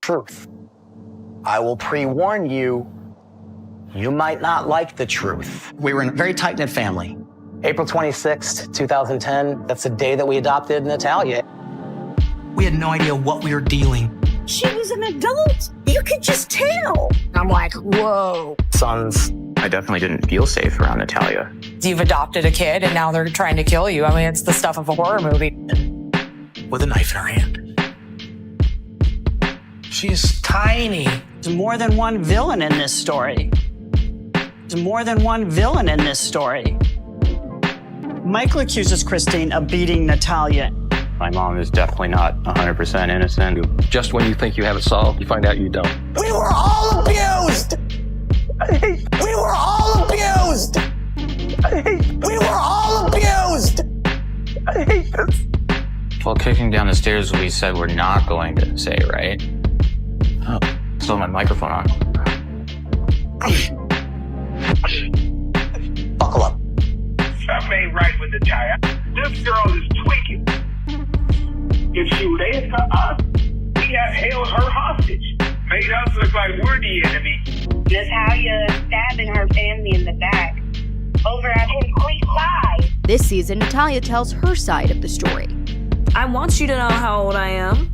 truth. I will pre-warn you, you might not like the truth. We were in a very tight-knit family. April 26th, 2010, that's the day that we adopted Natalia. We had no idea what we were dealing. She was an adult. You could just tell. I'm like, whoa. Sons. I definitely didn't feel safe around Natalia. You've adopted a kid and now they're trying to kill you. I mean, it's the stuff of a horror movie. With a knife in her hand. She's tiny. There's more than one villain in this story. There's more than one villain in this story. Michael accuses Christine of beating Natalia. My mom is definitely not 100% innocent. Just when you think you have it solved, you find out you don't. We were all abused! We were all abused! We were all abused! I hate this. Well, kicking down the stairs, we said we're not going to say, right? Oh, still my microphone on. Buckle up. Something ain't right with Natalia. This girl is tweaking. If she laid for us, we have held her hostage. Made us look like we're the enemy. Natalia stabbing her family in the back over at his complete lie. This season, Natalia tells her side of the story. I want you to know how old I am.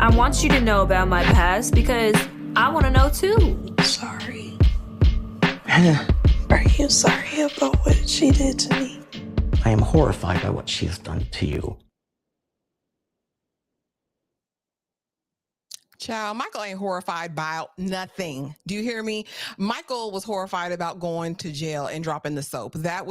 I want you to know about my past because I want to know too. Sorry. Are you sorry about what she did to me? I am horrified by what she has done to you. Child, Michael ain't horrified by nothing. Do you hear me? Michael was horrified about going to jail and dropping the soap. That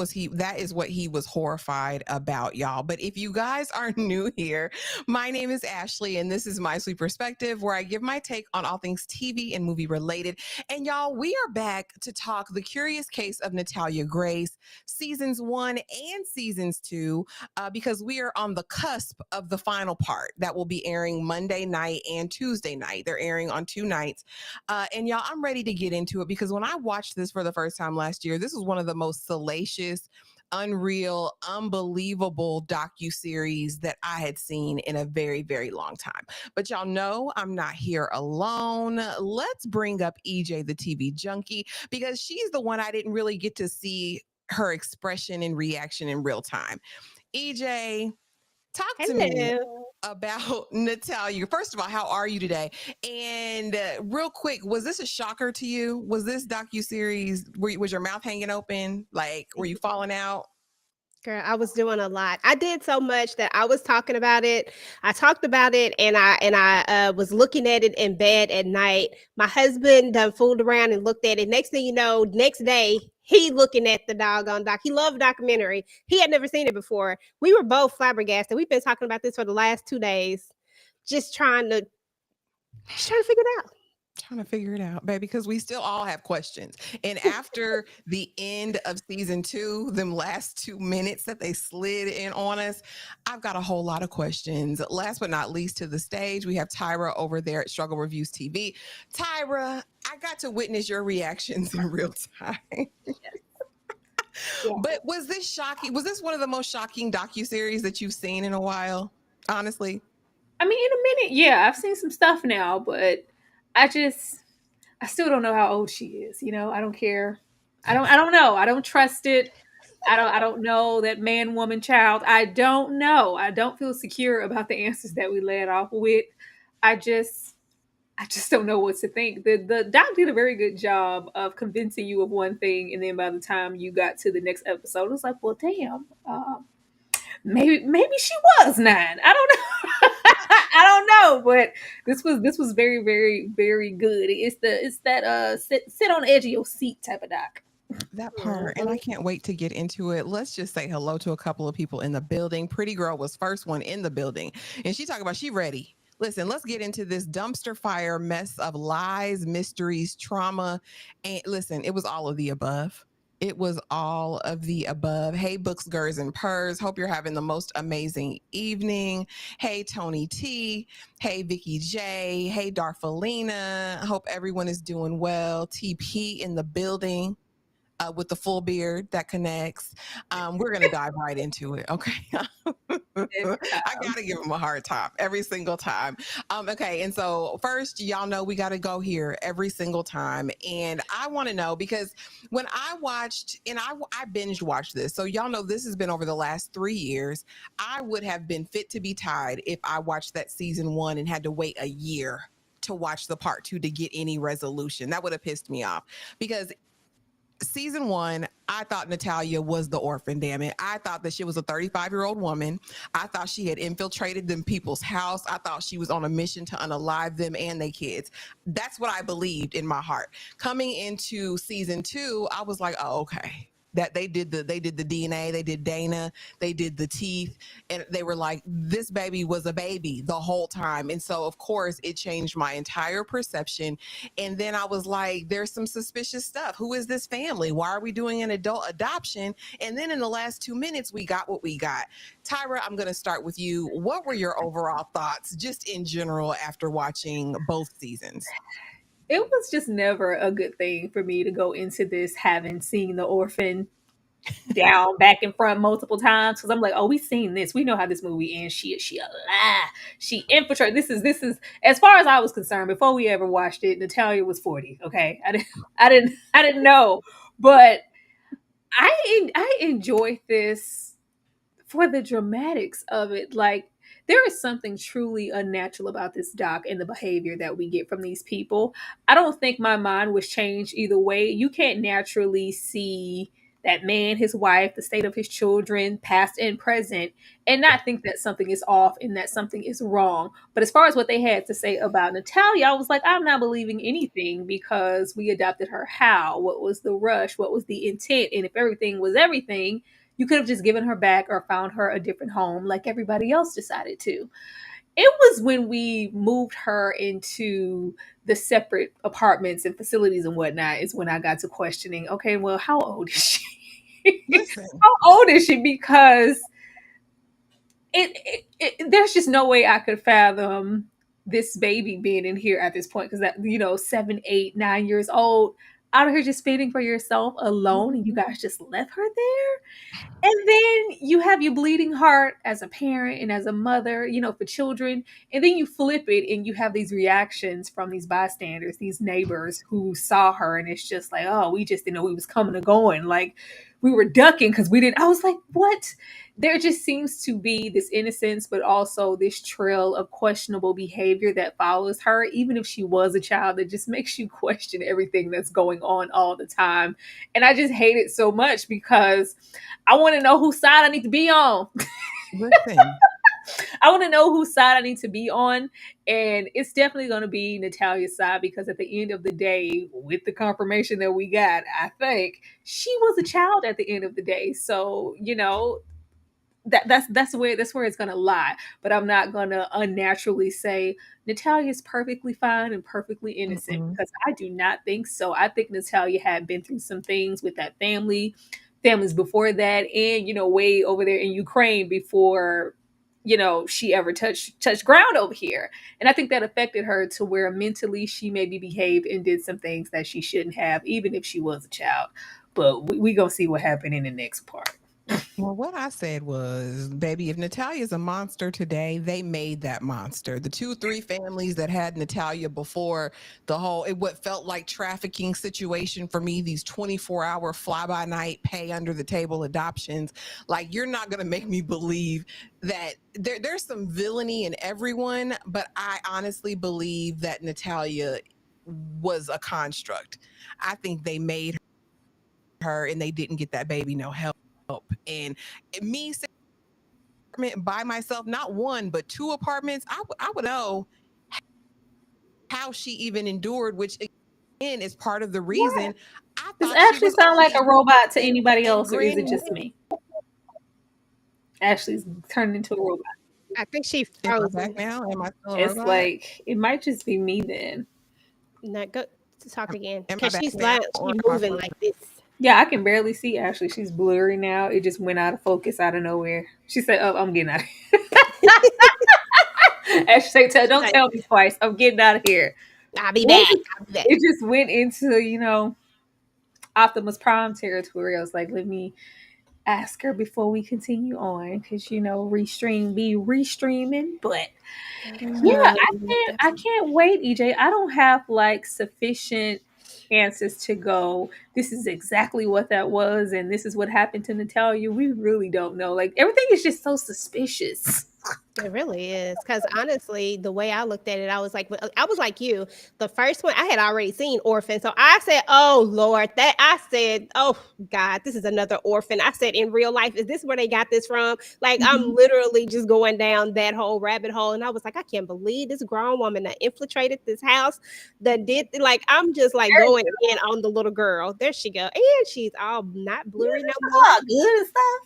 is what he was horrified about, y'all. But if you guys are new here, my name is Ashley, and this is My Sweet Perspective, where I give my take on all things TV and movie related. And y'all, we are back to talk The Curious Case of Natalia Grace, seasons 1 and seasons 2, because we are on the cusp of the final part that will be airing Monday night and Tuesday night. They're airing on 2 nights. And y'all, I'm ready to get into it because when I watched this for the first time last year, this was one of the most salacious, unreal, unbelievable docuseries that I had seen in a very, very long time. But y'all know I'm not here alone. Let's bring up EJ, the TV junkie, because she's the one I didn't really get to see her expression and reaction in real time. EJ, talk to me about Natalia. First of all, how are you today? And real quick, was this a shocker to you? Was this docuseries, was your mouth hanging open? Like, were you falling out? Girl, I was doing a lot. I did so much that I was talking about it. I talked about it and I was looking at it in bed at night. My husband done fooled around and looked at it. Next thing you know, next day, he looking at the doggone doc. He loved documentary. He had never seen it before. We were both flabbergasted. We've been talking about this for the last 2 days, just trying to figure it out. Trying to figure it out, baby, because we still all have questions. And after the end of season 2, them last 2 minutes that they slid in on us, I've got a whole lot of questions. Last but not least, to the stage, we have Tyra over there at Struggle Reviews TV. Tyra, I got to witness your reactions in real time. Yeah. But was this shocking? Was this one of the most shocking docuseries that you've seen in a while? Honestly, I mean, in a minute, yeah, I've seen some stuff now, but I still don't know how old she is. You know, I don't care. I don't know. I don't trust it. I don't know that man, woman, child. I don't know. I don't feel secure about the answers that we led off with. I just don't know what to think. The doc did a very good job of convincing you of one thing, and then by the time you got to the next episode, it was like, well, damn, maybe she was 9. I don't know. I don't know, but this was very, very, very good. It's that sit on the edge of your seat type of doc. That part, and I can't wait to get into it. Let's just say hello to a couple of people in the building. Pretty Girl was first one in the building, and she talked about she ready. Listen, let's get into this dumpster fire mess of lies, mysteries, trauma, and listen, it was all of the above. It was all of the above. Hey, Books, Gurs, and Purrs. Hope you're having the most amazing evening. Hey, Tony T. Hey, Vicky J. Hey, Darfalina. Hope everyone is doing well. TP in the building. with the full beard that connects. We're going to dive right into it. Okay. I got to give him a hard time every single time. Okay. And so first, y'all know we got to go here every single time. And I want to know, because when I watched, and I binge watched this, so y'all know this has been over the last 3 years. I would have been fit to be tied if I watched that season 1 and had to wait a year to watch the part 2 to get any resolution. That would have pissed me off, because season 1, I thought Natalia was the orphan, damn it. I thought that she was a 35-year-old woman. I thought she had infiltrated them people's house. I thought she was on a mission to unalive them and their kids. That's what I believed in my heart. Coming into season 2, I was like, oh, okay. That they did the DNA, they did Dana, they did the teeth, and they were like, this baby was a baby the whole time. And so of course it changed my entire perception. And then I was like, there's some suspicious stuff. Who is this family? Why are we doing an adult adoption? And then in the last 2 minutes, we got what we got. Tyra, I'm going to start with you. What were your overall thoughts just in general after watching both seasons? It was just never a good thing for me to go into this having seen the orphan down, back and front multiple times, because I'm like, oh, we've seen this. We know how this movie ends. She alive. She infiltrated. This is as far as I was concerned before we ever watched it. Natalia was 40. Okay, I didn't know, but I enjoyed this for the dramatics of it. Like, there is something truly unnatural about this doc and the behavior that we get from these people. I don't think my mind was changed either way. You can't naturally see that man, his wife, the state of his children, past and present, and not think that something is off and that something is wrong. But as far as what they had to say about Natalia, I was like, I'm not believing anything, because we adopted her how? What was the rush? What was the intent? And if everything was everything, you could have just given her back or found her a different home like everybody else decided to. It was when we moved her into the separate apartments and facilities and whatnot is when I got to questioning, okay, well, how old is she? How old is she? Because there's just no way I could fathom this baby being in here at this point, because that, 7, 8, 9 years old, out of here just fending for yourself alone, and you guys just left her there. And then you have your bleeding heart as a parent and as a mother, for children. And then you flip it and you have these reactions from these bystanders, these neighbors who saw her. And it's just like, oh, we just didn't know we was coming or going. Like, we were ducking because we didn't. I was like, what? There just seems to be this innocence, but also this trail of questionable behavior that follows her, even if she was a child, that just makes you question everything that's going on all the time. And I just hate it so much, because I want to know whose side I need to be on. Listen. I want to know whose side I need to be on. And it's definitely going to be Natalia's side, because at the end of the day, with the confirmation that we got, I think she was a child at the end of the day. So, that's where it's going to lie. But I'm not going to unnaturally say Natalia's perfectly fine and perfectly innocent, because I do not think so. I think Natalia had been through some things with that families before that, and way over there in Ukraine before she ever touched ground over here. And I think that affected her to where mentally she maybe behaved and did some things that she shouldn't have, even if she was a child. But we gonna see what happened in the next part. Well, what I said was, baby, if Natalia's a monster today, they made that monster. The 2-3 families that had Natalia before what felt like trafficking situation for me, these 24-hour fly-by-night, pay under the table adoptions. Like, you're not going to make me believe that there's some villainy in everyone, but I honestly believe that Natalia was a construct. I think they made her and they didn't get that baby no help. And me by myself, not 1 but 2 apartments, I would know how she even endured, which again is part of the reason. Does Ashley sound like a robot to anybody else, or is it just me? Ashley's turned into a robot. I think she froze back now. Am I still a It's robot? like, it might just be me then. No, go to talk again, Am I because back she's now, like, or she's am I moving frozen? like this. Yeah, I can barely see Ashley. She's blurry now. It just went out of focus out of nowhere. She said, oh, I'm getting out of here. Ashley said, don't tell me twice. I'm getting out of here. I'll be back. It just went into, Optimus Prime territory. I was like, let me ask her before we continue on, because restream be restreaming. But yeah, I can't wait, EJ. I don't have like sufficient answers to go, this is exactly what that was, and this is what happened to Natalia. We really don't know. Like, everything is just so suspicious. It really is, because honestly, the way I looked at it, I was like you. The first one I had already seen Orphan, so I said, "Oh Lord," "Oh God, this is another Orphan." I said, "In real life, is this where they got this from?" Like, I'm literally just going down that whole rabbit hole, and I was like, "I can't believe this grown woman that infiltrated this house, that did like." I'm just like going in on the little girl. There she go, and she's all not blurry no more. Good and stuff.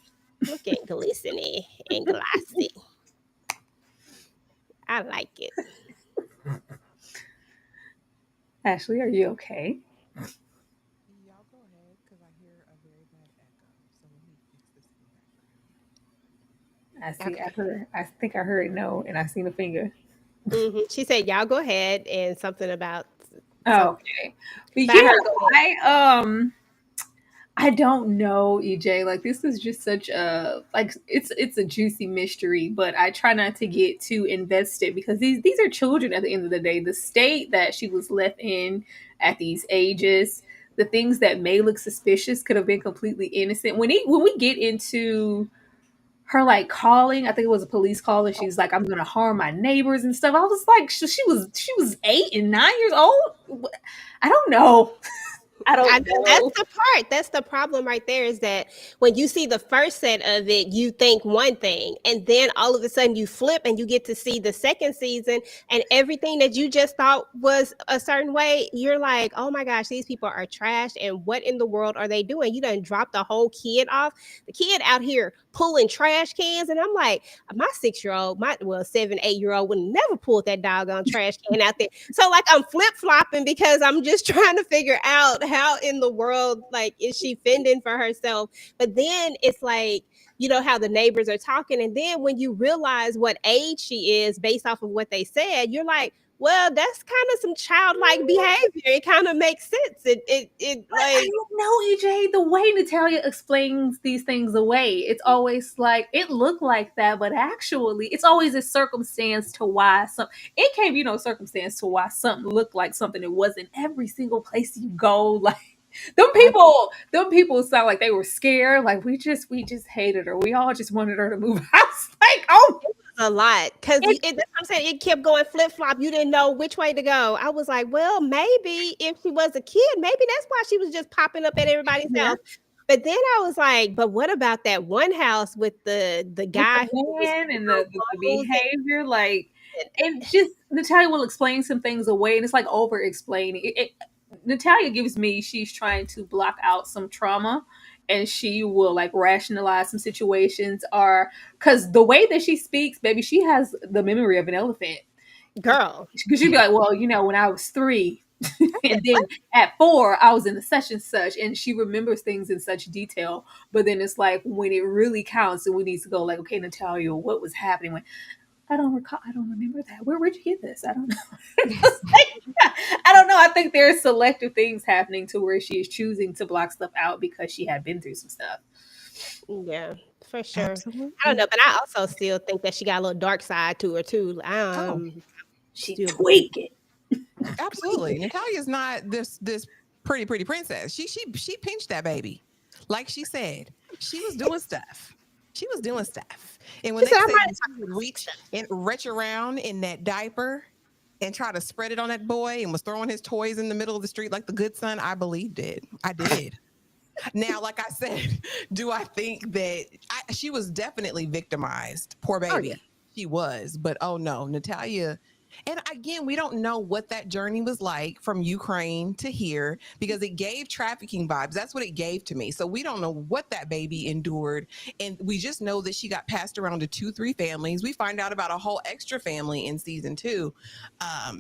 Looking glistening and glassy. I like it. Ashley, are you okay? Y'all go ahead, because I hear a very bad echo. So let me fix this in the background. I see. I think I heard no, and I seen a finger. She said, "Y'all go ahead," and something about. Okay, but yeah, I don't know, EJ. Like, this is just such a it's a juicy mystery, but I try not to get too invested, because these are children at the end of the day. The state that she was left in at these ages, the things that may look suspicious could have been completely innocent. When we get into her like calling, I think it was a police call, and she's like, "I'm gonna harm my neighbors and stuff." I was like, she was 8 and 9 years old. I don't know. I don't know. That's the part. That's the problem right there, is that when you see the first set of it, you think one thing, and then all of a sudden you flip and you get to see the second season, and everything that you just thought was a certain way, you're like, "Oh my gosh, these people are trash, and what in the world are they doing?" You done dropped the whole kid off. The kid out here pulling trash cans, and I'm like, my 6-year-old, 7, 8-year-old would never pulled that doggone trash can out there. So like, I'm flip-flopping because I'm just trying to figure out how in the world, like, is she fending for herself? But then it's like, how the neighbors are talking, and then when you realize what age she is based off of what they said, you're like, well, that's kind of some childlike behavior. It kind of makes sense. It like, I don't know, EJ. The way Natalia explains these things away, it's always like, it looked like that, but actually, it's always a circumstance to why it can't be no circumstance to why something looked like something it wasn't. Every single place you go, like, them people sound like they were scared. Like, we just hated her. We all just wanted her to move out. Like, oh. A lot, because I'm saying, it kept going flip-flop. You didn't know which way to go. I was like, well, maybe if she was a kid, maybe that's why she was just popping up at everybody's house. But then I was like, but what about that one house with the guy and the behavior? Like, and just Natalia will explain some things away, and it's like over explaining. Natalia gives me, she's trying to block out some trauma, and she will like rationalize some situations, or because the way that she speaks, baby, she has the memory of an elephant. Girl. Because she'd be like, well, when I was 3, and then at 4, I was in the such and such, and she remembers things in such detail. But then it's like, when it really counts, and we need to go like, okay, Natalia, what was happening? When I don't recall, I don't remember that. Where'd you get this? I don't know. I don't know. I think there's selective things happening to where she is choosing to block stuff out because she had been through some stuff. Yeah, for sure. Absolutely. I don't know, but I also still think that she got a little dark side to her too. She tweaking. Absolutely. Natalia's not this pretty princess. She pinched that baby. Like she said, she was doing stuff. She was doing stuff. And when they said she would reach around in that diaper and try to spread it on that boy and was throwing his toys in the middle of the street like the good son, I believed it. I did. Now, like I said, do I think that she was definitely victimized? Poor baby. Oh, yeah. She was. But oh no, Natalia. And again, we don't know what that journey was like from Ukraine to here, because it gave trafficking vibes. That's what it gave to me. So we don't know what that baby endured. And we just know that she got passed around to 2-3 families. We find out about a whole extra family in season 2.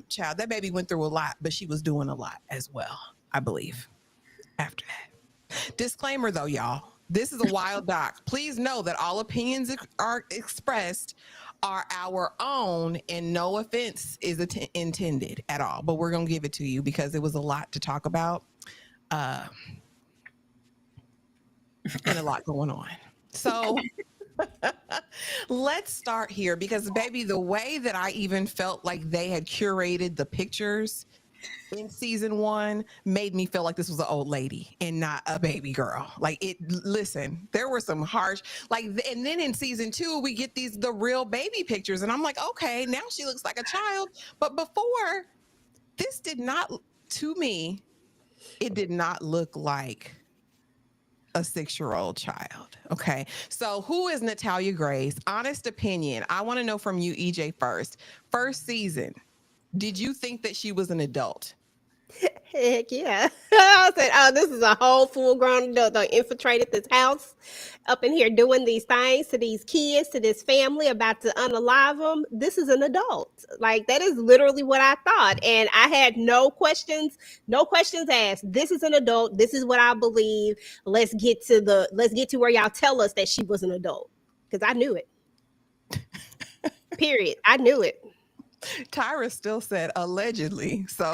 Child, that baby went through a lot, but she was doing a lot as well, I believe, after that. Disclaimer though, y'all, this is a wild doc. Please know that all opinions are expressed are our own, and no offense is intended at all, but we're going to give it to you because it was a lot to talk about. and a lot going on. So let's start here because, baby, the way that I even felt like they had curated the pictures in season 1 made me feel like this was an old lady and not a baby girl. Like, listen, there were some harsh, like, and then in season 2 we get the real baby pictures, and I'm like, okay, now she looks like a child. But before, this did not, to me, it did not look like a 6-year-old child. Okay, so who is Natalia Grace? Honest opinion, I want to know from you, EJ, first season, did you think that she was an adult? Heck yeah. I said, oh, this is a whole full-grown adult that infiltrated this house up in here doing these things to these kids, to this family, about to unalive them. This is an adult. Like, that is literally what I thought. And I had no questions asked. This is an adult. This is what I believe. Let's get to where y'all tell us that she was an adult. Because I knew it. Period. I knew it. Tyra still said allegedly. So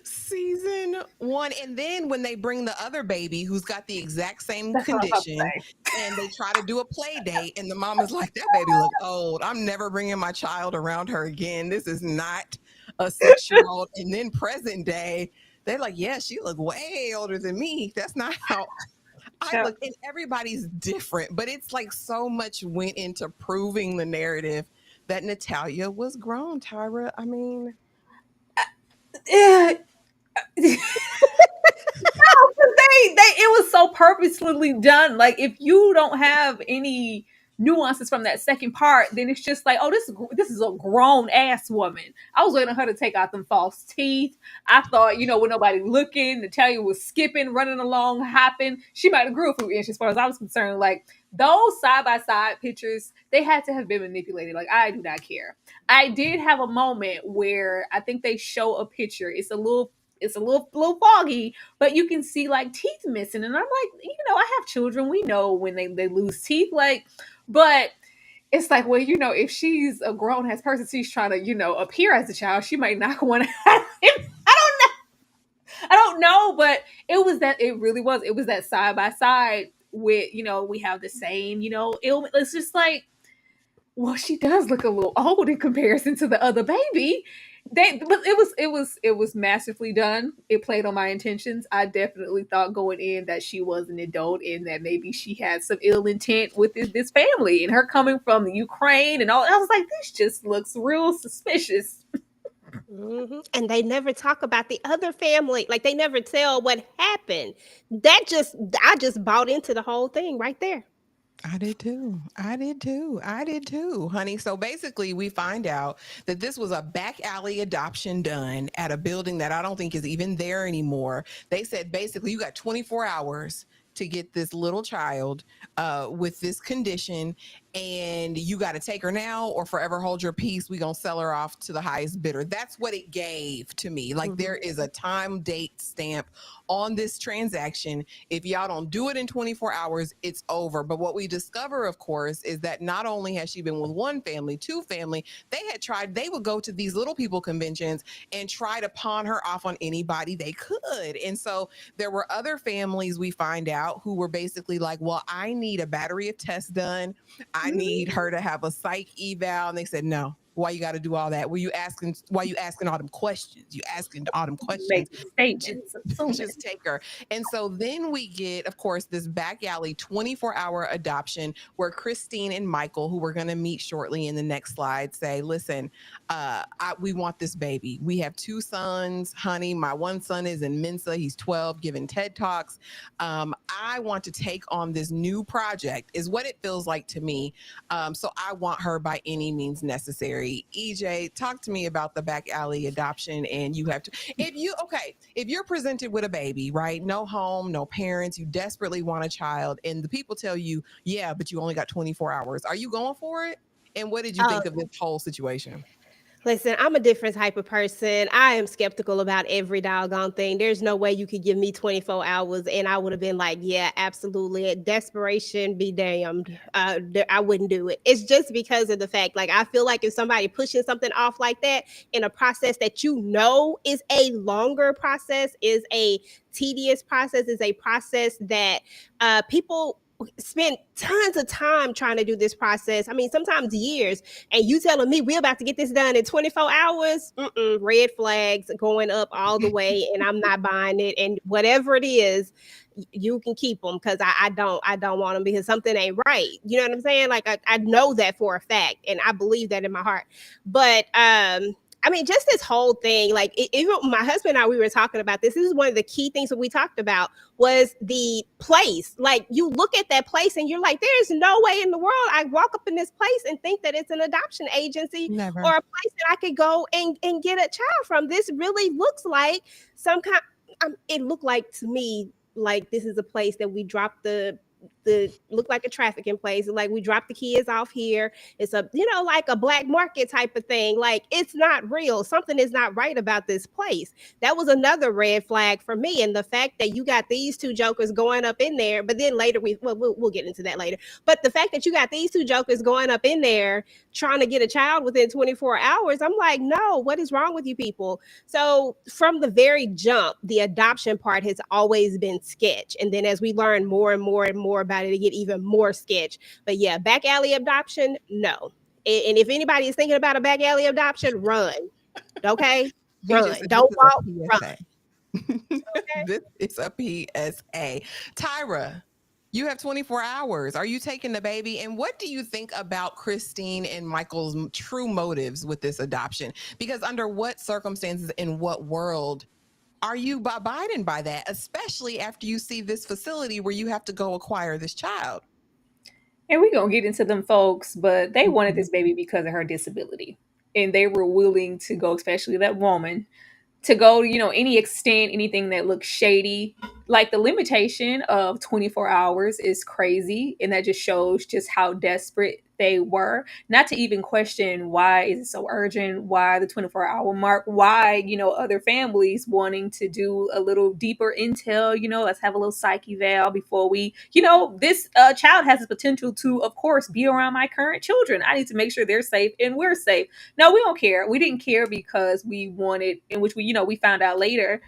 season 1, and then when they bring the other baby who's got the exact same condition, and they try to do a play date, and the mom is like, that baby look old. I'm never bringing my child around her again. This is not a 6-year-old. And then present day, they're like, yeah, she look way older than me. That's not how I look. And everybody's different, but it's like so much went into proving the narrative that Natalia was grown. Tyra, I mean, yeah. No, it was so purposefully done. Like, if you don't have any nuances from that second part, then it's just like, oh, this is a grown ass woman. I was waiting on her to take out them false teeth. I thought, with nobody looking, Natalia was skipping, running along, hopping. She might have grew a few inches as far as I was concerned. Like, those side-by-side pictures, they had to have been manipulated. Like, I do not care. I did have a moment where I think they show a picture. It's a little foggy, but you can see like teeth missing. And I'm like, I have children. We know when they lose teeth. Like, but it's like, well, if she's a grown ass person, she's trying to, appear as a child, she might knock one out. I don't know, but it was that side by side with, we have the same, ailment. It's just like, well, she does look a little old in comparison to the other baby. But it was masterfully done. It played on my intentions. I definitely thought going in that she was an adult and that maybe she had some ill intent with this family, and her coming from the Ukraine and all. I was like, this just looks real suspicious. Mm-hmm. And they never talk about the other family. Like, they never tell what happened. I just bought into the whole thing right there. I did too, honey. So basically, we find out that this was a back alley adoption done at a building that I don't think is even there anymore. They said, basically, you got 24 hours to get this little child with this condition, and you got to take her now or forever hold your peace. We gonna sell her off to the highest bidder. That's what it gave to me. Like, there is a time date stamp on this transaction. If y'all don't do it in 24 hours, it's over. But what we discover, of course, is that not only has she been with one family, two family, they would go to these little people conventions and try to pawn her off on anybody they could. And so there were other families, we find out, who were basically like, well, I need a battery of tests done. I need her to have a psych eval. And they said, no. Why you got to do all that? Why you asking all them questions? You asking all them questions. Just take her. And so then we get, of course, this back alley 24-hour adoption where Christine and Michael, who we're going to meet shortly in the next slide, say, listen, we want this baby. We have 2 sons, honey. My one son is in Mensa. He's 12, giving TED Talks. I want to take on this new project, is what it feels like to me. So I want her by any means necessary. EJ, talk to me about the back alley adoption. And you have to, if you're presented with a baby, right? No home, no parents, you desperately want a child, and the people tell you, yeah, but you only got 24 hours. Are you going for it? And what did you think of this whole situation? Listen, I'm a different type of person. I am skeptical about every doggone thing. There's no way you could give me 24 hours and I would have been like, yeah, absolutely. Desperation be damned. I wouldn't do it. It's just because of the fact, like, I feel like if somebody pushing something off like that in a process that you know is a longer process, is a tedious process, is a process that people spend tons of time trying to do this process. I mean, sometimes years, and you telling me we're about to get this done in 24 hours? Red flags going up all the way, and I'm not buying it. And whatever it is, you can keep them, because I don't want them, because something ain't right. You know what I'm saying? Like, I know that for a fact, and I believe that in my heart. But I mean, just this whole thing, like, even my husband and I, we were talking about this. This is one of the key things that we talked about, was the place. Like, you look at that place and you're like, there's no way in the world I walk up in this place and think that it's an adoption agency. Never. Or a place that I could go and get a child from. This really looks like some kind, it looked like to me, like this is a place that we dropped the look like a trafficking place. Like, we drop the kids off here. It's a, you know, like a black market type of thing. Like, it's not real. Something is not right about this place. That was another red flag for me. And the fact that you got these two jokers going up in there, but then later we'll get into that later. But the fact that you got these two jokers going up in there trying to get a child within 24 hours, I'm like, no, what is wrong with you people? So from the very jump, the adoption part has always been sketch. And then as we learn more and more and more about it, get even more sketch. But yeah, back alley adoption, no. And if anybody is thinking about a back alley adoption, run. Okay? Run. Don't walk, run. Okay? This is a PSA. Tyra, you have 24 hours. Are you taking the baby? And what do you think about Christine and Michael's true motives with this adoption? Because under what circumstances, in what world are you abiding by that, especially after you see this facility where you have to go acquire this child? And we're going to get into them folks, but they wanted this baby because of her disability. And they were willing to go, especially that woman, to go, you know, any extent, anything that looks shady. Like, the limitation of 24 hours is crazy. And that just shows just how desperate they were. Not to even question, why is it so urgent? Why the 24-hour mark? Why, you know, other families wanting to do a little deeper intel, you know, let's have a little psych eval before we, you know, this child has the potential to, of course, be around my current children. I need to make sure they're safe and we're safe. No, we don't care. We didn't care because we wanted, in which we, you know, we found out later,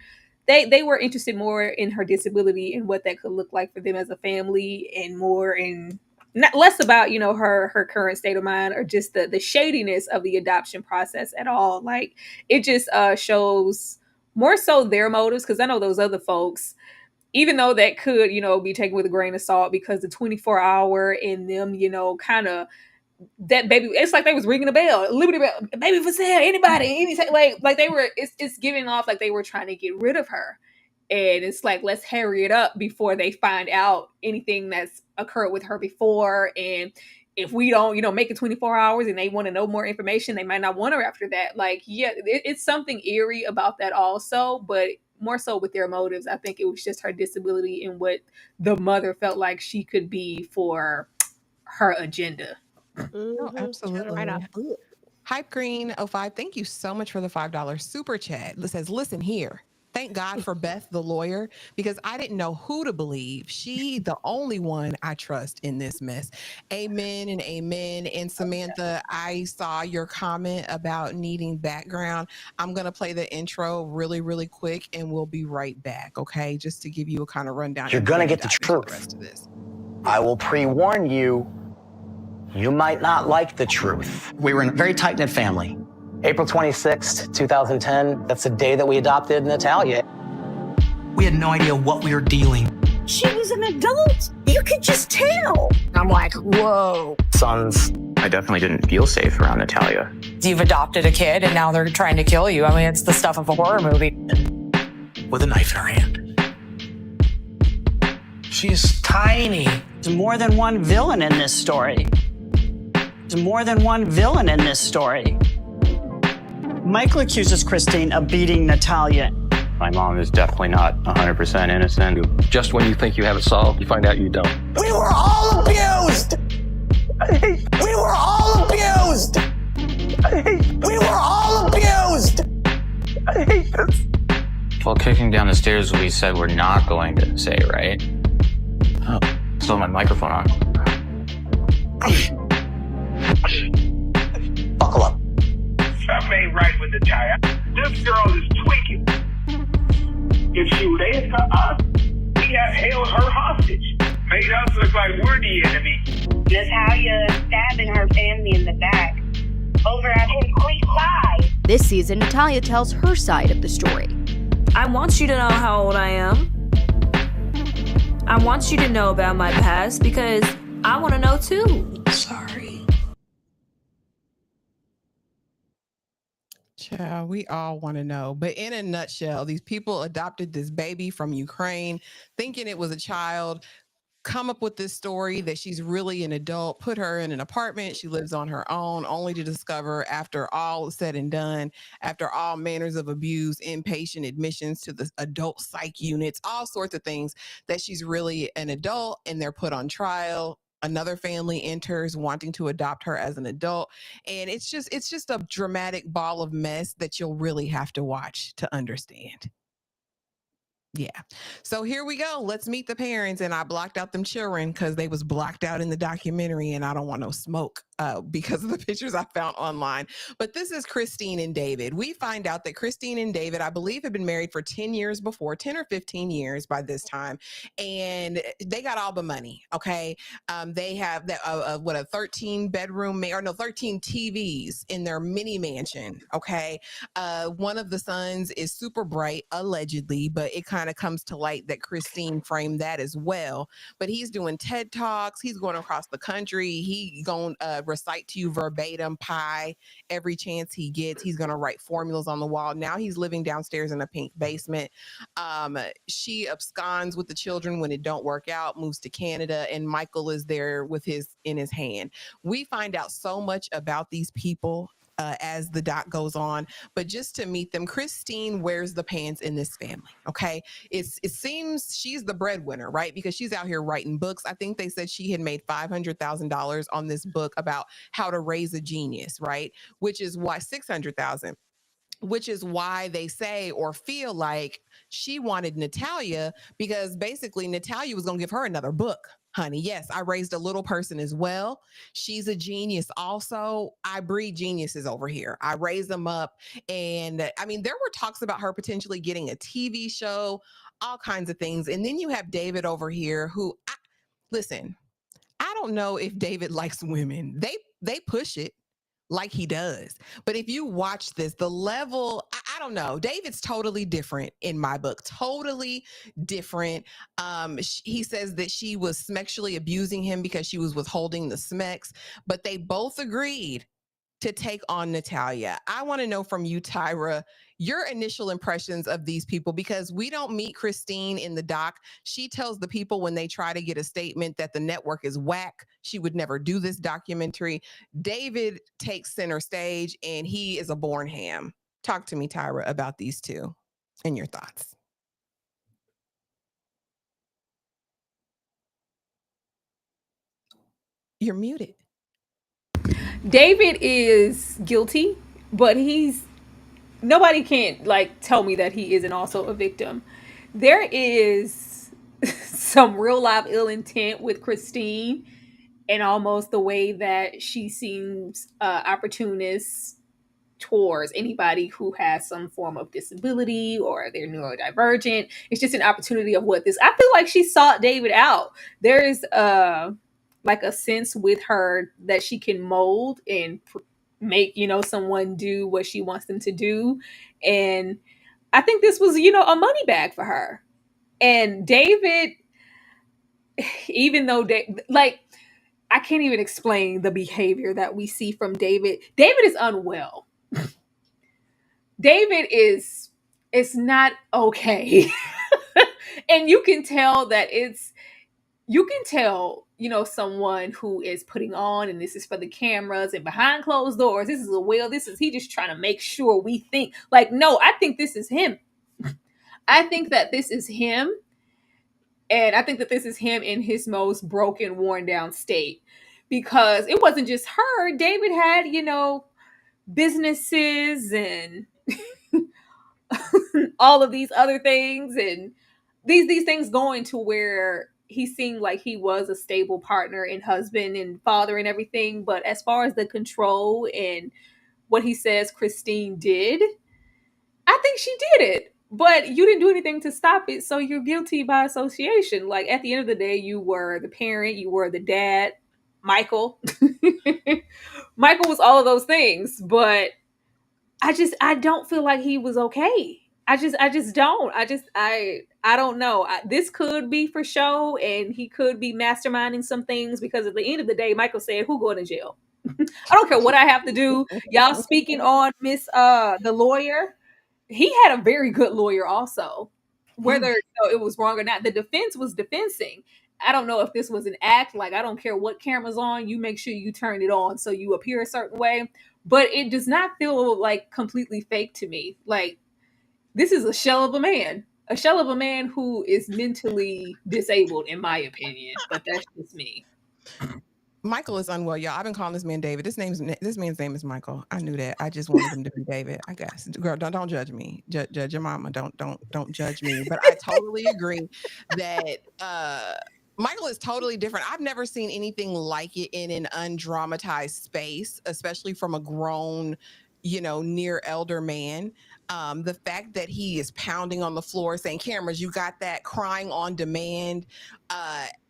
they were interested more in her disability and what that could look like for them as a family, and more in, not less about, you know, her current state of mind, or just the shadiness of the adoption process at all. Like, it just shows more so their motives, because I know those other folks, even though that could, you know, be taken with a grain of salt, because the 24-hour in them, you know, kind of, that baby, it's like they was ringing a bell, Liberty Bell, baby for sale, anybody, anything, like they were, it's giving off like they were trying to get rid of her. And it's like, let's hurry it up before they find out anything that's occurred with her before. And if we don't, you know, make it 24 hours and they want to know more information, they might not want her after that. Like, yeah, it's something eerie about that also, but more so with their motives. I think it was just her disability and what the mother felt like she could be for her agenda. Oh, absolutely. Right off. Hype Green 05, thank you so much for the $5 super chat. It says, listen here. Thank God for Beth, the lawyer, because I didn't know who to believe. She, the only one I trust in this mess. Amen and amen. And Samantha, I saw your comment about needing background. I'm going to play the intro really, really quick, and we'll be right back, okay? Just to give you a kind of rundown. You're going to get the truth. Rest of this. I will pre-warn you, you might not like the truth. We were in a very tight-knit family. April 26th, 2010, that's the day that we adopted Natalia. We had no idea what we were dealing. She was an adult. You could just tell. I'm like, whoa. Sons. I definitely didn't feel safe around Natalia. You've adopted a kid and now they're trying to kill you. I mean, it's the stuff of a horror movie. With a knife in her hand. She's tiny. There's more than one villain in this story. There's more than one villain in this story. Michael accuses Christine of beating Natalia. My mom is definitely not 100% innocent. Just when you think you have it solved, you find out you don't. We were all abused! We were all abused! We were all kicking down the stairs we said we're not going to say, right? Oh, still my microphone on. Buckle up. Something ain't right with Natalia. This girl is tweaking. If she laid to us, we have held her hostage. Made us look like we're the enemy. Natalia stabbing her family in the back over at his complete lie. This season, Natalia tells her side of the story. I want you to know how old I am. I want you to know about my past because I want to know too. Sorry. Child, we all want to know. But in a nutshell, these people adopted this baby from Ukraine, thinking it was a child, come up with this story that she's really an adult, put her in an apartment. She lives on her own, only to discover after all is said and done, after all manners of abuse, inpatient admissions to the adult psych units, all sorts of things, that she's really an adult, and they're put on trial. Another family enters wanting to adopt her as an adult. And it's just a dramatic ball of mess that you'll really have to watch to understand. Yeah. So here we go. Let's meet the parents. And I blocked out them children because they was blocked out in the documentary, and I don't want no smoke because of the pictures I found online. But this is Christine and David. We find out that Christine and David, I believe, have been married for 10 years before, 10 or 15 years by this time. And they got all the money. Okay. They have that, a 13 bedroom, 13 TVs in their mini mansion. Okay. One of the sons is super bright, allegedly, but it kind of comes to light that Christine framed that as well. But he's doing TED Talks. He's going across the country. He going to recite to you verbatim pi every chance he gets. He's going to write formulas on the wall. Now he's living downstairs in a pink basement. She absconds with the children when it don't work out, moves to Canada, and Michael is there with in his hand. We find out so much about these people as the doc goes on, but just to meet them, Christine wears the pants in this family. Okay, it seems she's the breadwinner, right? Because she's out here writing books. I think they said she had made $500,000 on this book about how to raise a genius, right? Which is why $600,000. Which is why they say or feel like she wanted Natalia, because basically Natalia was going to give her another book. Honey, yes, I raised a little person as well. She's a genius also. I breed geniuses over here. I raise them up. And I mean, there were talks about her potentially getting a TV show, all kinds of things. And then you have David over here who, listen, I don't know if David likes women. They push it like he does. But if you watch this, the level, I don't know. David's totally different in my book. Totally different. He says that she was sexually abusing him because she was withholding the Smex, but they both agreed to take on Natalia. I want to know from you, Tyra, your initial impressions of these people, because we don't meet Christine in the doc. She tells the people when they try to get a statement that the network is whack. She would never do this documentary. David takes center stage and he is a born ham. Talk to me, Tyra, about these two and your thoughts. You're muted. David is guilty, but nobody can't tell me that he isn't also a victim. There is some real live ill intent with Christine, and almost the way that she seems opportunist towards anybody who has some form of disability or they're neurodivergent. It's just an opportunity of I feel like she sought David out. There is a sense with her that she can mold and make, someone do what she wants them to do. And I think this was, a money bag for her. And David, even though I can't even explain the behavior that we see from David. David is unwell. David is not okay. And you can tell that someone who is putting on, and this is for the cameras and behind closed doors. This is he just trying to make sure we think no, I think this is him. I think that this is him. And I think that this is him in his most broken, worn down state, because it wasn't just her. David had, businesses and all of these other things, and these things going to where he seemed like he was a stable partner and husband and father and everything. But as far as the control and what he says Christine did, I think she did it. But you didn't do anything to stop it, so you're guilty by association. Like, at the end of the day, you were the parent, you were the dad, Michael. Michael was all of those things, but I don't feel like he was okay. I just don't. I don't know. This could be for show, and he could be masterminding some things, because at the end of the day, Michael said, "Who going to jail? I don't care what I have to do." Y'all speaking on Miss the lawyer, he had a very good lawyer also. Whether it was wrong or not, the defense was defending. I don't know if this was an act. Like, I don't care what camera's on, you make sure you turn it on so you appear a certain way. But it does not feel like completely fake to me. Like, this is a shell of a man who is mentally disabled, in my opinion. But that's just me. Michael is unwell, y'all. I've been calling this man David. This man's name is Michael. I knew that. I just wanted him to be David. I guess. Girl, don't judge me. Judge your mama. Don't judge me. But I totally agree that Michael is totally different. I've never seen anything like it in an undramatized space, especially from a grown, near elder man. The fact that he is pounding on the floor saying, "Cameras, you got that?" Crying on demand.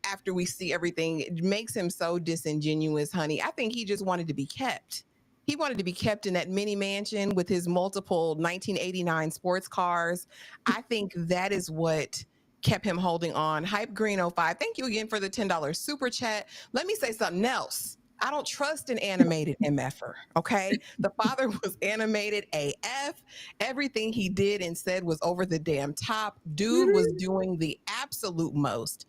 After we see everything, it makes him so disingenuous, honey. I think he just wanted to be kept. He wanted to be kept in that mini mansion with his multiple 1989 sports cars. I think that is what kept him holding on. Hype Green 05, thank you again for the $10 super chat. Let me say something else. I don't trust an animated MFer, okay? The father was animated AF. Everything he did and said was over the damn top. Dude was doing the absolute most.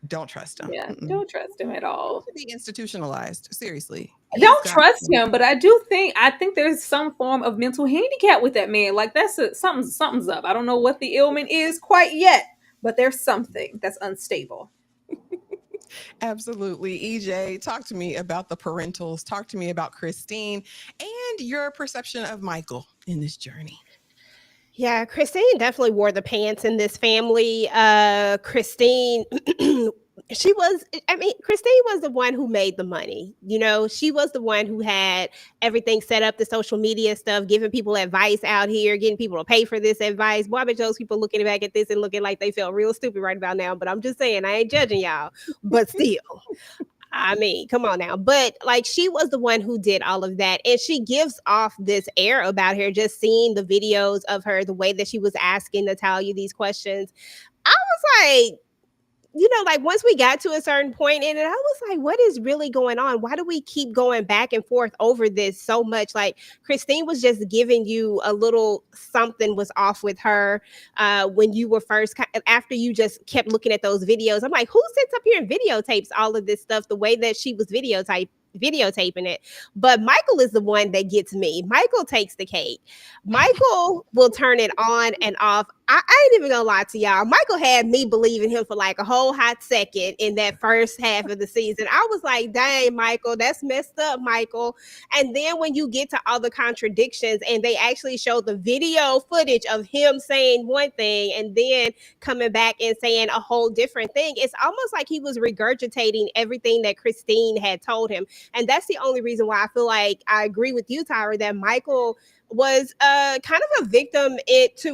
Don't trust him. Yeah, don't trust him at all. He should be institutionalized. Seriously. Don't trust him, but I think there's some form of mental handicap with that man. Like, that's something's up. I don't know what the ailment is quite yet, but there's something that's unstable. Absolutely. EJ, talk to me about the parentals. Talk to me about Christine and your perception of Michael in this journey. Yeah, Christine definitely wore the pants in this family. Christine, Christine was the one who made the money. She was the one who had everything set up, the social media stuff, giving people advice out here, getting people to pay for this advice. Boy, I bet those people looking back at this and looking like they feel real stupid right about now. But I'm just saying, I ain't judging y'all. But still. I mean, come on now. But like, she was the one who did all of that. And she gives off this air about her, just seeing the videos of her, the way that she was asking Natalia these questions. I was like, once we got to a certain point in it, I was like, what is really going on? Why do we keep going back and forth over this so much? Like, Christine was just giving you a little something was off with her when you were first, after you just kept looking at those videos. I'm like, who sits up here and videotapes all of this stuff the way that she was videotaping it? But Michael is the one that gets me. Michael takes the cake. Michael will turn it on and off. I ain't even gonna lie to y'all. Michael had me believing him for like a whole hot second in that first half of the season. I was like, dang, Michael, that's messed up, Michael. And then when you get to all the contradictions and they actually show the video footage of him saying one thing and then coming back and saying a whole different thing, it's almost like he was regurgitating everything that Christine had told him. And that's the only reason why I feel like I agree with you, Tyra, that Michael was kind of a victim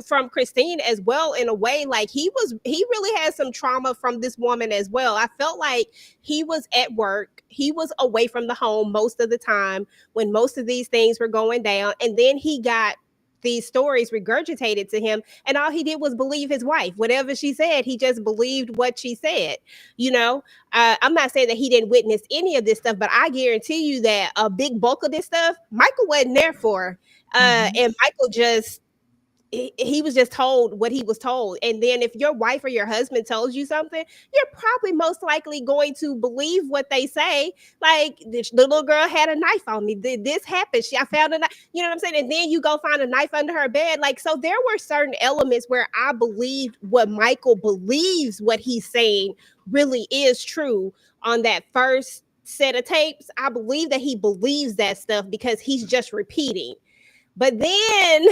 from Christine as well, in a way. Like, he really had some trauma from this woman as well. I felt like he was at work, he was away from the home most of the time when most of these things were going down, and then he got these stories regurgitated to him, and all he did was believe his wife. Whatever she said, he just believed what she said. I'm not saying that he didn't witness any of this stuff, but I guarantee you that a big bulk of this stuff Michael wasn't there for. And Michael he was just told what he was told. And then if your wife or your husband tells you something, you're probably most likely going to believe what they say. Like, the little girl had a knife on me. This happened. I found a knife. You know what I'm saying? And then you go find a knife under her bed. Like, so there were certain elements where I believed what Michael believes what he's saying really is true on that first set of tapes. I believe that he believes that stuff because he's just repeating. But then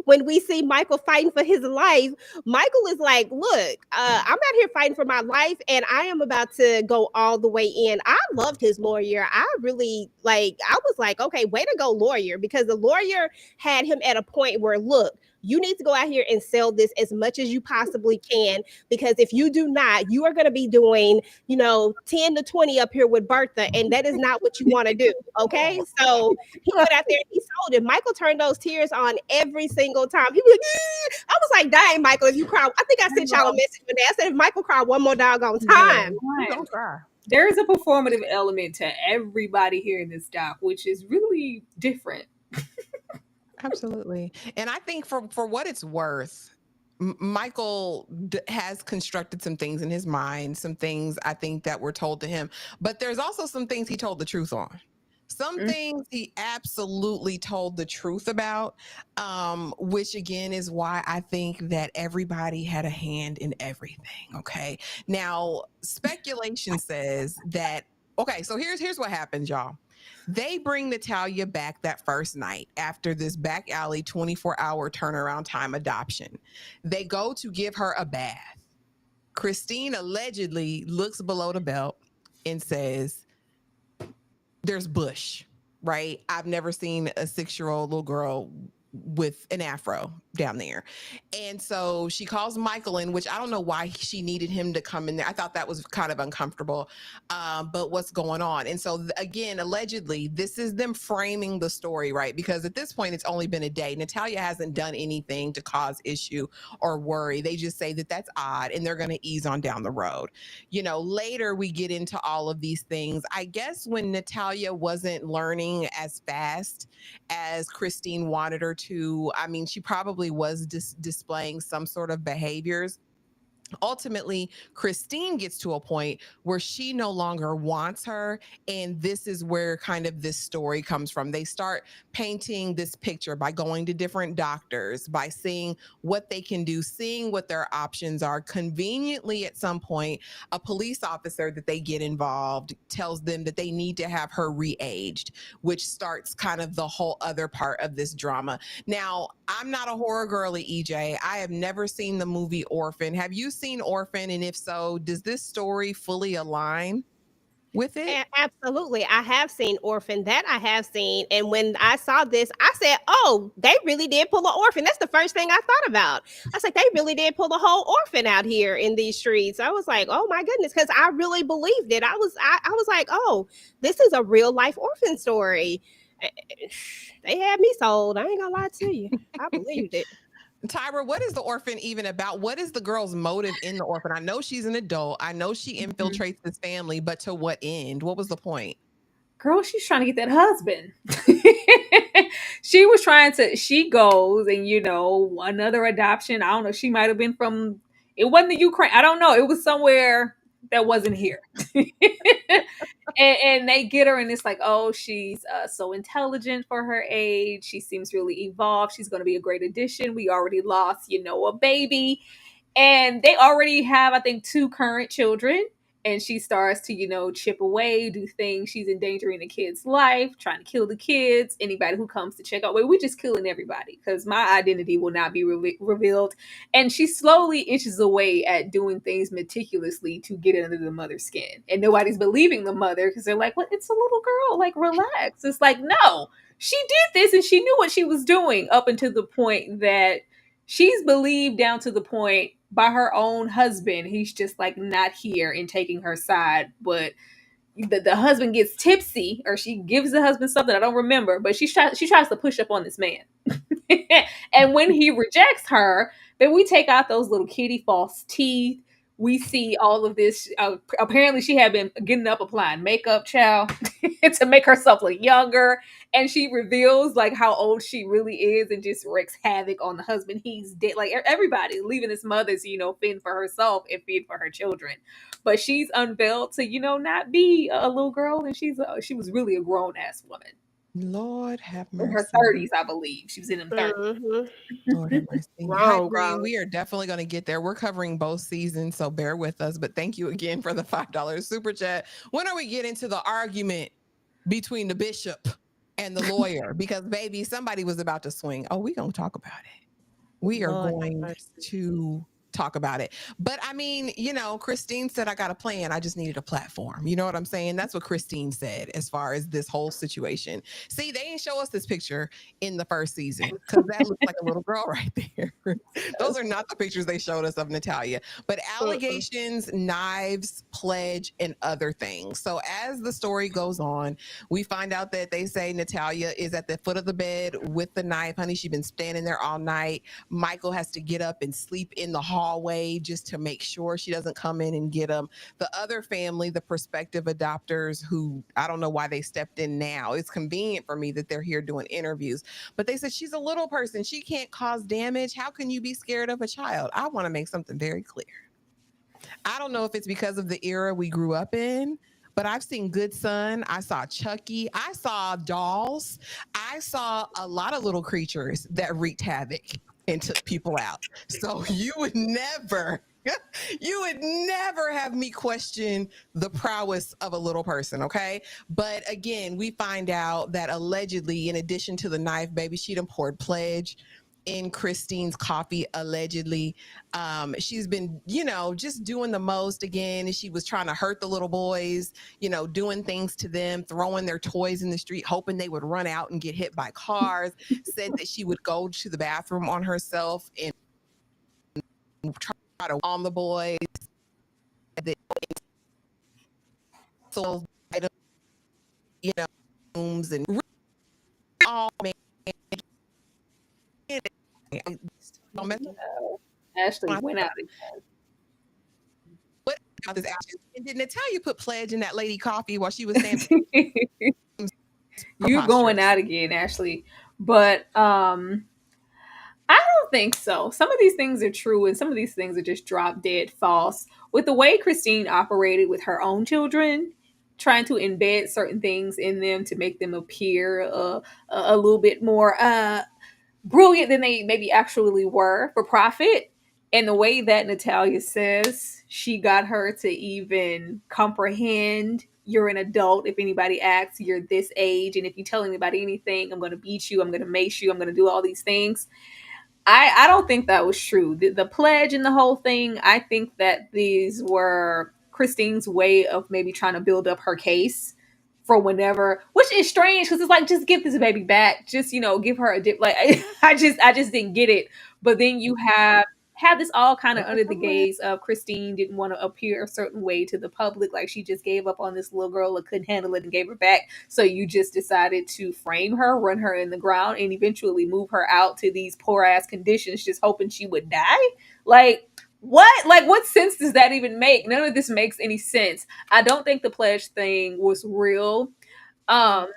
when we see Michael fighting for his life, Michael is like, look, I'm out here fighting for my life and I am about to go all the way in. I loved his lawyer. I really I was like, okay, way to go, lawyer, because the lawyer had him at a point where, look, you need to go out here and sell this as much as you possibly can, because if you do not, you are going to be doing, 10 to 20 up here with Bertha, and that is not what you want to do. Okay. So he went out there and he sold it. Michael turned those tears on every single time. He was like, I was like, dang, Michael, if you cry, I think I sent y'all a message for that. I said, if Michael cried one more doggone time, Don't cry. There is a performative element to everybody here in this doc, which is really different. Absolutely. And I think for what it's worth, Michael has constructed some things in his mind, some things I think that were told to him, but there's also some things he told the truth on. Some things he absolutely told the truth about, which again is why I think that everybody had a hand in everything. Okay. Now, speculation says that, okay, so here's what happens, y'all. They bring Natalia back that first night after this back alley 24-hour turnaround time adoption. They go to give her a bath. Christine allegedly looks below the belt and says, there's bush, right? I've never seen a 6-year-old little girl with an afro down there. And so she calls Michael in, which I don't know why she needed him to come in there. I thought that was kind of uncomfortable, but what's going on? And so again, allegedly, this is them framing the story, right? Because at this point, it's only been a day. Natalia hasn't done anything to cause issue or worry. They just say that that's odd and they're going to ease on down the road. Later we get into all of these things. I guess when Natalia wasn't learning as fast as Christine wanted her to, I mean, she probably was displaying some sort of behaviors. Ultimately, Christine gets to a point where she no longer wants her. And this is where kind of this story comes from. They start painting this picture by going to different doctors, by seeing what they can do, seeing what their options are. Conveniently, at some point, a police officer that they get involved tells them that they need to have her re-aged, which starts kind of the whole other part of this drama. Now, I'm not a horror girly, EJ. I have never seen the movie Orphan. Have you seen Orphan? And if so, does this story fully align with it? Absolutely. I have seen Orphan. That I have seen. And when I saw this, I said, oh, they really did pull an Orphan. That's the first thing I thought about. I was like, they really did pull the whole Orphan out here in these streets. I was like, oh my goodness, because I really believed it. I was like, oh, this is a real life Orphan story. They had me sold. I ain't gonna lie to you. I believed it. Tyra, what is the Orphan even about? What is the girl's motive in the Orphan? I know she's an adult. I know she infiltrates this family, but to what end? What was the point? Girl, she's trying to get that husband. She goes and, another adoption. I don't know. She might have been it wasn't the Ukraine. I don't know. It was somewhere that wasn't here. and they get her and it's like, oh, she's so intelligent for her age. She seems really evolved. She's going to be a great addition. We already lost, a baby. And they already have, I think, 2 current children. And she starts to, chip away, do things. She's endangering the kid's life, trying to kill the kids. Anybody who comes to check out, we're just killing everybody because my identity will not be revealed. And she slowly inches away at doing things meticulously to get under the mother's skin. And nobody's believing the mother because they're like, well, it's a little girl. Like, relax. It's like, no, she did this and she knew what she was doing up until the point that she's believed down to the point by her own husband. He's just like not here and taking her side. But the husband gets tipsy, or she gives the husband something, I don't remember, but she tries to push up on this man. And when he rejects her, then we take out those little kitty false teeth. We see all of this. Apparently she had been getting up applying makeup, child, to make herself look younger. And she reveals like how old she really is and just wreaks havoc on the husband. He's dead. Like everybody leaving his mother to, fend for herself and feed for her children. But she's unveiled to, not be a little girl. And she was really a grown ass woman. Lord have mercy. In her 30s, I believe. She was in them 30s. Mm-hmm. Lord have mercy. Hi, Green. We are definitely going to get there. We're covering both seasons, so bear with us. But thank you again for the $5 super chat. When are we getting to the argument between the bishop and the lawyer, because baby, somebody was about to swing. Oh, we gonna talk about it. We are going to talk about it. But I mean, you know, Christine said, I got a plan. I just needed a platform. You know what I'm saying? That's what Christine said as far as this whole situation. See, they didn't show us this picture in the first season because that looks like a little girl right there. Those are not the pictures they showed us of Natalia, but allegations, knives, pledge, and other things. So as the story goes on, we find out that they say Natalia is at the foot of the bed with the knife. Honey, she's been standing there all night. Michael has to get up and sleep in the hallway just to make sure she doesn't come in and get him. The other family, the prospective adopters, who I don't know why they stepped in now. It's convenient for me that they're here doing interviews, but they said she's a little person. She can't cause damage. How can you be scared of a child? I want to make something very clear. I don't know if it's because of the era we grew up in, but I've seen Good Son. I saw Chucky. I saw dolls. I saw a lot of little creatures that wreaked havoc and took people out. So you would never have me question the prowess of a little person, okay? But again, we find out that allegedly, in addition to the knife, baby, she done poured pledge in Christine's coffee, allegedly. She's been, you know, just doing the most. Again, she was trying to hurt the little boys, you know, doing things to them, throwing their toys in the street, hoping they would run out and get hit by cars. Said that she would go to the bathroom on herself and try to on the boys. So, you know, rooms and all man. Ashley went out again. What about this, Ashley? And did Natalia put pledge in that lady coffee while she was standing? You're going out again, Ashley. But I don't think so. Some of these things are true, and some of these things are just drop dead false. With the way Christine operated with her own children, trying to embed certain things in them to make them appear a little bit more brilliant than they maybe actually were for profit. And the way that Natalia says she got her to even comprehend, you're an adult. If anybody asks, you're this age. And if you tell anybody anything, I'm going to beat you. I'm going to mace you. I'm going to do all these things. I don't think that was true. The pledge and the whole thing, I think that these were Christine's way of maybe trying to build up her case for whenever, which is strange because it's like, just give this baby back. Just, you know, give her a dip. Like, I just didn't get it. But then you have this all kind of under the gaze of Christine didn't want to appear a certain way to the public. Like she just gave up on this little girl that couldn't handle it and gave her back. So you just decided to frame her, run her in the ground, and eventually move her out to these poor ass conditions, just hoping she would die. Like, what? Like, what sense does that even make? None of this makes any sense. I don't think the pledge thing was real. The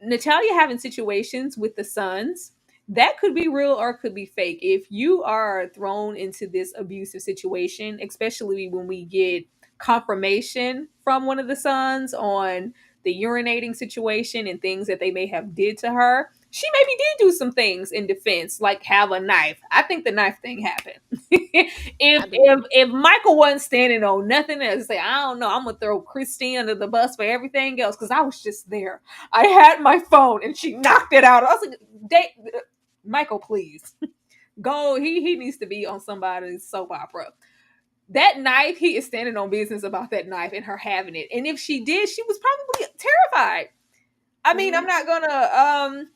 Natalia having situations with the sons, that could be real or it could be fake. If you are thrown into this abusive situation, especially when we get confirmation from one of the sons on the urinating situation and things that they may have did to her, she maybe did do some things in defense, like have a knife. I think the knife thing happened. if Michael wasn't standing on nothing else, say, I don't know, I'm gonna throw Christine under the bus for everything else because I was just there. I had my phone and she knocked it out. I was like, Michael, please go. He needs to be on somebody's soap opera. That knife, he is standing on business about that knife and her having it. And if she did, she was probably terrified. I mean, I'm not gonna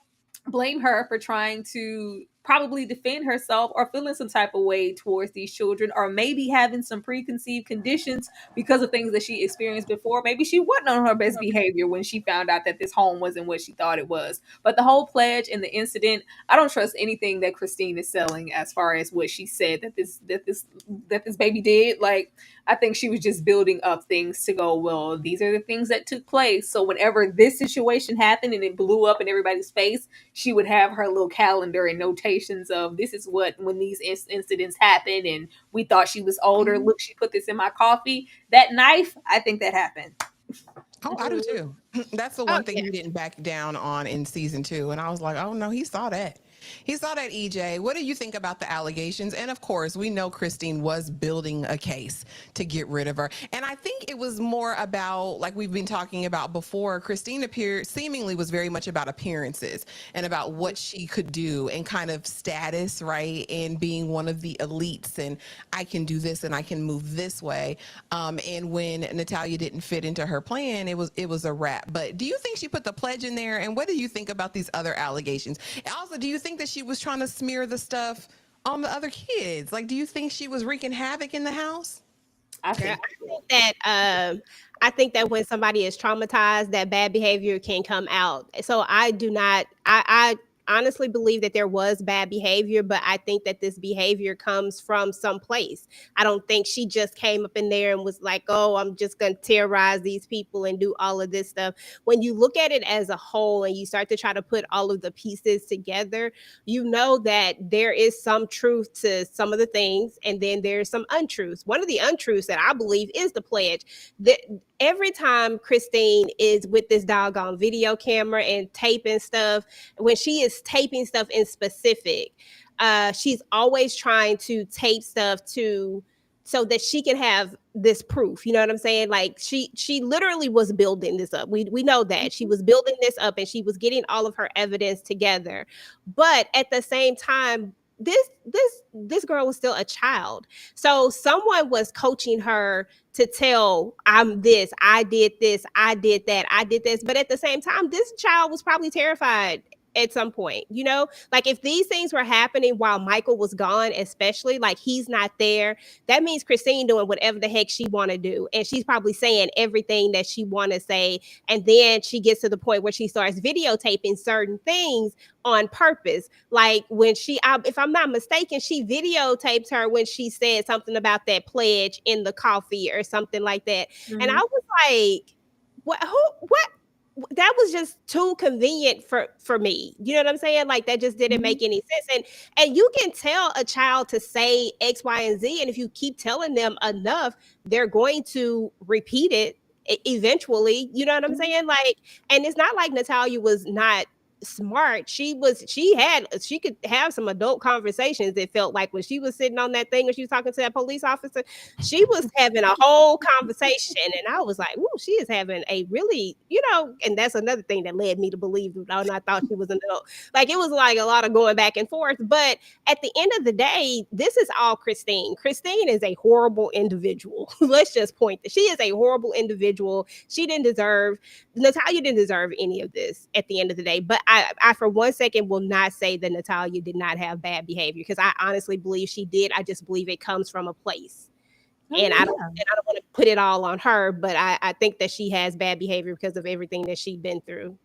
blame her for trying to probably defend herself or feeling some type of way towards these children, or maybe having some preconceived conditions because of things that she experienced before. Maybe she wasn't on her best behavior when she found out that this home wasn't what she thought it was. But the whole pledge and the incident, I don't trust anything that Christine is selling as far as what she said that this baby did. Like, I think she was just building up things to go, well, these are the things that took place. So whenever this situation happened and it blew up in everybody's face, she would have her little calendar and notations of this is what, when these incidents happened and we thought she was older. Look, she put this in my coffee. That knife, I think that happened. Oh, I do too. That's the one thing he didn't back down on in season 2. And I was like, oh no, he saw that. He saw that, EJ. What do you think about the allegations? And of course, we know Christine was building a case to get rid of her. And I think it was more about, like we've been talking about before, Christine seemingly was very much about appearances and about what she could do and kind of status, right? And being one of the elites and I can do this and I can move this way. And when Natalia didn't fit into her plan, it was a wrap. But do you think she put the pledge in there? And what do you think about these other allegations? And also, do you think that she was trying to smear the stuff on the other kids? Like, do you think she was wreaking havoc in the house? I think that when somebody is traumatized, that bad behavior can come out. So I do not. I honestly believe that there was bad behavior, but I think that this behavior comes from some place. I don't think she just came up in there and was like, oh, I'm just going to terrorize these people and do all of this stuff. When you look at it as a whole and you start to try to put all of the pieces together, you know that there is some truth to some of the things, and then there's some untruths. One of the untruths that I believe is the pledge. That every time Christine is with this doggone video camera and taping stuff, when she is taping stuff in specific, she's always trying to tape stuff so that she can have this proof. You know what I'm saying? Like she literally was building this up. We know that she was building this up and she was getting all of her evidence together. But at the same time, this girl was still a child. So someone was coaching her to tell, I'm this, I did this, I did that, I did this. But at the same time, this child was probably terrified at some point, you know, like if these things were happening while Michael was gone, especially like he's not there, that means Christine doing whatever the heck she want to do. And she's probably saying everything that she want to say. And then she gets to the point where she starts videotaping certain things on purpose. Like when if I'm not mistaken, she videotaped her when she said something about that pledge in the coffee or something like that. Mm-hmm. And I was like, what? That was just too convenient for me. You know what I'm saying? Like that just didn't make any sense. And you can tell a child to say X, Y, and Z. And if you keep telling them enough, they're going to repeat it eventually. You know what I'm saying? Like, and it's not like Natalia was not smart. She could have some adult conversations. It felt like when she was sitting on that thing when she was talking to that police officer, she was having a whole conversation, and I was like, "Ooh, she is having a really, you know." And that's another thing that led me to believe that I thought she was an adult. Like it was like a lot of going back and forth. But at the end of the day, this is all Christine. Christine is a horrible individual. Let's just point that she is a horrible individual. Natalia didn't deserve any of this at the end of the day. But I for one second will not say that Natalia did not have bad behavior, because I honestly believe she did. I just believe it comes from a place. And I don't want to put it all on her, but I think that she has bad behavior because of everything that she's been through.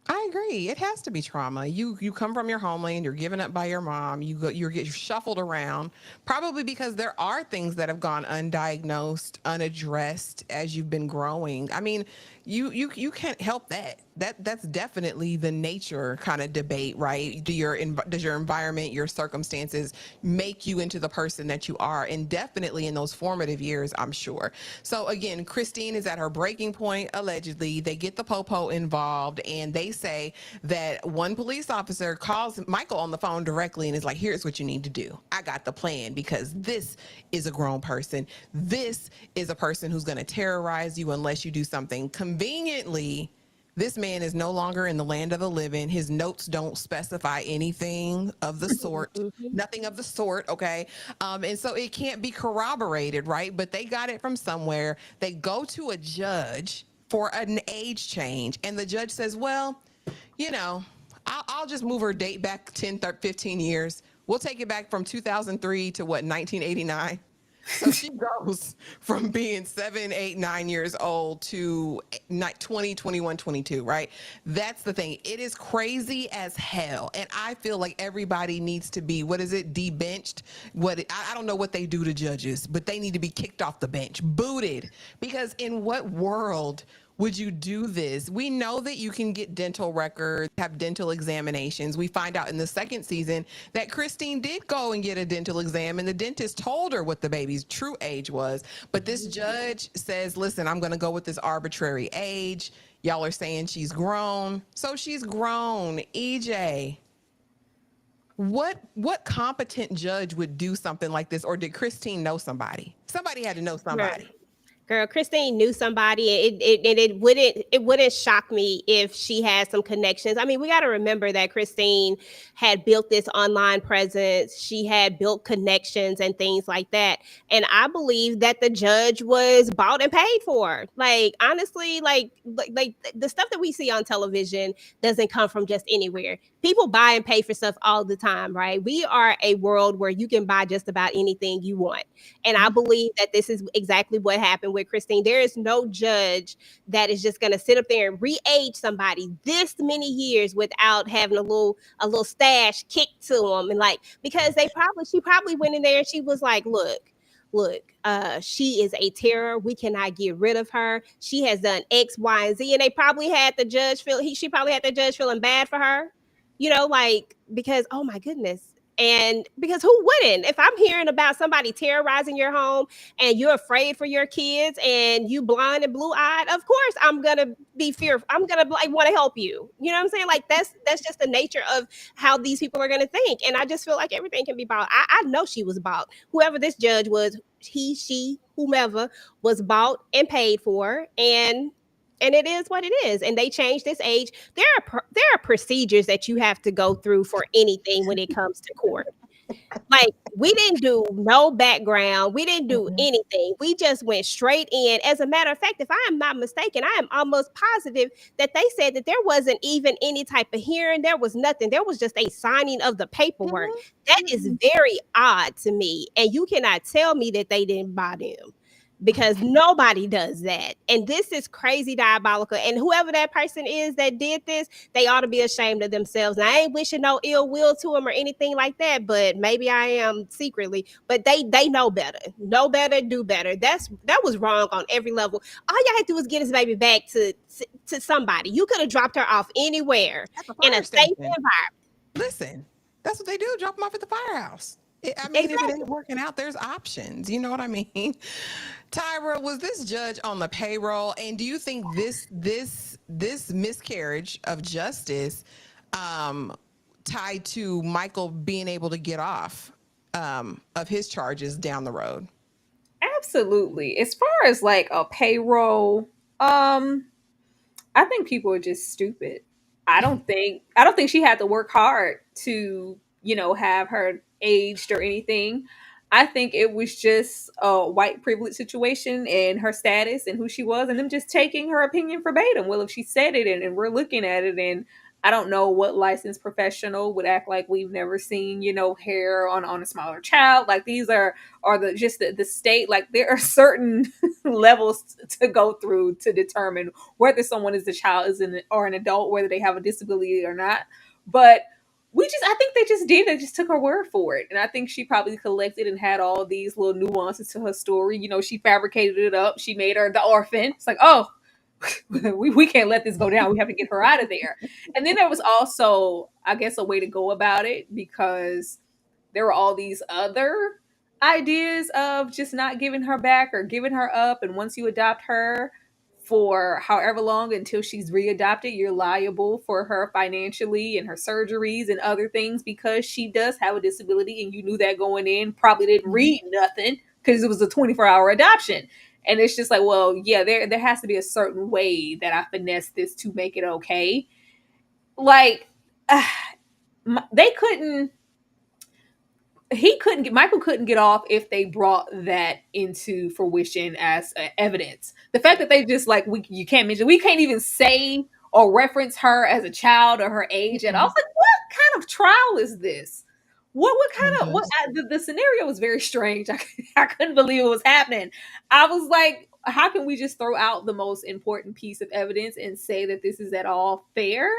I agree. It has to be trauma. You come from your homeland, you're given up by your mom, you're shuffled around, probably because there are things that have gone undiagnosed, unaddressed as you've been growing. I mean, you can't help that. That's definitely the nature kind of debate, right? Does your environment, your circumstances make you into the person that you are? And definitely in those formative years, I'm sure. So again, Christine is at her breaking point, allegedly. They get the popo involved, and they say that one police officer calls Michael on the phone directly and is like, here's what you need to do. I got the plan, because this is a grown person. This is a person who's going to terrorize you unless you do something. Conveniently, this man is no longer in the land of the living. His notes don't specify anything of the sort, nothing of the sort, okay? And so it can't be corroborated, right? But they got it from somewhere. They go to a judge for an age change, and the judge says, well, you know, I'll just move her date back 10, 15 years. We'll take it back from 2003 to 1989. So she goes from being 7, 8, 9 years old to 20, 21, 22, right? That's the thing. It is crazy as hell. And I feel like everybody needs to be, debenched? I don't know what they do to judges, but they need to be kicked off the bench, booted. Because in what world would you do this? We know that you can get dental records, have dental examinations. We find out in the second season that Christine did go and get a dental exam, and the dentist told her what the baby's true age was. But this judge says, listen, I'm going to go with this arbitrary age. Y'all are saying she's grown. So she's grown. EJ, What competent judge would do something like this? Or did Christine know somebody? Somebody had to know somebody. Girl, Christine knew somebody. It wouldn't shock me if she had some connections. I mean, we got to remember that Christine had built this online presence. She had built connections and things like that. And I believe that the judge was bought and paid for. Like, honestly, like the stuff that we see on television doesn't come from just anywhere. People buy and pay for stuff all the time, right? We are a world where you can buy just about anything you want. And I believe that this is exactly what happened with Christine. There is no judge that is just going to sit up there and re-age somebody this many years without having a little stash kicked to them. And like, because she probably went in there and she was like, look, she is a terror. We cannot get rid of her. She has done X, Y, and Z. And they probably had the judge she probably had the judge feeling bad for her, like, because, oh my goodness. And because who wouldn't? If I'm hearing about somebody terrorizing your home and you're afraid for your kids and you blind and blue-eyed, of course I'm gonna be fearful. I'm gonna want to help you. You know what I'm saying? Like that's just the nature of how these people are gonna think. And I just feel like everything can be bought. I know she was bought. Whoever this judge was, he, she, whomever was bought and paid for, and it is what it is. And they changed this age. There are procedures that you have to go through for anything when it comes to court. Like, we didn't do no background. We didn't do anything. We just went straight in. As a matter of fact, if I am not mistaken, I am almost positive that they said that there wasn't even any type of hearing. There was nothing. There was just a signing of the paperwork. That is very odd to me. And you cannot tell me that they didn't buy them, because nobody does that. And this is crazy diabolical. And whoever that person is that did this, they ought to be ashamed of themselves. And I ain't wishing no ill will to them or anything like that, but maybe I am secretly. But they know better. Know better, do better. That was wrong on every level. All y'all had to do was get his baby back to somebody. You could have dropped her off anywhere in a safe environment. Listen, that's what they do. Drop them off at the firehouse. I mean, exactly. If it ain't working out, there's options. You know what I mean? Tyra, was this judge on the payroll? And do you think this miscarriage of justice tied to Michael being able to get off of his charges down the road? Absolutely. As far as like a payroll, I think people are just stupid. I don't think she had to work hard to, have her aged or anything. I think it was just a white privilege situation and her status and who she was, and them just taking her opinion verbatim. Well, if she said it and we're looking at it, and I don't know what licensed professional would act like we've never seen, hair on a smaller child. Like, these are the state. Like, there are certain levels to go through to determine whether someone is a child or an adult, whether they have a disability or not. But I think they just did. They just took her word for it. And I think she probably collected and had all these little nuances to her story. She fabricated it up. She made her the orphan. It's like, oh, we can't let this go down. We have to get her out of there. And then there was also, I guess, a way to go about it, because there were all these other ideas of just not giving her back or giving her up. And once you adopt her for however long until she's readopted, you're liable for her financially and her surgeries and other things, because she does have a disability, and you knew that going in. Probably didn't read nothing because it was a 24-hour adoption. And it's just like, well, yeah, there has to be a certain way that I finesse this to make it okay. Like, Michael couldn't get off if they brought that into fruition as evidence. The fact that they just like, we can't even say or reference her as a child or her age. And I was like, what kind of trial is this? The scenario was very strange. I couldn't believe it was happening. I was like, how can we just throw out the most important piece of evidence and say that this is at all fair?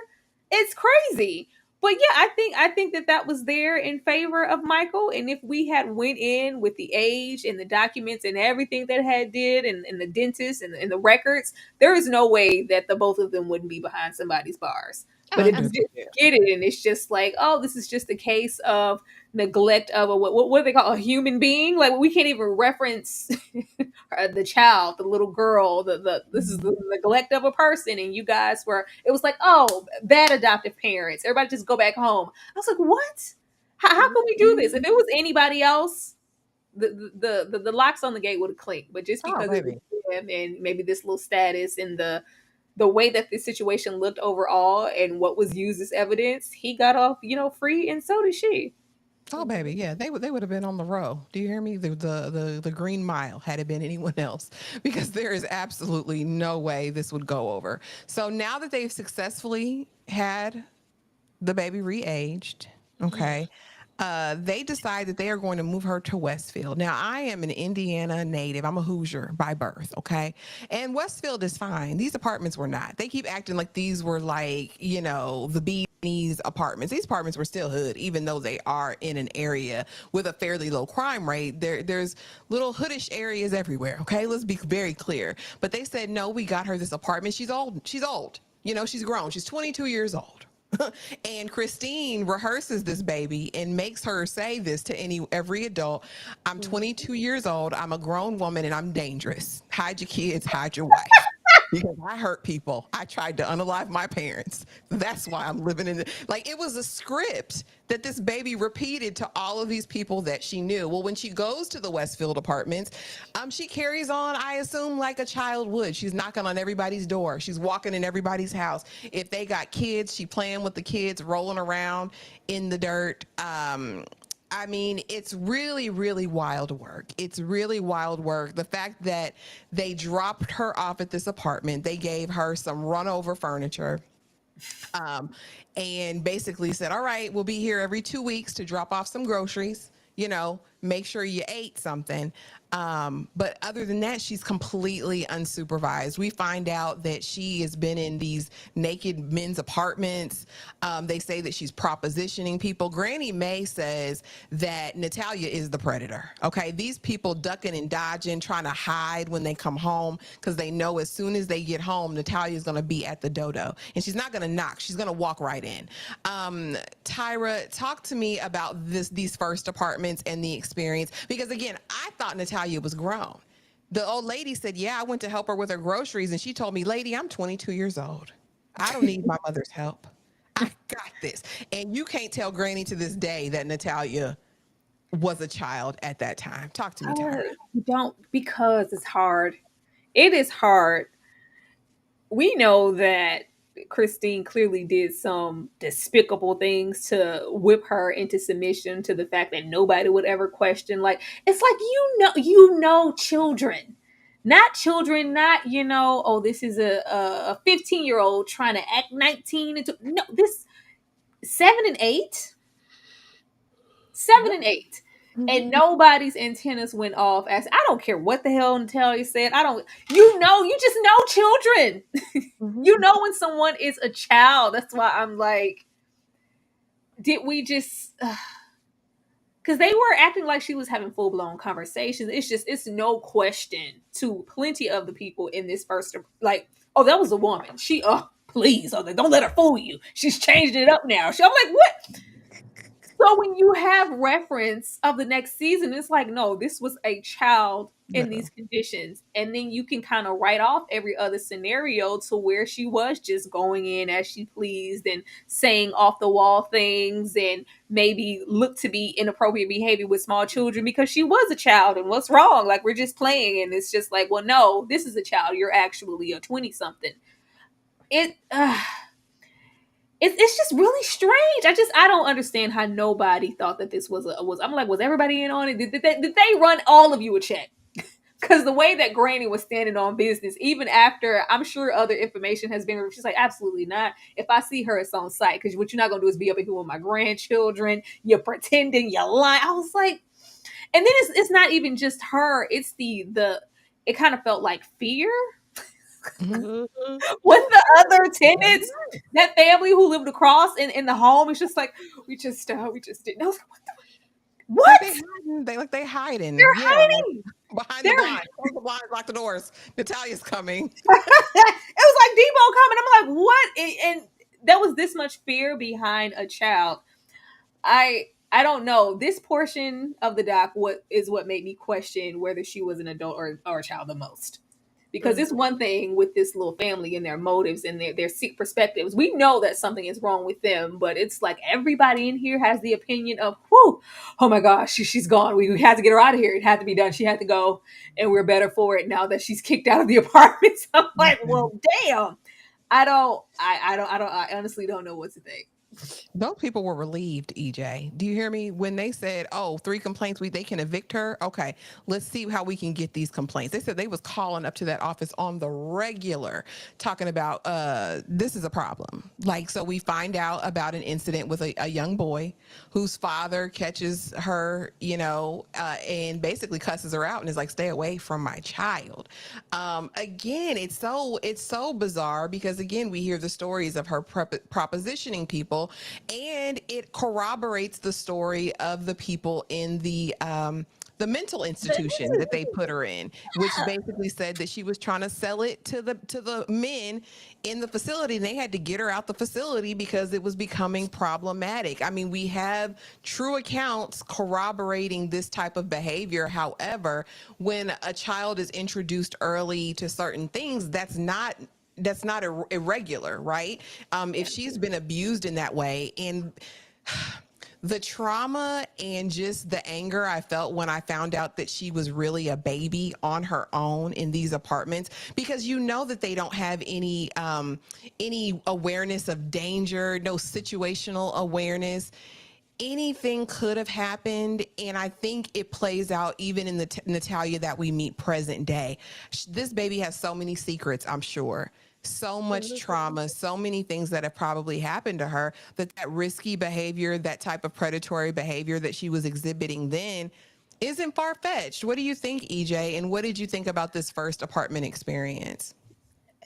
It's crazy. But yeah, I think that was there in favor of Michael. And if we had went in with the age and the documents and everything that had did and the dentist and the records, there is no way that the both of them wouldn't be behind somebody's bars. But if you just get it, and it's just like, oh, this is just a case of neglect of what do they call a human being? Like, we can't even reference the child, the little girl. This is the neglect of a person, and you guys it was like, oh, bad adoptive parents. Everybody just go back home. I was like, what? How can we do this? If it was anybody else, the locks on the gate would have clicked. But just because it was him and maybe this little status and the way that the situation looked overall and what was used as evidence, he got off, free, and so did she. Oh baby, yeah, they would have been on the row. Do you hear me? The Green Mile had it been anyone else, because there is absolutely no way this would go over. So now that they've successfully had the baby re-aged, okay, they decide that they are going to move her to Westfield. Now, I am an Indiana native. I'm a Hoosier by birth, okay? And Westfield is fine. These apartments were not. They keep acting like these were like, the Beanies apartments. These apartments were still hood, even though they are in an area with a fairly low crime rate. There's little hoodish areas everywhere, okay? Let's be very clear. But they said, no, we got her this apartment. She's old. She's old. She's grown. She's 22 years old. And Christine rehearses this baby and makes her say this to every adult. I'm 22 years old. I'm a grown woman and I'm dangerous. Hide your kids, hide your wife. Because I hurt people. I tried to unalive my parents. That's why I'm living in it was a script that this baby repeated to all of these people that she knew. Well, when she goes to the Westfield apartments, she carries on, I assume, like a child would. She's knocking on everybody's door. She's walking in everybody's house. If they got kids, she playing with the kids, rolling around in the dirt. It's really, really wild work. It's really wild work. The fact that they dropped her off at this apartment, they gave her some run over furniture, and basically said, all right, we'll be here every 2 weeks to drop off some groceries, make sure you ate something. But other than that, she's completely unsupervised. We find out that she has been in these naked men's apartments. They say that she's propositioning people. Granny May says that Natalia is the predator. Okay, these people ducking and dodging, trying to hide when they come home because they know as soon as they get home, Natalia is going to be at the dodo, and she's not going to knock. She's going to walk right in. Tyra, talk to me about these first apartments and the experience, because again, I thought Natalia was grown. The old lady said, yeah, I went to help her with her groceries, and she told me, lady, I'm 22 years old. I don't need my mother's help. I got this. And you can't tell Granny to this day that Natalia was a child at that time. Talk to me, Tyra. Don't, because it's hard. It is hard. We know that Christine clearly did some despicable things to whip her into submission to the fact that nobody would ever question. It's like, children, not, oh, this is a 15-year-old trying to act 19. No, this 7 and 8. And nobody's antennas went off. I don't care what the hell Natalia said. You just know children. You know when someone is a child. That's why I'm like, did we just... Because they were acting like she was having full-blown conversations. It's no question to plenty of the people in this first... oh, that was a woman. Please, don't let her fool you. She's changing it up now. I'm like, what? So when you have reference of the next season, it's like, no, this was a child in these conditions. And then you can kind of write off every other scenario to where she was just going in as she pleased and saying off the wall things and maybe look to be inappropriate behavior with small children because she was a child. And what's wrong? We're just playing. And it's just like, well, no, this is a child. You're actually a 20-something. It's just really strange. I don't understand how nobody thought that this was. I'm like, was everybody in on it? Did they run all of you a check? Because the way that Granny was standing on business, even after I'm sure other information has been, she's like, absolutely not. If I see her, it's on site. Because what you're not gonna do is be up here with my grandchildren. You're pretending, you're lying. I was like, and then it's not even just her. It's it kind of felt like fear. With the other tenants, that family who lived across in the home, it's just like we just didn't. I was like, what? They hiding. They're hiding behind the blinds. Close the blinds, lock the doors. Natalia's coming. It was like Debo coming. I'm like, what? And there was this much fear behind a child. I don't know. This portion of the doc what made me question whether she was an adult or a child the most. Because it's one thing with this little family and their motives and their sick perspectives. We know that something is wrong with them, but it's like everybody in here has the opinion of, whew, oh my gosh, she's gone. We had to get her out of here. It had to be done. She had to go, and we're better for it now that she's kicked out of the apartment. So I'm like, well, damn. I honestly don't know what to think. Those people were relieved, EJ. Do you hear me? When they said, oh, 3 complaints, they can evict her. Okay, let's see how we can get these complaints. They said they was calling up to that office on the regular, talking about, this is a problem. Like, so we find out about an incident with a young boy whose father catches her, and basically cusses her out and is like, stay away from my child. Again, it's so bizarre because, again, we hear the stories of her propositioning people, and it corroborates the story of the people in the mental institution that they put her in, which basically said that she was trying to sell it to the men in the facility, and they had to get her out the facility because it was becoming problematic. I mean, we have true accounts corroborating this type of behavior. However, when a child is introduced early to certain things, that's not irregular, right? If she's been abused in that way, and the trauma and just the anger I felt when I found out that she was really a baby on her own in these apartments, because that they don't have any awareness of danger, no situational awareness. Anything could have happened, and I think it plays out even in the Natalia that we meet present day. This baby has so many secrets, I'm sure. So much trauma, so many things that have probably happened to her, that risky behavior, that type of predatory behavior that she was exhibiting then isn't far-fetched. What do you think, EJ? And what did you think about this first apartment experience?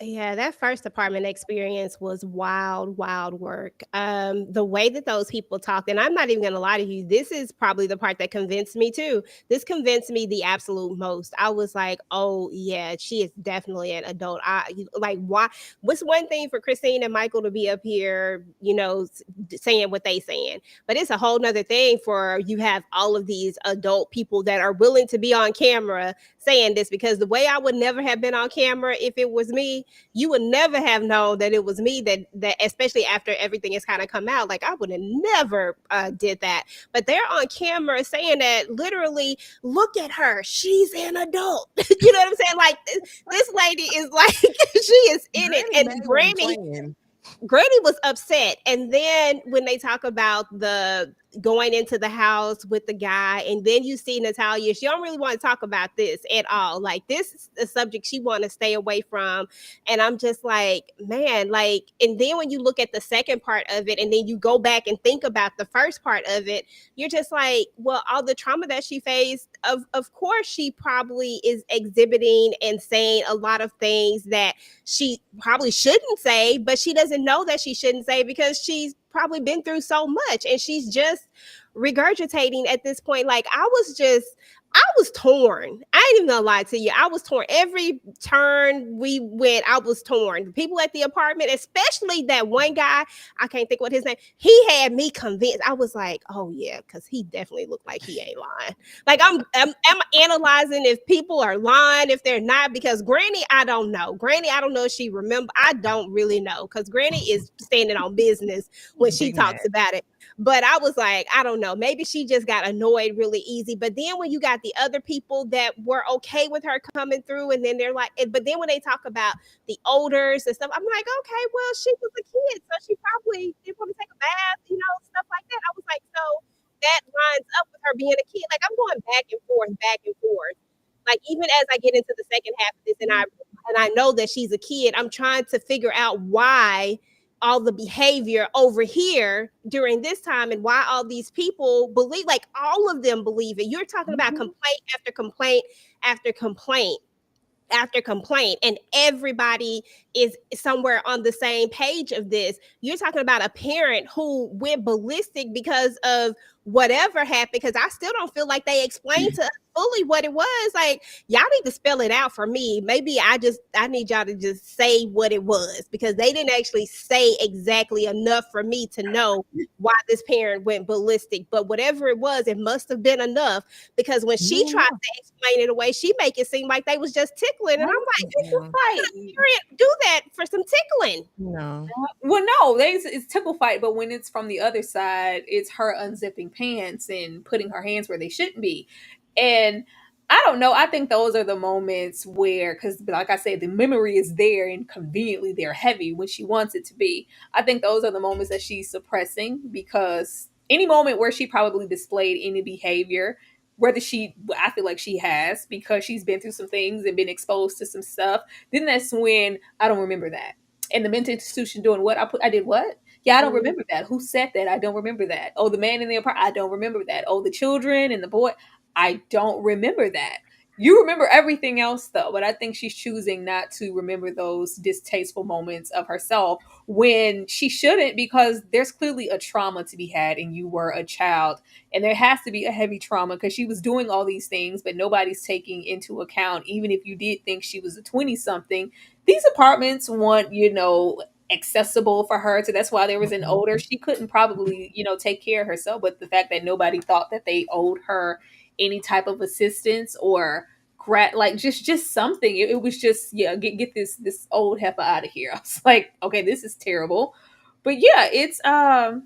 Yeah, that first apartment experience was wild, wild work. The way that those people talked, and I'm not even gonna lie to you, this is probably the part that convinced me too. This convinced me the absolute most. I was like, oh yeah, she is definitely an adult. Why? What's one thing for Christine and Michael to be up here, saying what they saying, but it's a whole nother thing for you have all of these adult people that are willing to be on camera saying this, because the way I would never have been on camera if it was me, you would never have known that it was me, that especially after everything has kind of come out, like I would have never did that. But they're on camera saying that, literally, look at her, she's an adult. You know what I'm saying? Like this lady is like, she is in it. And Granny was upset. And then when they talk about the going into the house with the guy, and then you see Natalia, she don't really want to talk about this at all. Like, this is a subject she want to stay away from. And I'm just like, man, like, and then when you look at the second part of it, and then you go back and think about the first part of it, you're just like, well, all the trauma that she faced, of course she probably is exhibiting and saying a lot of things that she probably shouldn't say, but she doesn't know that she shouldn't say because she's probably been through so much, and she's just regurgitating at this point. Like, I was torn. I ain't even gonna lie to you. I was torn. Every turn we went, I was torn. The people at the apartment, especially that one guy, I can't think what his name, he had me convinced. I was like, oh yeah, because he definitely looked like he ain't lying. Like, I'm analyzing if people are lying, if they're not, because Granny, I don't know. Granny, I don't know if she remember. I don't really know, because Granny is standing on business when she talks about it. But I was like, I don't know. Maybe she just got annoyed really easy. But then when you got the other people that were okay with her coming through, and then they're like, but then when they talk about the odors and stuff, I'm like, okay, well, she was a kid, so she probably didn't want to take a bath, stuff like that. I was like, so that lines up with her being a kid. Like, I'm going back and forth. Like, even as I get into the second half of this, and I know that she's a kid, I'm trying to figure out why all the behavior over here during this time, and why all these people believe, like all of them believe it. You're talking about complaint after complaint after complaint after complaint, and everybody is somewhere on the same page of this. You're talking about a parent who went ballistic because of whatever happened, because I still don't feel like they explained to us fully what it was. Like, y'all need to spell it out for me. Maybe I need y'all to just say what it was, because they didn't actually say exactly enough for me to know why this parent went ballistic. But whatever it was, it must have been enough, because when she tried to explain it away, she make it seem like they was just tickling. And I'm like, parent do that for some tickling? No. Well, no, it's tickle fight, but when it's from the other side, it's her unzipping pants and putting her hands where they shouldn't be. And I don't know. I think those are the moments where, because like I said, the memory is there and conveniently they're heavy when she wants it to be. I think those are the moments that she's suppressing, because any moment where she probably displayed any behavior, I feel like she has, because she's been through some things and been exposed to some stuff, then that's when I don't remember that. And the mental institution doing what? I did what? Yeah, I don't remember that. Who said that? I don't remember that. Oh, the man in the apartment? I don't remember that. Oh, the children and the boy? I don't remember that. You remember everything else, though, but I think she's choosing not to remember those distasteful moments of herself when she shouldn't, because there's clearly a trauma to be had, and you were a child, and there has to be a heavy trauma, because she was doing all these things, but nobody's taking into account, even if you did think she was a 20-something, these apartments want, accessible for her. So that's why there was an older, she couldn't probably, take care of herself, but the fact that nobody thought that they owed her any type of assistance or like just something. It was just, get this old heifer out of here. I was like, okay, this is terrible. But yeah, it's I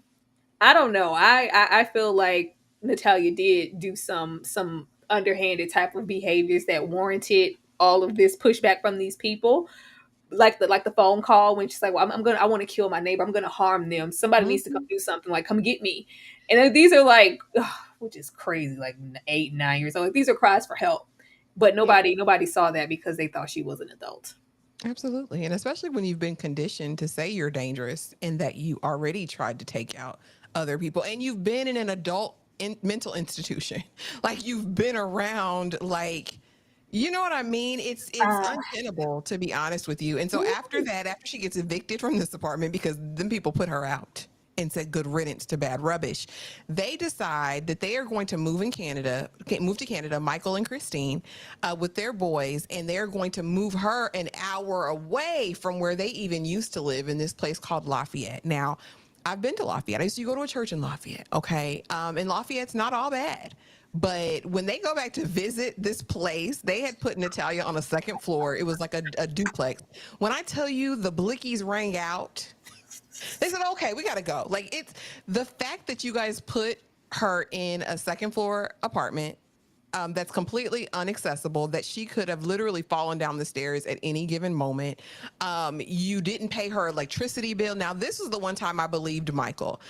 don't know. I feel like Natalia did do some underhanded type of behaviors that warranted all of this pushback from these people. Like the phone call when she's like, well, I want to kill my neighbor. I'm going to harm them. Somebody needs to come do something. Like, come get me. And then these are like, which is crazy, like 8, 9 years old. Like, these are cries for help, but nobody saw that because they thought she was an adult. Absolutely. And especially when you've been conditioned to say you're dangerous and that you already tried to take out other people, and you've been in an adult mental institution. Like, you've been around, like, you know what I mean? It's untenable, to be honest with you. And so after she gets evicted from this apartment, because then people put her out and said good riddance to bad rubbish, they decide that they are going to move to Canada, Michael and Christine, with their boys, and they're going to move her an hour away from where they even used to live, in this place called Lafayette. Now, I've been to Lafayette. I used to go to a church in Lafayette, okay? And Lafayette's not all bad. But when they go back to visit this place, they had put Natalia on a second floor. It was like a duplex. When I tell you the blickies rang out, they said, okay, we got to go. Like, it's the fact that you guys put her in a second floor apartment that's completely inaccessible, that she could have literally fallen down the stairs at any given moment. You didn't pay her electricity bill. Now, this is the one time I believed Michael,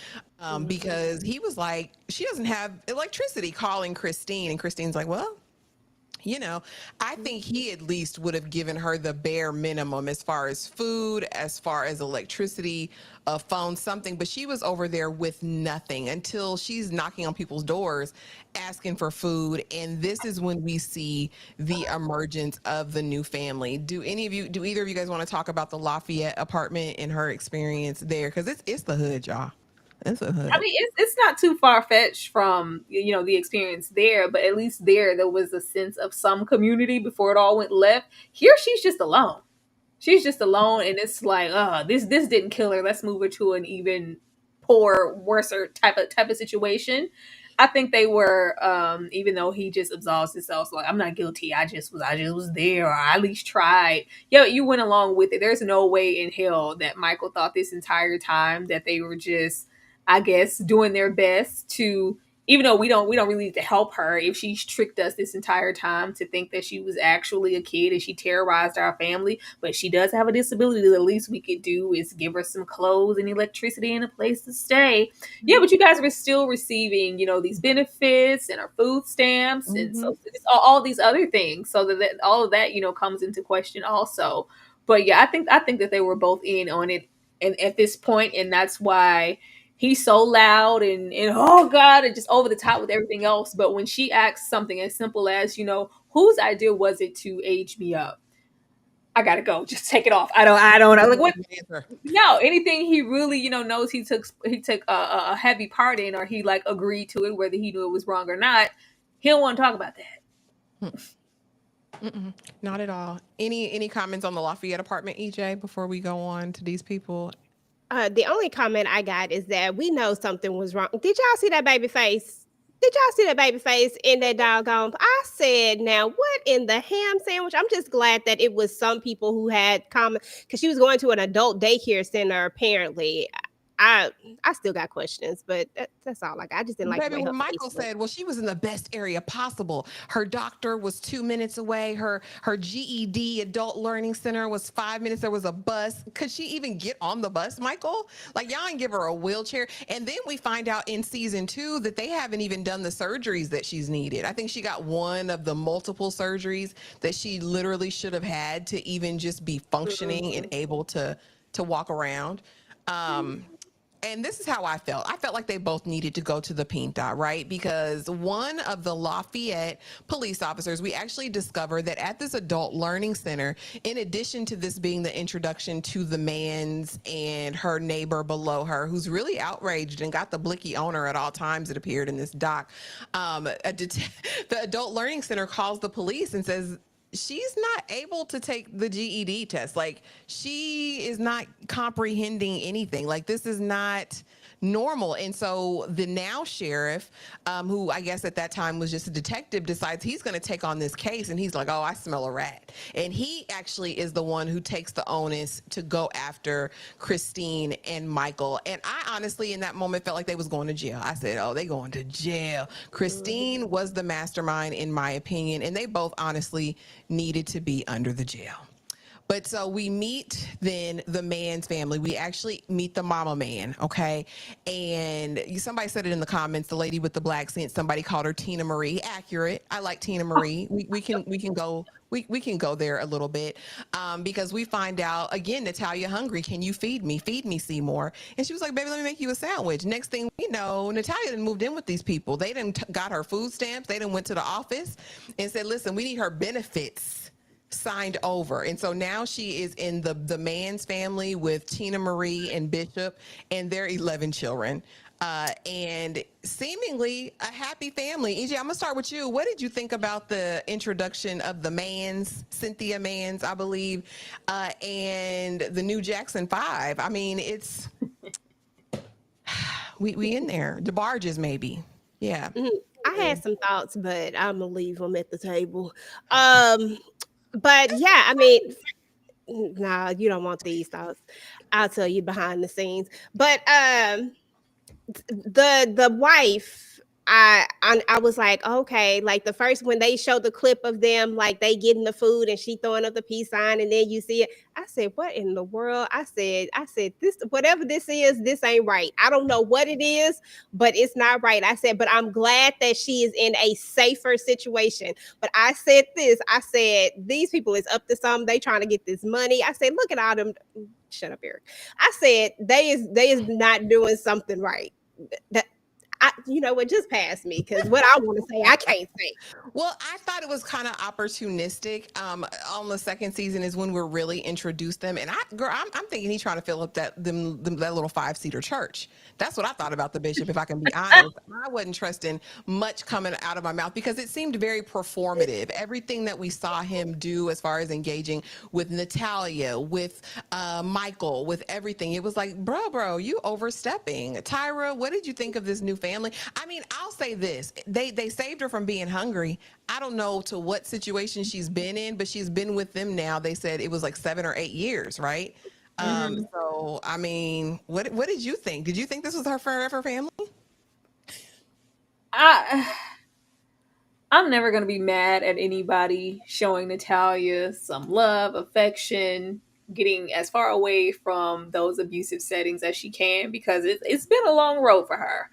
because he was like, she doesn't have electricity, calling Christine. And Christine's like, well, I think he at least would have given her the bare minimum as far as food, as far as electricity, a phone, something. But she was over there with nothing until she's knocking on people's doors asking for food. And this is when we see the emergence of the new family. Do either of you guys want to talk about the Lafayette apartment and her experience there? Because it's the hood, y'all. It's a hood. I mean, it's not too far-fetched from, the experience there, but at least there was a sense of some community before it all went left. Here, she's just alone. She's just alone, and it's like, this didn't kill her. Let's move her to an even worse type of situation. I think they were, even though he just absolves himself, like, I'm not guilty. I just was there, or I at least tried. Yeah, you went along with it. There's no way in hell that Michael thought this entire time that they were just, I guess, doing their best to, even though we don't really need to help her if she's tricked us this entire time to think that she was actually a kid and she terrorized our family, but she does have a disability. The least we could do is give her some clothes and electricity and a place to stay. Yeah, but you guys were still receiving, these benefits and our food stamps and so all these other things. So that all of that, comes into question also. But yeah, I think that they were both in on it, and at this point, and that's why he's so loud and oh God, and just over the top with everything else. But when she asks something as simple as, whose idea was it to age me up? I gotta go. Just take it off. I don't know. Like what? No, anything he really, knows he took a heavy part in, or he like agreed to it, whether he knew it was wrong or not. He don't want to talk about that. Not at all. Any comments on the Lafayette apartment, EJ, before we go on to these people? The only comment I got is that we know something was wrong. Did y'all see that baby face? Did y'all see that baby face in that doggone? I said, now what in the ham sandwich? I'm just glad that it was some people who had comment, because she was going to an adult daycare center. Apparently, I still got questions, but that's all I got. I just didn't like the way Baby, her Michael face looked. said, well, she was in the best area possible. Her doctor was 2 minutes away. Her GED adult learning center was 5 minutes. There was a bus. Could she even get on the bus, Michael? Like, y'all didn't give her a wheelchair. And then we find out in season 2 that they haven't even done the surgeries that she's needed. I think she got one of the multiple surgeries that she literally should have had to even just be functioning and able to walk around. And this is how I felt. I felt like they both needed to go to the Pinta, right? Because one of the Lafayette police officers, we actually discovered that at this adult learning center, in addition to this being the introduction to the Mans and her neighbor below her, who's really outraged and got the blicky owner at all times, it appeared in this doc, the adult learning center calls the police and says, she's not able to take the GED test. Like, she is not comprehending anything. Like, this is not normal. And so the now sheriff, who I guess at that time was just a detective, decides he's going to take on this case. And he's like, oh, I smell a rat. And he actually is the one who takes the onus to go after Christine and Michael. And I honestly, in that moment, felt like they was going to jail. I said, oh, they going to jail. Christine was the mastermind, in my opinion. And they both honestly needed to be under the jail. But so we meet then the Man's family. We actually meet the mama man, okay? And somebody said it in the comments, the lady with the black scent, somebody called her Tina Marie. Accurate. I like Tina Marie. We can go there a little bit because we find out, again, Natalia hungry. Can you feed me? Feed me, Seymour. And she was like, baby, let me make you a sandwich. Next thing we know, Natalia done moved in with these people. They done got her food stamps. They done went to the office and said, listen, we need her benefits signed over. And so now she is in the Man's family with Tina Marie and Bishop and their 11 children. And seemingly a happy family. EJ, I'm gonna start with you. What did you think about the introduction of the Mans, Cynthia Mans, I believe, and the new Jackson 5? I mean, it's we in there. The barges, maybe. Yeah. I had some thoughts, but I'm gonna leave them at the table. But yeah, I mean, nah, you don't want these thoughts. I'll tell you behind the scenes. But the wife, I was like, okay, like the first when they showed the clip of them, like they getting the food and she throwing up the peace sign, and then you see it. I said, what in the world? I said, this, whatever this is, this ain't right. I don't know what it is, but it's not right. I said, but I'm glad that she is in a safer situation. But I said this, I said, these people is up to something. They trying to get this money. I said, look at all them. Shut up, Eric. I said, they is not doing something right. That, you know what, just pass me, because what I want to say, I can't say. Well, I thought it was kind of opportunistic. On the second season is when we're really introduced them, and I'm thinking he's trying to fill up that little 5-seater church. That's what I thought about the bishop, if I can be honest. I wasn't trusting much coming out of my mouth because it seemed very performative. Everything that we saw him do as far as engaging with Natalia, with Michael, with everything, it was like, bro, you overstepping. Tyra, what did you think of this new family? I mean, I'll say this. They saved her from being hungry. I don't know to what situation she's been in, but she's been with them now. They said it was like 7 or 8 years, right? So, I mean, what did you think? Did you think this was her forever family? I'm never going to be mad at anybody showing Natalia some love, affection, getting as far away from those abusive settings as she can, because it's been a long road for her.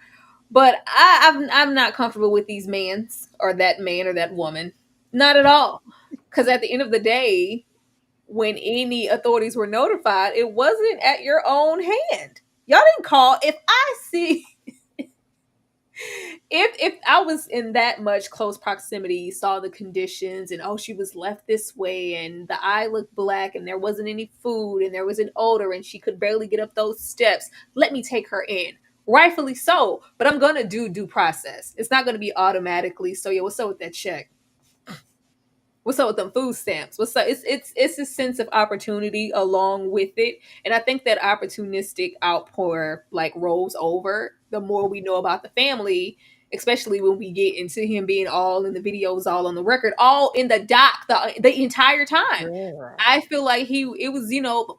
But I'm not comfortable with these mans or that man or that woman. Not at all. Because at the end of the day, when any authorities were notified, it wasn't at your own hand. Y'all didn't call. If I if I was in that much close proximity, saw the conditions, and she was left this way, and the eye looked black, and there wasn't any food, and there was an odor, and she could barely get up those steps, let me take her in. Rightfully so, but I'm gonna do due process. It's not gonna be automatically. So yeah, what's up with that check? What's up with them food stamps? What's up? It's a sense of opportunity along with it, and I think that opportunistic outpour like rolls over the more we know about the family, especially when we get into him being all in the videos, all on the record, all in the doc the entire time. Yeah. I feel like it was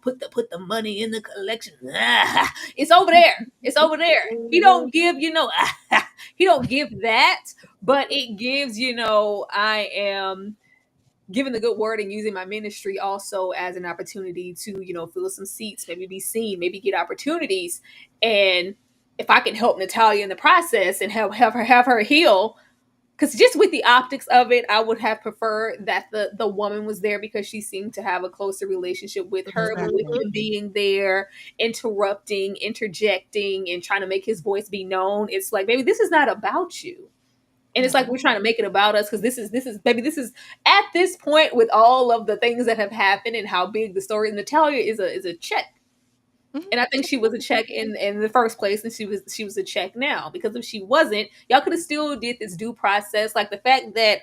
put the money in the collection. It's over there. It's over there. He don't give he don't give that, but it gives I am giving the good word and using my ministry also as an opportunity to, fill some seats, maybe be seen, maybe get opportunities. And if I can help Natalia in the process and have her heal, because just with the optics of it, I would have preferred that the woman was there because she seemed to have a closer relationship with her, but with him being there, interrupting, interjecting, and trying to make his voice be known. It's like, baby, this is not about you. And it's like we're trying to make it about us because this is at this point with all of the things that have happened and how big the story. Natalia is a check, and I think she was a check in the first place, and she was a check now, because if she wasn't, y'all could have still did this due process. Like the fact that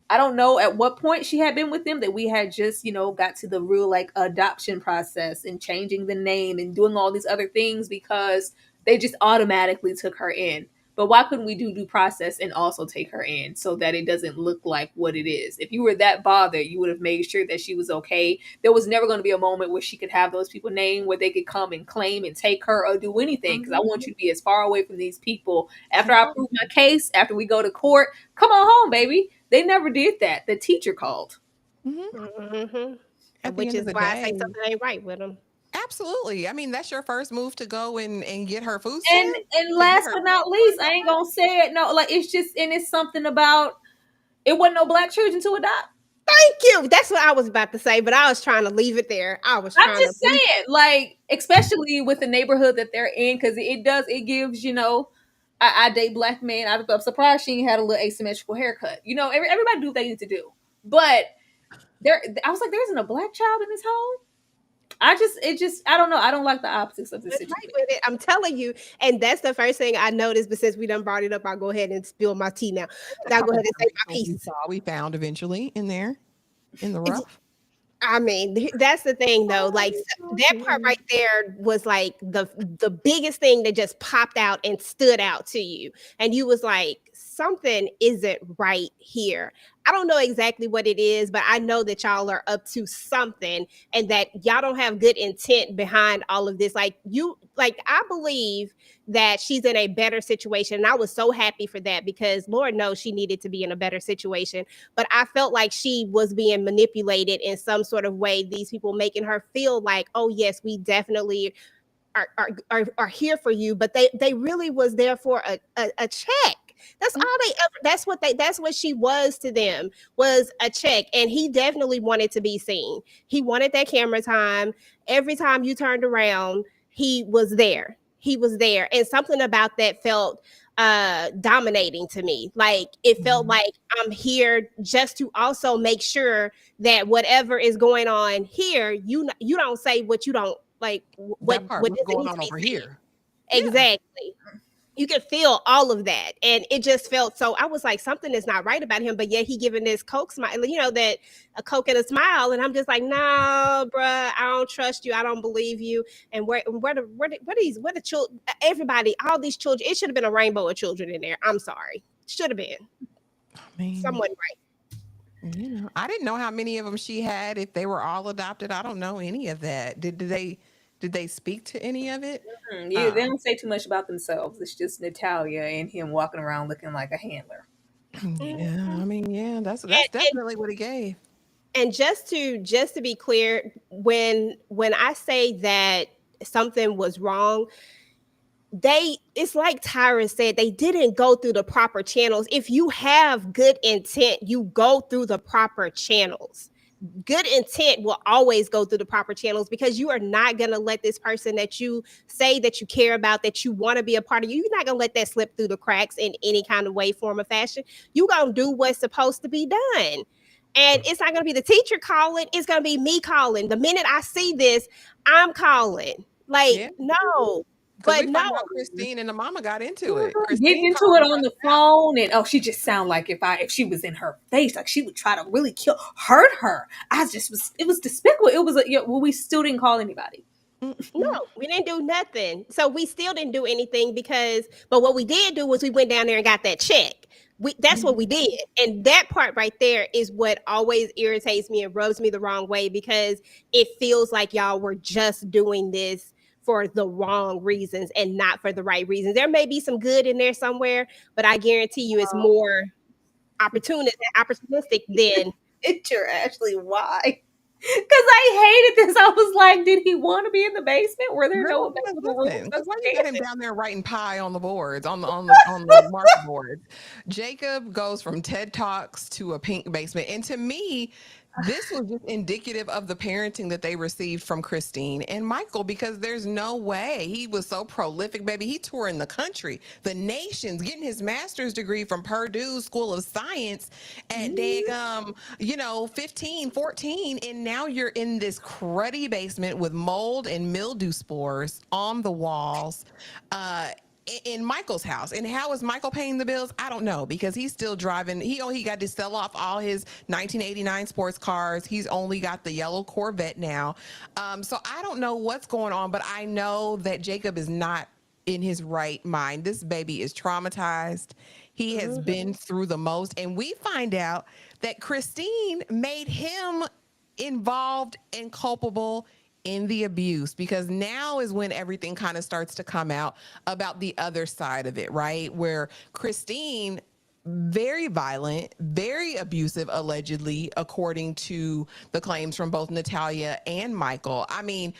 I don't know at what point she had been with them, that we had just got to the real like adoption process and changing the name and doing all these other things because they just automatically took her in. But why couldn't we do due process and also take her in so that it doesn't look like what it is? If you were that bothered, you would have made sure that she was okay. There was never going to be a moment where she could have those people named where they could come and claim and take her or do anything. Because I want you to be as far away from these people. After I prove my case, after we go to court, come on home, baby. They never did that. The teacher called. Which is why I say something ain't right with them. Absolutely. I mean, that's your first move to go and get her food. And last but not least, I ain't gonna say it. No, like it's just, and it's something about it wasn't no black children to adopt. Thank you. That's what I was about to say, but I was trying to leave it there. I'm just saying, like, especially with the neighborhood that they're in, because it gives, I date black men. I'm surprised she had a little asymmetrical haircut. Everybody do what they need to do. But I was like, there isn't a black child in this home. I don't know. I don't like the optics of this situation. Right with it. I'm telling you. And that's the first thing I noticed, but since we done brought it up, I'll go ahead and spill my tea now. I'll go ahead and say my piece. We found eventually in there, in the rough. I mean, that's the thing though. Like that part right there was like the biggest thing that just popped out and stood out to you. And you was like, something isn't right here. I don't know exactly what it is, but I know that y'all are up to something and that y'all don't have good intent behind all of this. I believe that she's in a better situation. And I was so happy for that because Lord knows she needed to be in a better situation. But I felt like she was being manipulated in some sort of way. These people making her feel like, oh yes, we definitely are here for you. But they really was there for a check. That's all they ever, that's what she was to them, was a check. And he definitely wanted to be seen. He wanted that camera time. Every time you turned around, he was there. He was there. And something about that felt dominating to me. Like it felt like I'm here just to also make sure that whatever is going on here, you don't say what you don't like. What's going on over here? Exactly. Yeah. You could feel all of that. And it just felt so, I was like, something is not right about him. But yet he giving this Coke smile, that a Coke and a smile. And I'm just like, no, bruh, I don't trust you. I don't believe you. And where the children, everybody, all these children, it should have been a rainbow of children in there. I'm sorry. Should have been. Someone right. I didn't know how many of them she had, if they were all adopted. I don't know any of that. Did they speak to any of it? Yeah, they don't say too much about themselves. It's just Natalia and him walking around looking like a handler. Yeah, I mean, yeah, that's definitely what he gave. And just to be clear, when I say that something was wrong, it's like Tyra said, they didn't go through the proper channels. If you have good intent, you go through the proper channels. good intent will always go through the proper channels, because you are not going to let this person that you say that you care about, that you want to be a part of, you're not going to let that slip through the cracks in any kind of way, form, or fashion. You're going to do what's supposed to be done. And it's not going to be the teacher calling. It's going to be me calling. The minute I see this, I'm calling. Like, no. Because But we no. found out Christine and the mama got into it. Get Christine into called it her on the phone, and she just sound like if she was in her face, like she would try to really hurt her. It was despicable. It was we still didn't call anybody. No, we didn't do nothing. So we still didn't do anything but what we did do was we went down there and got that check. That's what we did. And that part right there is what always irritates me and rubs me the wrong way, because it feels like y'all were just doing this for the wrong reasons and not for the right reasons. There may be some good in there somewhere, but I guarantee you it's more opportunistic than Picture, Ashley, why? Because I hated this. I was like, did he want to be in the basement? Were there no listen, because why you got him down there writing pie on the boards, on the marker boards? Jacob goes from TED Talks to a pink basement. And to me, this was just indicative of the parenting that they received from Christine and Michael, because there's no way. He was so prolific, baby. He touring the country, the nations, getting his master's degree from Purdue School of Science at 15, 14. And now you're in this cruddy basement with mold and mildew spores on the walls. In Michael's house. And how is Michael paying the bills? I don't know, because he's still driving. He got to sell off all his 1989 sports cars. He's only got the yellow Corvette now. So I don't know what's going on, but I know that Jacob is not in his right mind. This baby is traumatized. He has been through the most. And we find out that Christine made him involved and culpable in the abuse, because now is when everything kind of starts to come out about the other side of it, right? Where Christine, very violent, very abusive, allegedly, according to the claims from both Natalia and Michael. I mean,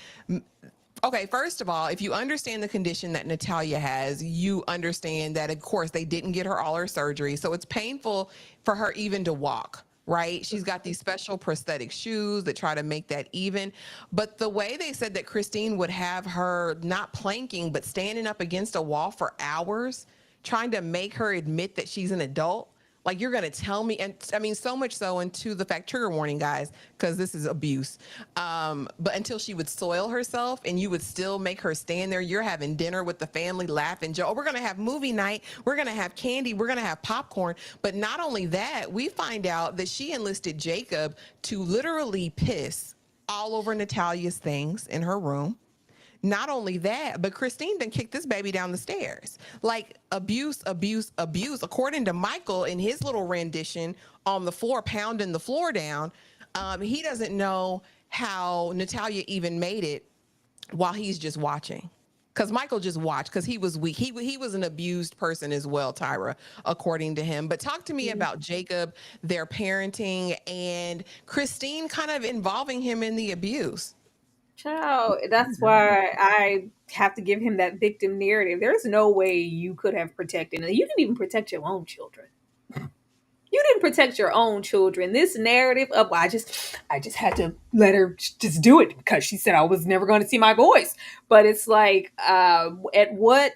okay, first of all, if you understand the condition that Natalia has, you understand that, of course, they didn't get her all her surgery. So it's painful for her even to walk. Right? She's got these special prosthetic shoes that try to make that even. But the way they said that Christine would have her not planking, but standing up against a wall for hours, trying to make her admit that she's an adult. Like, you're going to tell me, and I mean, so much so, into the fact, trigger warning, guys, because this is abuse. But until she would soil herself and you would still make her stand there, you're having dinner with the family, laughing, Joe, we're going to have movie night, we're going to have candy, we're going to have popcorn. But not only that, we find out that she enlisted Jacob to literally piss all over Natalia's things in her room. Not only that, but Christine done kicked this baby down the stairs. Like, abuse, abuse, abuse. According to Michael, in his little rendition on the floor, pounding the floor down, he doesn't know how Natalia even made it while he's just watching. Because Michael just watched, because he was weak. He was an abused person as well, Tyra, according to him. But talk to me about Jacob, their parenting, and Christine kind of involving him in the abuse. Child, that's why I have to give him that victim narrative. There's no way you could have protected, and you didn't even protect your own children. You didn't protect your own children. This narrative of, well, I just had to let her just do it because she said I was never going to see my boys. But it's like, at what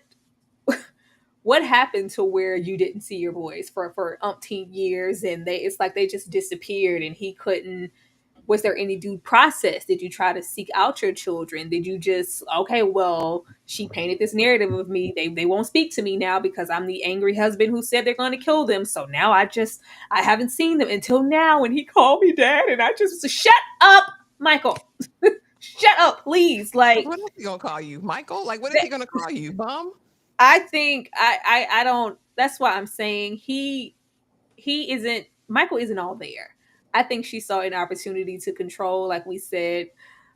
happened to where you didn't see your boys for umpteen years, and it's like they just disappeared, and he couldn't. Was there any due process? Did you try to seek out your children? Did you just, okay, well, she painted this narrative of me. They won't speak to me now because I'm the angry husband who said they're going to kill them. So now I haven't seen them until now when he called me dad, and I just, shut up, Michael. Shut up, please. Like, what is he going to call you, Michael? Like, what is he going to call you, bum? I think I don't, that's why I'm saying Michael isn't all there. I think she saw an opportunity to control, like we said,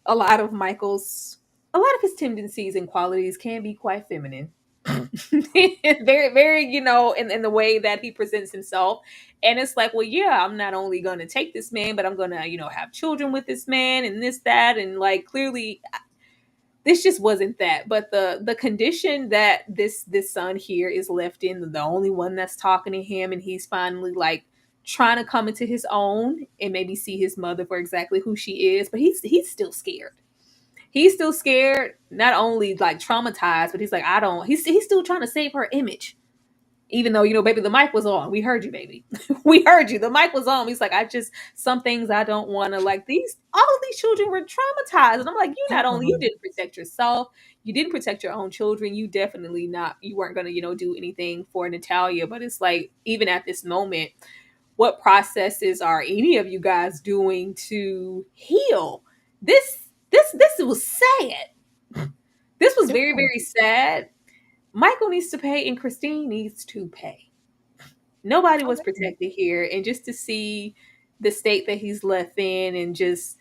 a lot of his tendencies and qualities can be quite feminine. Very, very, in the way that he presents himself. And it's like, well, yeah, I'm not only going to take this man, but I'm going to, have children with this man and this, that. And like, clearly this just wasn't that. But the condition that this son here is left in, the only one that's talking to him, and he's finally like trying to come into his own and maybe see his mother for exactly who she is, but he's still scared. He's still scared, not only like traumatized, but he's like, he's still trying to save her image. Even though, baby, the mic was on. We heard you, baby. We heard you. The mic was on. He's like, some things I don't want to, like, all of these children were traumatized. And I'm like, you didn't protect yourself. You didn't protect your own children. You definitely you weren't going to, do anything for Natalia. But it's like, even at this moment, what processes are any of you guys doing to heal? This was sad. This was very, very sad. Michael needs to pay and Christine needs to pay. Nobody was protected here. And just to see the state that he's left in and just,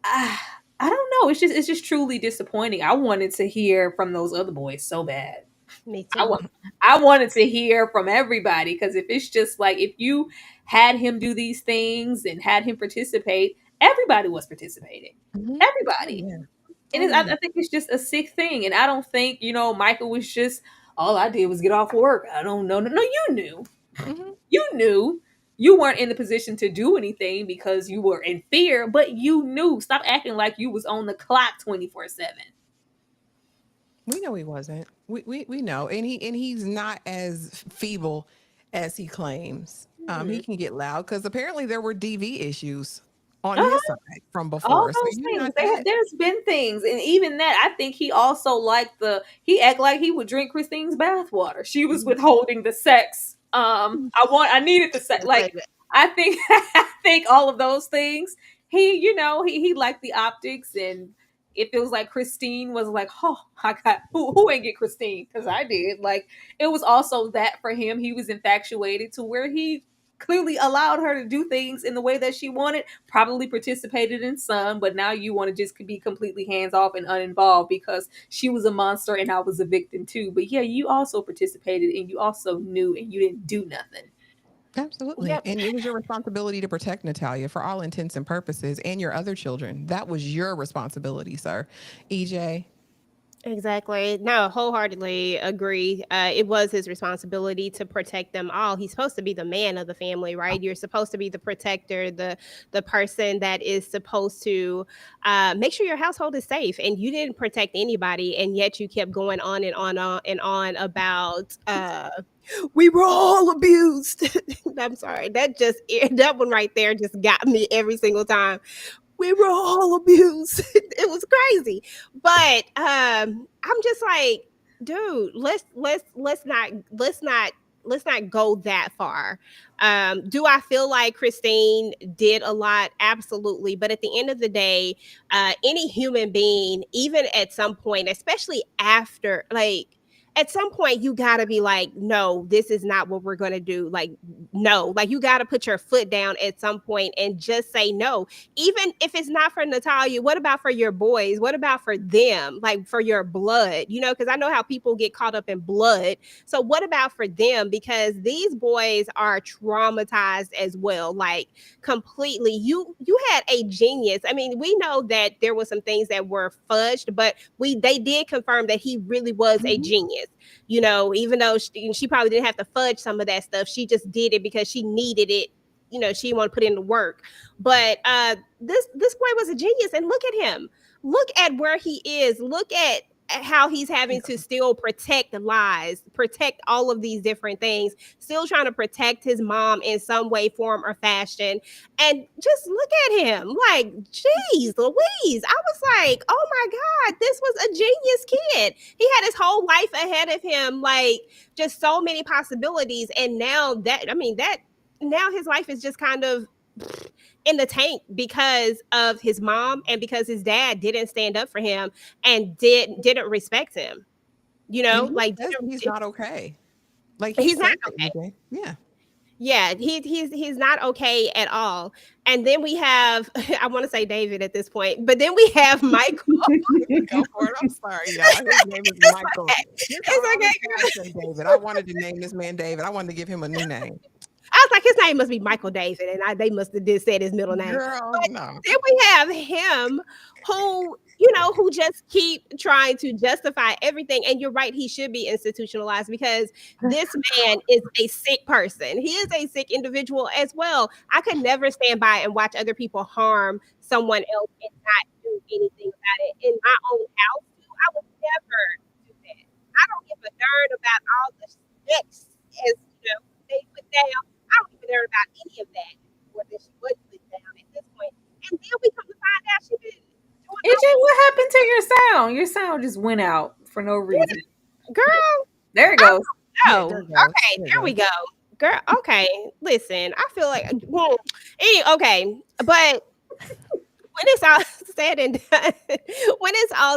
I don't know. It's just truly disappointing. I wanted to hear from those other boys so bad. Me too. I wanted to hear from everybody, because if it's just like, if you had him do these things and had him participate, everybody was participating. Everybody. Yeah. And I think it's just a sick thing. And I don't think, Michael was just, all I did was get off work. I don't know. No, you knew. You knew. You weren't in the position to do anything because you were in fear, but you knew. Stop acting like you was on the clock 24/7. We know he wasn't. We know. And he's not as feeble as he claims. He can get loud because apparently there were DV issues on his side from before. All those things. There's been things. And even that, I think he also he act like he would drink Christine's bathwater. She was withholding the sex. I needed the sex. Like, I think all of those things, he liked the optics. And it feels like Christine was like, oh, I got, who ain't get Christine? Because I did. Like, it was also that for him, he was infatuated to where he clearly allowed her to do things in the way that she wanted, probably participated in some, but now you want to just be completely hands off and uninvolved because she was a monster and I was a victim too. But yeah, you also participated and you also knew and you didn't do nothing. Absolutely. Yep. And it was your responsibility to protect Natalia for all intents and purposes and your other children. That was your responsibility, sir. EJ. Exactly. No, wholeheartedly agree. It was his responsibility to protect them all. He's supposed to be the man of the family, right? You're supposed to be the protector, the person that is supposed to make sure your household is safe. And you didn't protect anybody, and yet you kept going on and on about we were all abused. I'm sorry. That one right there just got me every single time. We were all abused. It was crazy. But I'm just like, dude, let's not go that far. Do I feel like Christine did a lot? Absolutely. But at the end of the day, any human being, even at some point, especially after, like, at some point you gotta be like, no, this is not what we're gonna do. Like, no, like you gotta put your foot down at some point and just say no. Even if it's not for Natalia, what about for your boys? What about for them? Like for your blood, because I know how people get caught up in blood. So what about for them? Because these boys are traumatized as well, like completely. You had a genius. I mean, we know that there were some things that were fudged, but they did confirm that he really was a genius. Even though she probably didn't have to fudge some of that stuff, she just did it because she needed it. She didn't want to put in the work. But this boy was a genius, and look at him. Look at where he is. Look at how he's having to still protect the lies, protect all of these different things, still trying to protect his mom in some way, form, or fashion. And just look at him. Like, geez, Louise. I was like, oh my God, this was a genius kid. He had his whole life ahead of him, like just so many possibilities. And now now his life is just kind of in the tank because of his mom and because his dad didn't stand up for him and didn't respect him. Like he's not okay. Like he's not okay. Yeah, he's not okay at all. And then we have, I want to say David at this point, but then we have Michael. I'm sorry, y'all. His name is Michael. It's okay. David. I wanted to name this man David. I wanted to give him a new name. I was like, his name must be Michael David, and they must have said his middle name. Girl, But no. then we have him who, you know, who just keep trying to justify everything. And you're right, he should be institutionalized because this man is a sick person. He is a sick individual as well. I could never stand by and watch other people harm someone else and not do anything about it. In my own house, I would never do that. I don't give a darn about all the sex, as you know, they put down. I don't give a darn about any of that, or that she was put down at this point. And then we come to find out she been doing AJ, what happened to your sound? Your sound just went out for no reason. Girl, there it goes. Oh, okay, there we go. Girl, okay. Listen, I feel like okay, but when it's all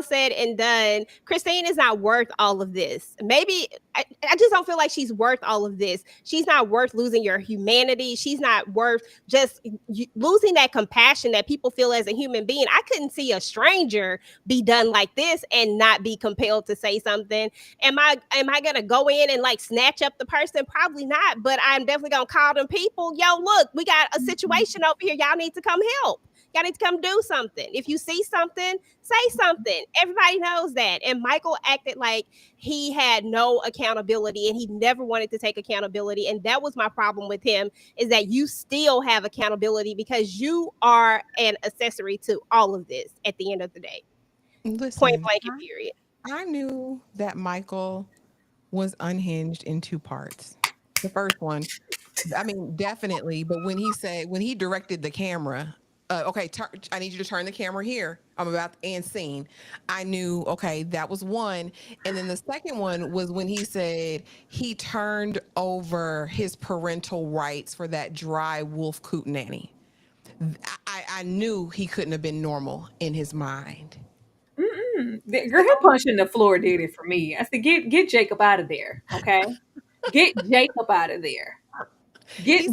said and done, Christine is not worth all of this. Maybe I just don't feel like she's worth all of this. She's not worth losing your humanity. She's not worth just losing that compassion that people feel as a human being. I couldn't see a stranger be done like this and not be compelled to say something. Am I gonna go in and like snatch up the person? Probably not, but I'm definitely gonna call them people. Yo, look, we got a situation over here. Y'all need to come help. Y'all need to come do something. If you see something, say something. Everybody knows that. And Michael acted like he had no accountability and he never wanted to take accountability. And that was my problem with him, is that you still have accountability because you are an accessory to all of this at the end of the day. Listen, point blank and period. I knew that Michael was unhinged in two parts. The first one, I mean, definitely. But when he directed the camera, okay, I need you to turn the camera here. I'm about and scene. I knew, okay, that was one. And then the second one was when he said he turned over his parental rights for that dry wolf coot nanny. I knew he couldn't have been normal in his mind. Girl, him punching the floor did it for me. I said, get Jacob out of there, okay? Get Jacob out of there. He's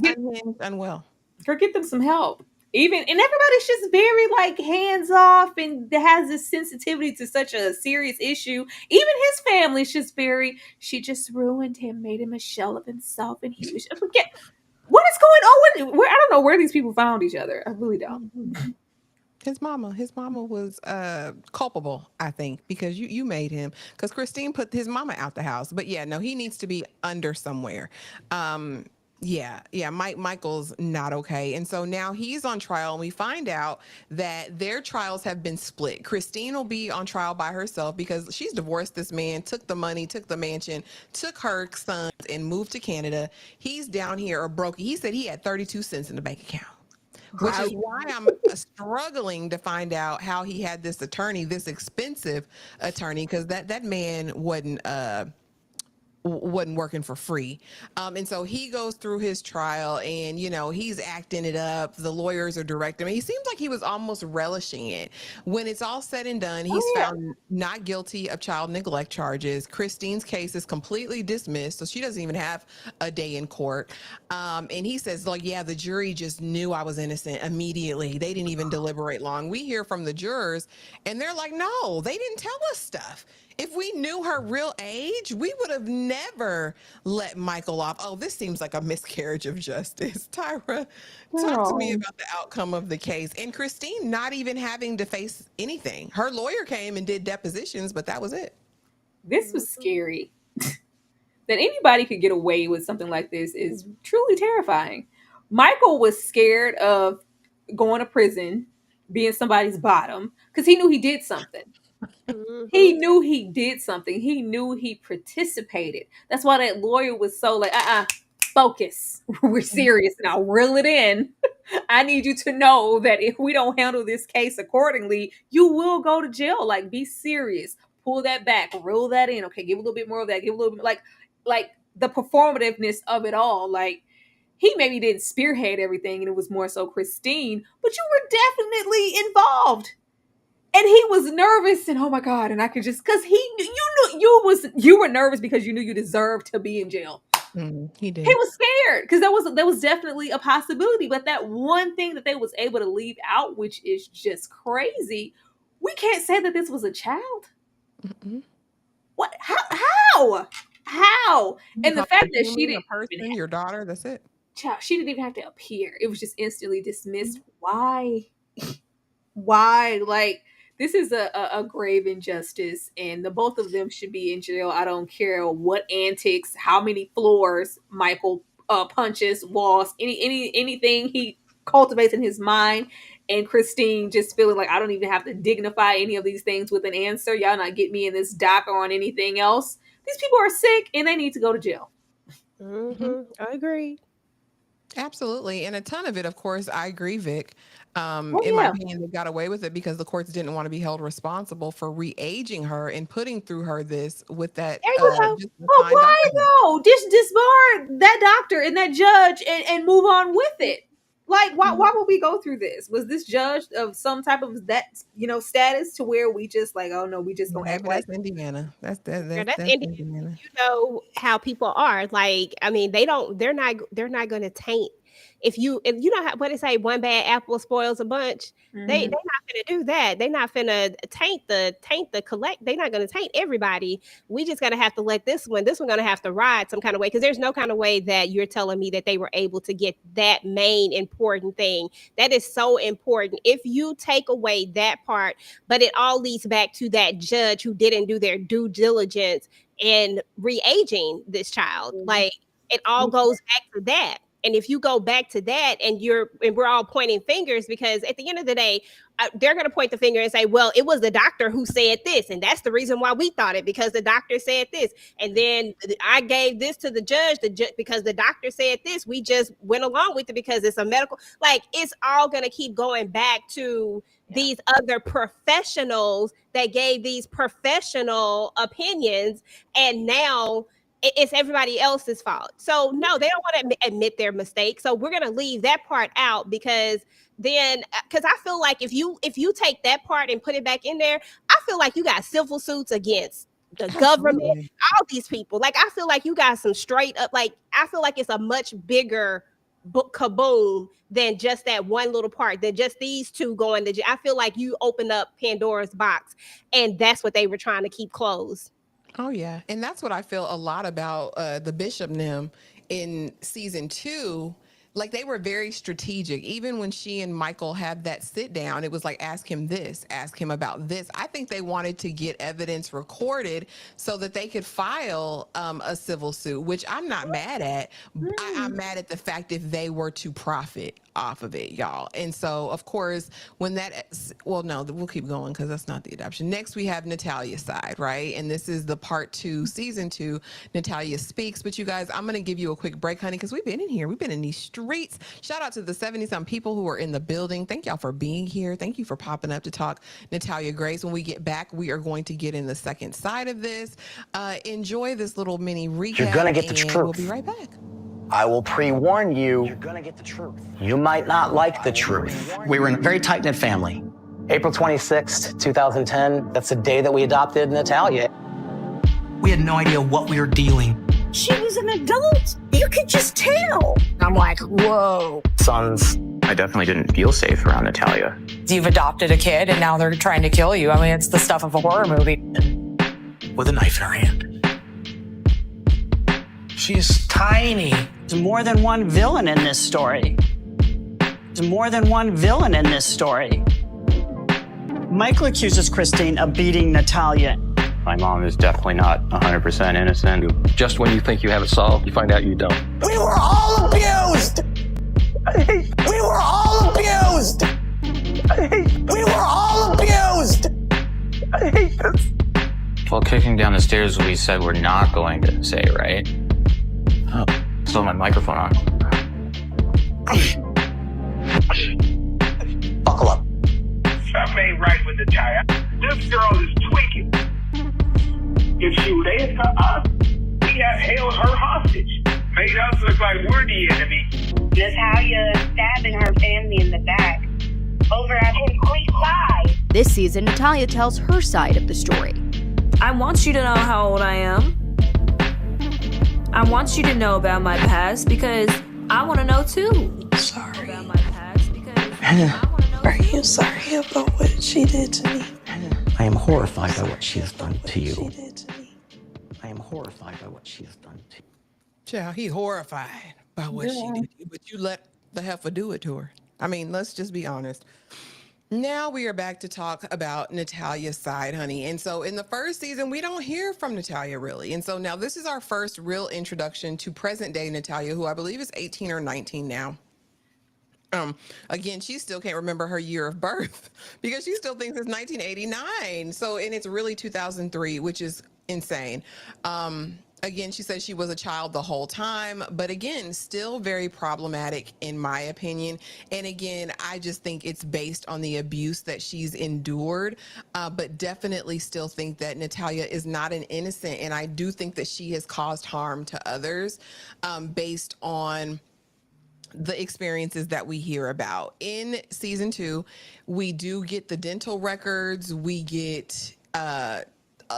unwell. Girl, get them some help. And everybody's just very like hands off and has this sensitivity to such a serious issue. Even his family's just she just ruined him, made him a shell of himself, and he was forget what is going on. I don't know where these people found each other. I really don't. His mama was culpable, I think, because you made him, because Christine put his mama out the house. But yeah, no, he needs to be under somewhere. Michael's not okay. And so now he's on trial, and we find out that their trials have been split. Christine will be on trial by herself because she's divorced this man, took the money, took the mansion, took her sons, and moved to Canada. He's down here broke. He said he had 32 cents in the bank account. Which is why I'm struggling to find out how he had this attorney, this expensive attorney, because that man wasn't working for free. And so he goes through his trial and, he's acting it up. The lawyers are directing him. He seems like he was almost relishing it. When it's all said and done, he's found not guilty of child neglect charges. Christine's case is completely dismissed, so she doesn't even have a day in court. And he says, the jury just knew I was innocent immediately. They didn't even deliberate long. We hear from the jurors and they're like, no, they didn't tell us stuff. If we knew her real age, we would have never let Michael off. Oh, this seems like a miscarriage of justice. Tyra, talk to me about the outcome of the case. And Christine not even having to face anything. Her lawyer came and did depositions, but that was it. This was scary. That anybody could get away with something like this is truly terrifying. Michael was scared of going to prison, being somebody's bottom, because he knew he did something. He knew he did something. He knew he participated. That's why that lawyer was so like, focus. We're serious now. Reel it in. I need you to know that if we don't handle this case accordingly, you will go to jail. Like, be serious. Pull that back. Reel that in. Okay, give a little bit more of that. Give a little bit, like the performativeness of it all. Like, he maybe didn't spearhead everything, and it was more so Christine, but you were definitely involved. And he was nervous, and oh my God, and I could just, because you were nervous because you knew you deserved to be in jail. He did. He was scared because that was definitely a possibility. But that one thing that they was able to leave out, which is just crazy, we can't say that this was a child. What? How? And the fact that she didn't, your daughter, that's it. child, she didn't even have to appear. It was just instantly dismissed. Why? Why? Like, this is a grave injustice, and the both of them should be in jail. I don't care what antics, how many floors Michael punches, walls, anything he cultivates in his mind. And Christine just feeling like I don't even have to dignify any of these things with an answer. Y'all not get me in this doc or on anything else. These people are sick and they need to go to jail. I agree. Absolutely. And a ton of it, of course, I agree, Vic. In my opinion, they got away with it because the courts didn't want to be held responsible for re-aging her and putting through her this with that. Why though? Just disbar that doctor and that judge and move on with it. Like, why would we go through this? Was this judge of some type of that status to where we just like, oh no, we just gonna act like Indiana? That's Indiana. You know how people are. Like, I mean, they're not going to taint. If you know what they say, one bad apple spoils a bunch. They're not gonna do that. They're not gonna taint the collect. They're not gonna taint everybody. We just gotta have to let this one gonna have to ride some kind of way, because there's no kind of way that you're telling me that they were able to get that main important thing. That is so important. If you take away that part, but it all leads back to that judge who didn't do their due diligence in re-aging this child. Like, it all goes back to that. And if you go back to that and we're all pointing fingers, because at the end of the day, they're going to point the finger and say, well, it was the doctor who said this. And that's the reason why we thought it, because the doctor said this. And then I gave this to the judge because the doctor said this. We just went along with it because it's a medical, like, it's all going to keep going back to these other professionals that gave these professional opinions. And now it's everybody else's fault. So no, they don't want to admit their mistake. So we're going to leave that part out, because I feel like if you take that part and put it back in there, I feel like you got civil suits against the government, all these people. Like, I feel like you got some straight up, like, I feel like it's a much bigger kaboom than just that one little part, than just these two going to jail. I feel like you opened up Pandora's box, and that's what they were trying to keep closed. Oh yeah, and that's what I feel a lot about the Bishop Nim in season 2. Like, they were very strategic. Even when she and Michael had that sit down, it was like, ask him this, ask him about this. I think they wanted to get evidence recorded so that they could file a civil suit, which I'm not mad at. I'm mad at the fact if they were to profit off of it, y'all. And so, of course, when we'll keep going because that's not the adoption. Next, we have Natalia's side, right? And this is the part 2, season 2, Natalia Speaks. But you guys, I'm going to give you a quick break, honey, because we've been in here. We've been in these streets. Shout out to the 70-some people who are in the building. Thank y'all for being here. Thank you for popping up to talk Natalia Grace. When we get back, we are going to get in the second side of this. Enjoy this little mini recap. You're going to get the truth. We'll be right back. I will pre-warn you. You're going to get the truth. You might not like the truth. We were in a very tight-knit family. April 26th, 2010, that's the day that we adopted Natalia. We had no idea what we were dealing. She was an adult. You could just tell. I'm like, whoa. Sons, I definitely didn't feel safe around Natalia. You've adopted a kid and now they're trying to kill you. I mean, it's the stuff of a horror movie. With a knife in her hand. She's tiny. There's more than one villain in this story. There's more than one villain in this story. Michael accuses Christine of beating Natalia. My mom is definitely not 100% innocent. Just when you think you have it solved, you find out you don't. We were all abused! We were all abused! We were all abused! I hate this. Well, kicking down the stairs, we said we're not going to say, right? Oh, still my microphone on. Buckle up. Something ain't right with Natalia. This girl is tweaking. If she would answer us, we have held her hostage. Made us look like we're the enemy. Natalia stabbing her family in the back over at his Creek side. This season, Natalia tells her side of the story. I want you to know how old I am. I want you to know about my past because I want to know too. Sorry. About my past because I want to know. Are you sorry about what she did to me? I am horrified by what she has done to you. I am horrified by what she has done to you. Child, he horrified by what she did to you. but you let the heifer do it to her. I mean, let's just be honest. Now we are back to talk about Natalia's side, honey. And so in the first season, we don't hear from Natalia really. And so now this is our first real introduction to present day Natalia, who I believe is 18 or 19 now. Again, she still can't remember her year of birth because she still thinks it's 1989. So, and it's really 2003, which is insane. Again, she says she was a child the whole time, but again, still very problematic in my opinion. And again, I just think it's based on the abuse that she's endured, but definitely still think that Natalia is not an innocent. And I do think that she has caused harm to others based on the experiences that we hear about. In season 2, we do get the dental records, we get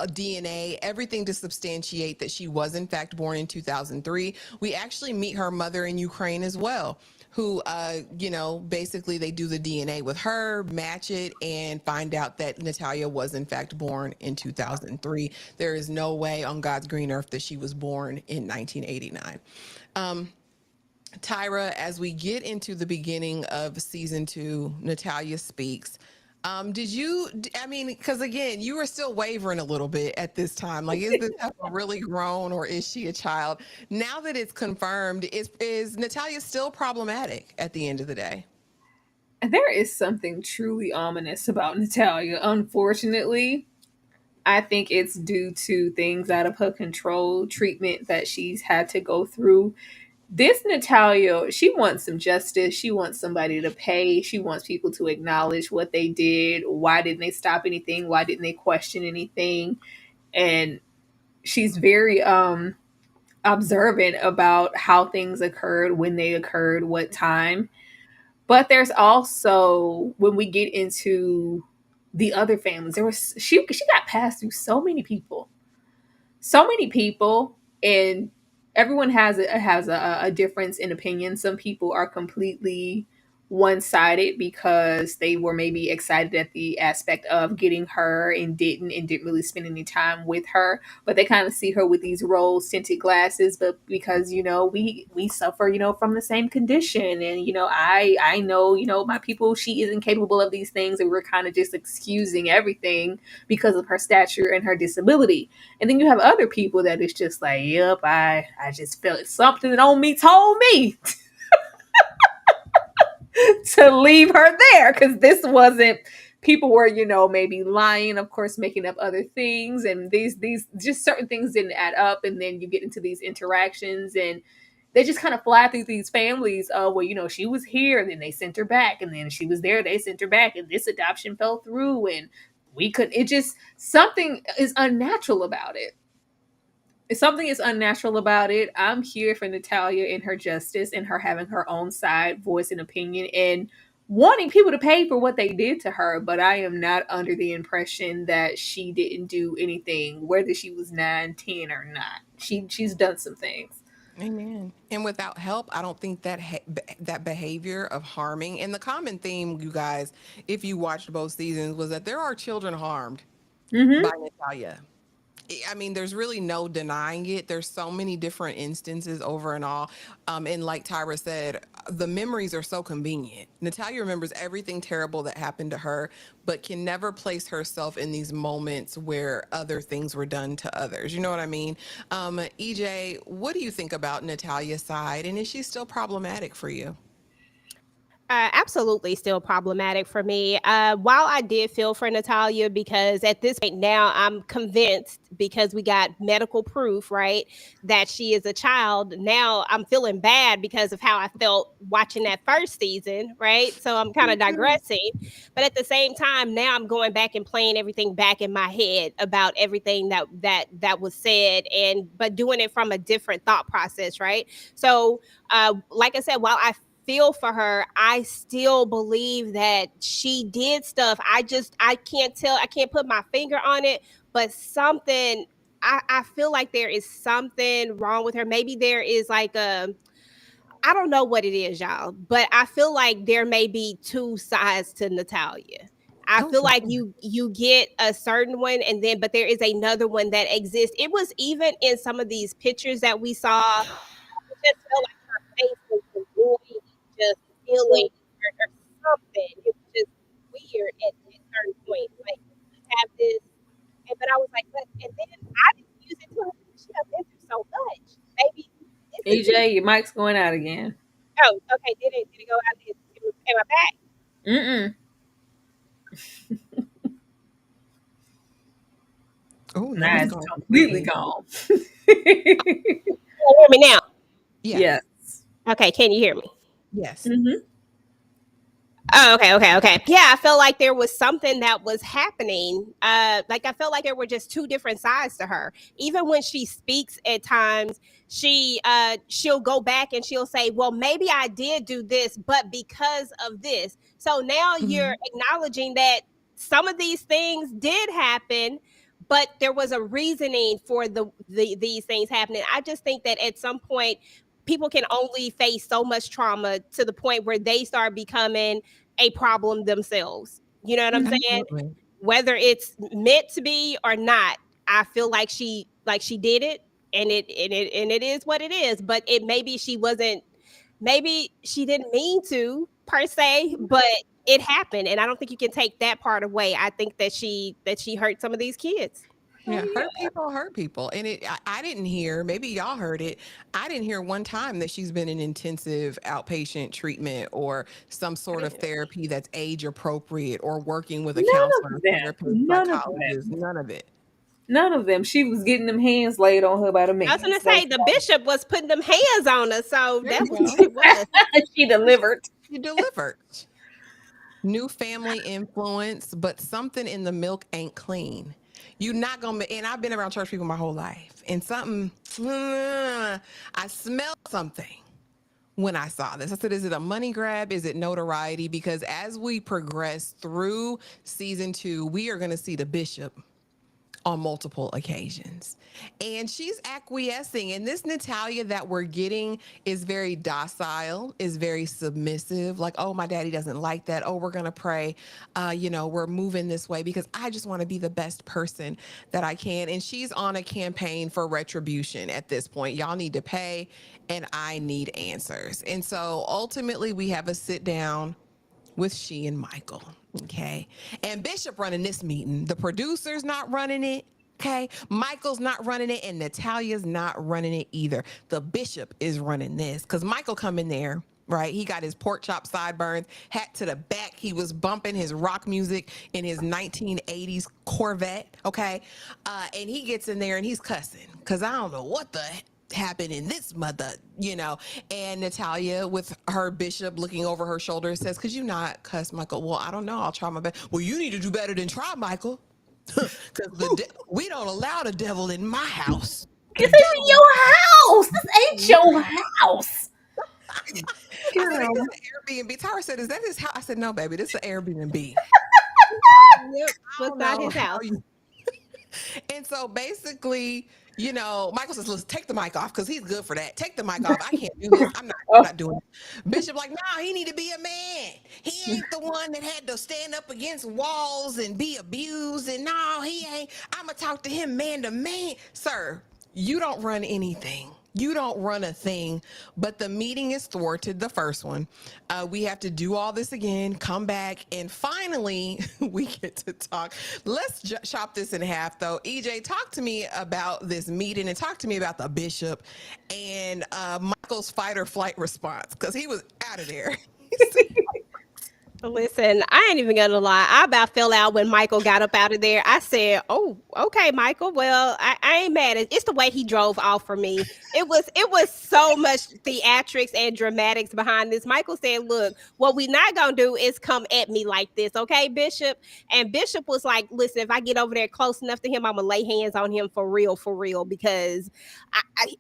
DNA, everything to substantiate that she was in fact born in 2003. We actually meet her mother in Ukraine as well, who, you know, basically they do the DNA with her, match it, and find out that Natalia was in fact born in 2003. There is no way on God's green earth that she was born in 1989. Tyra, as we get into the beginning of season 2, Natalia Speaks. Did you, I mean, because again, you were still wavering a little bit at this time. Like, is this heifer really grown or is she a child? Now that it's confirmed, is Natalia still problematic at the end of the day? There is something truly ominous about Natalia, unfortunately. I think it's due to things out of her control, treatment that she's had to go through. This Natalia, she wants some justice. She wants somebody to pay. She wants people to acknowledge what they did. Why didn't they stop anything? Why didn't they question anything? And she's very observant about how things occurred, when they occurred, what time. But there's also, when we get into the other families, she got passed through so many people, and everyone has a difference in opinion. Some people are completely one-sided because they were maybe excited at the aspect of getting her and didn't really spend any time with her, but they kind of see her with these rose tinted glasses. But because, you know, we suffer, you know, from the same condition, and, you know, I know, you know, my people, she isn't capable of these things, and we're kind of just excusing everything because of her stature and her disability. And then you have other people that is just like, yep, I just felt something on me told me to leave her there, because this wasn't, people were, you know, maybe lying, of course, making up other things, and these just certain things didn't add up. And then you get into these interactions, and they just kind of fly through these families. Oh, well, you know, she was here, and then they sent her back, and then she was there, they sent her back, and this adoption fell through, and we couldn't. It just, something is unnatural about it. Something is unnatural about it. I'm here for Natalia and her justice and her having her own side, voice, and opinion, and wanting people to pay for what they did to her. But I am not under the impression that she didn't do anything, whether she was 9, 10, or not. She's done some things. Amen. And without help, I don't think that that behavior of harming, and the common theme, you guys, if you watched both seasons, was that there are children harmed by Natalia. I mean, there's really no denying it. There's so many different instances over and all. And like Tyra said, the memories are so convenient. Natalia remembers everything terrible that happened to her, but can never place herself in these moments where other things were done to others. You know what I mean? EJ, what do you think about Natalia's side? And is she still problematic for you? Absolutely still problematic for me. While I did feel for Natalia, because at this point now I'm convinced, because we got medical proof, right, that she is a child. Now I'm feeling bad because of how I felt watching that first season, right? So I'm kind of digressing. But at the same time, now I'm going back and playing everything back in my head about everything that was said, but doing it from a different thought process, right? So like I said, while I feel for her, I still believe that she did stuff. I can't tell, I can't put my finger on it, but something, I feel like there is something wrong with her. Maybe there is like I don't know what it is, y'all, but I feel like there may be two sides to Natalia. I feel like you get a certain one, and then, but there is another one that exists. It was even in some of these pictures that we saw. I just felt like her face was devoid feeling or something. It was just weird at certain points. Like, you have this, but I was like, but, and then I didn't use it to her. She has been through so much. Maybe this is. EJ, your mic's going out again. Oh, okay. Did it go out? Am I back? Mm-mm. Oh, Nah, it's it's gone completely gone. Can you hear me now? Yes. Okay. Can you hear me? Yes. Mm-hmm. Oh, okay. Yeah, I felt like there was something that was happening. Like I felt like there were just two different sides to her. Even when she speaks at times, she'll go back and she'll say, well, maybe I did do this, but because of this. So now you're acknowledging that some of these things did happen, but there was a reasoning for these things happening. I just think that at some point, people can only face so much trauma to the point where they start becoming a problem themselves. You know what I'm saying? Absolutely. Whether it's meant to be or not, I feel like she did it, and it is what it is. But it maybe she didn't mean to per se, but it happened, and I don't think you can take that part away. I think that she hurt some of these kids. Yeah, hurt people. And I didn't hear, maybe y'all heard it. I didn't hear one time that she's been in intensive outpatient treatment or some sort of therapy that's age appropriate or working with a counselor, therapist, psychologist, none of it. None of them. She was getting them hands laid on her by the man. I was going to say the bishop was putting them hands on her, so that was what it was. She delivered. She delivered. New family influence, but something in the milk ain't clean. You're not going to, and I've been around church people my whole life, and I smelled something when I saw this. I said, is it a money grab? Is it notoriety? Because as we progress through season 2, we are going to see the bishop on multiple occasions. And she's acquiescing. And this Natalia that we're getting is very docile, is very submissive. Like, oh, my daddy doesn't like that. Oh, we're going to pray. We're moving this way because I just want to be the best person that I can. And she's on a campaign for retribution at this point. Y'all need to pay and I need answers. And so ultimately we have a sit down with she and Michael. Okay. And Bishop running this meeting. The producer's not running it. Okay. Michael's not running it. And Natalia's not running it either. The bishop is running this because Michael come in there, right? He got his pork chop sideburns, hat to the back. He was bumping his rock music in his 1980s Corvette. Okay. And he gets in there and he's cussing because I don't know what the happened in this mother, and Natalia with her bishop looking over her shoulder says, could you not cuss, Michael? Well, I don't know. I'll try my best. Well, you need to do better than try, Michael. Because we don't allow the devil in my house. This ain't your house. This ain't your house. I said, this is an Airbnb. Tyra said, is that his house? I said, no, baby, this is an Airbnb. Yep, was not his house. And so basically, Michael says, let's take the mic off because he's good for that. Take the mic off. I can't do this. I'm not doing it. Bishop like, no, he need to be a man. He ain't the one that had to stand up against walls and be abused. And no, he ain't. I'm going to talk to him man to man. Sir, you don't run anything. You don't run a thing, but the meeting is thwarted, the first one. We have to do all this again, come back, and finally we get to talk. Let's chop this in half, though. EJ, talk to me about this meeting and talk to me about the bishop and Michael's fight or flight response, because he was out of there. Listen, I ain't even gonna lie. I about fell out when Michael got up out of there. I said, "Oh, okay, Michael. Well, I ain't mad. It's the way he drove off for me. It was so much theatrics and dramatics behind this." Michael said, "Look, what we not gonna do is come at me like this, okay, Bishop?" And Bishop was like, "Listen, if I get over there close enough to him, I'm gonna lay hands on him for real, because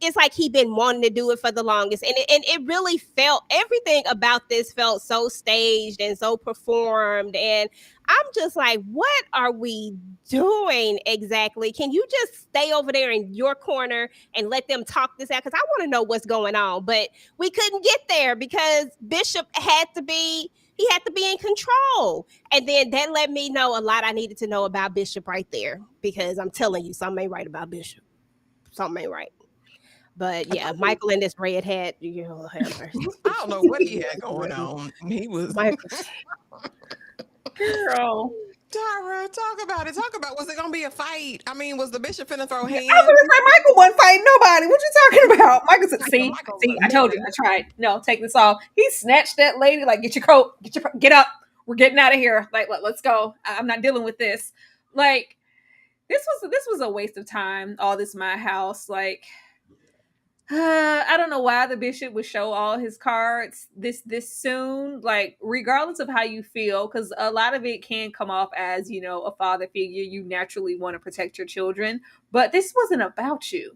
it's like he been wanting to do it for the longest." And it really felt, everything about this felt so staged and so performed, and I'm just like, what are we doing exactly? Can you just stay over there in your corner and let them talk this out? Because I want to know what's going on. But we couldn't get there because Bishop had to be in control. And then that let me know a lot I needed to know about Bishop right there, because I'm telling you, something ain't right about Bishop. Something ain't right. But yeah, Michael and this red hat, you know, have mercy. I don't know what he had going on. He was Michael. Girl. Tyra, talk about it. Talk about, was it gonna be a fight? I mean, was the bishop finna throw hands? I was gonna say Michael wasn't fighting nobody. What you talking about? Michael said, "See, I told you, I tried. No, take this off." He snatched that lady, like, "Get your coat, get up. We're getting out of here. Like, let's go. I'm not dealing with this." Like, this was a waste of time. All this my house, like. I don't know why the bishop would show all his cards this soon. Like, regardless of how you feel, because a lot of it can come off as, you know, a father figure. You naturally want to protect your children, but this wasn't about you.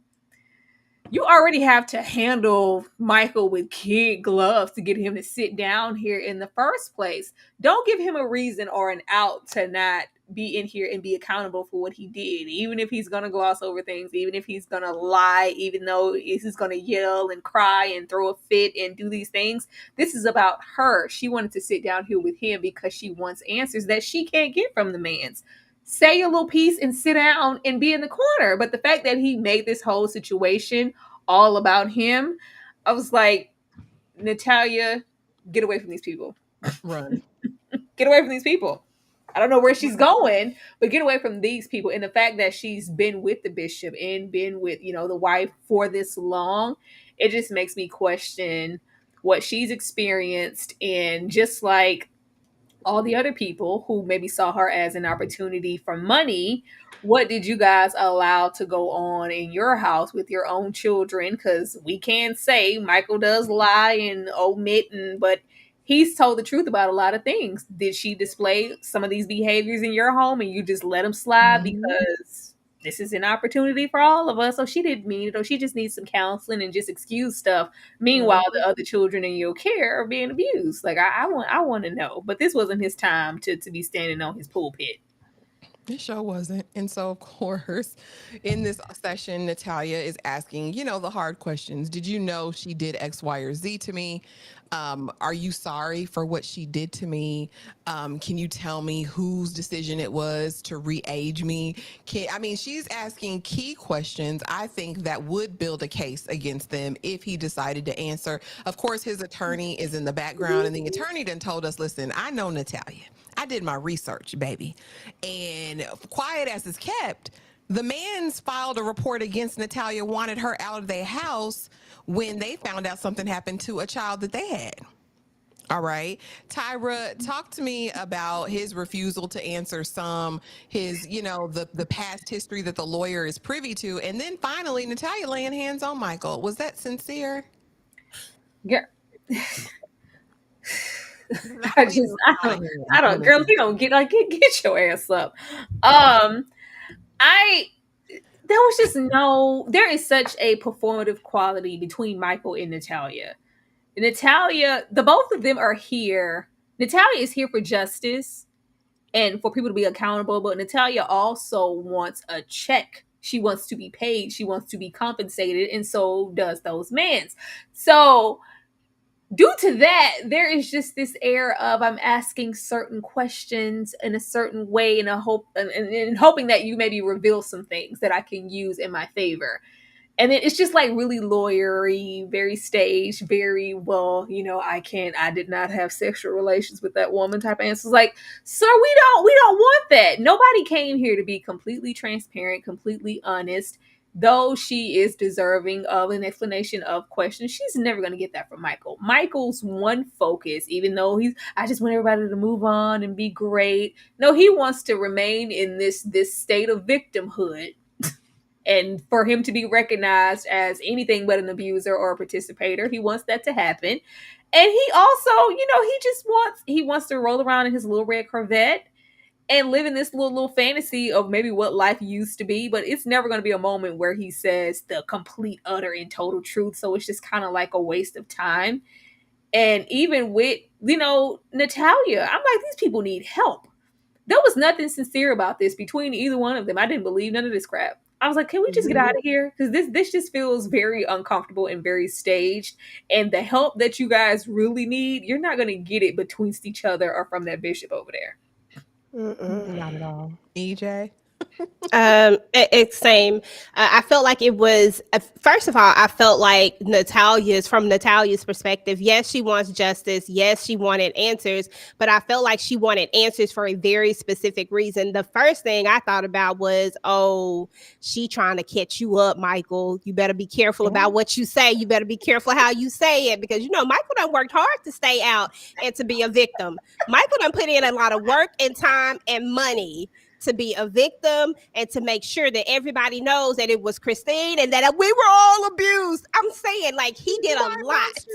You already have to handle Michael with kid gloves to get him to sit down here in the first place. Don't give him a reason or an out to not be in here and be accountable for what he did. Even if he's going to gloss over things, even if he's going to lie, even though he's going to yell and cry and throw a fit and do these things. This is about her. She wanted to sit down here with him because she wants answers that she can't get from the man's. Say a little piece and sit down and be in the corner. But the fact that he made this whole situation all about him, I was like, Natalia, get away from these people. Run. Get away from these people. I don't know where she's going, but get away from these people. And the fact that she's been with the bishop and been with, you know, the wife for this long, it just makes me question what she's experienced. And just like all the other people who maybe saw her as an opportunity for money, what did you guys allow to go on in your house with your own children? Because we can say Michael does lie and omit, but he's told the truth about a lot of things. Did she display some of these behaviors in your home and you just let them slide because this is an opportunity for all of us? So she didn't mean it, or she just needs some counseling and just excuse stuff. Meanwhile, the other children in your care are being abused. Like, I want to know. But this wasn't his time to be standing on his pulpit. It sure wasn't. And so, of course, in this session, Natalia is asking, you know, the hard questions. Did you know she did X, Y, or Z to me? Are you sorry for what she did to me? Can you tell me whose decision it was to re-age me? She's asking key questions, I think, that would build a case against them if he decided to answer. Of course, his attorney is in the background, and the attorney then told us, listen, I know Natalia. I did my research, baby. And quiet as it's kept, the man's filed a report against Natalia, wanted her out of their house when they found out something happened to a child that they had. All right. Tyra, talk to me about his refusal to answer his, you know, the past history that the lawyer is privy to. And then finally, Natalia laying hands on Michael. Was that sincere? Yeah. I don't, girl, you don't get your ass up. There is such a performative quality between Michael and Natalia. Natalia, the both of them are here. Natalia is here for justice and for people to be accountable, but Natalia also wants a check. She wants to be paid. She wants to be compensated, and so does those men. So due to that, there is just this air of I'm asking certain questions in a certain way and hoping that you maybe reveal some things that I can use in my favor. And it's just like really lawyery, very staged, very, well, you know, I did not have sexual relations with that woman type answers. Like, sir, we don't want that. Nobody came here to be completely transparent, completely honest. Though she is deserving of an explanation of questions, she's never going to get that from Michael. Michael's one focus, even though I just want everybody to move on and be great. No, he wants to remain in this state of victimhood. And for him to be recognized as anything but an abuser or a participator, he wants that to happen. And he also, you know, he wants to roll around in his little red Corvette and live in this little fantasy of maybe what life used to be. But it's never going to be a moment where he says the complete, utter, and total truth. So it's just kind of like a waste of time. And even with, you know, Natalia, I'm like, these people need help. There was nothing sincere about this between either one of them. I didn't believe none of this crap. I was like, can we just get out of here? Because this just feels very uncomfortable and very staged. And the help that you guys really need, you're not going to get it between each other or from that bishop over there. Not at all. EJ? It's same. I felt like it was, first of all, I felt like from Natalia's perspective, yes, she wants justice. Yes, she wanted answers, but I felt like she wanted answers for a very specific reason. The first thing I thought about was, oh, she trying to catch you up, Michael. You better be careful about what you say. You better be careful how you say it, because, Michael done worked hard to stay out and to be a victim. Michael done put in a lot of work and time and money to be a victim and to make sure that everybody knows that it was Christine and that we were all abused. I'm saying, like, he did a lot.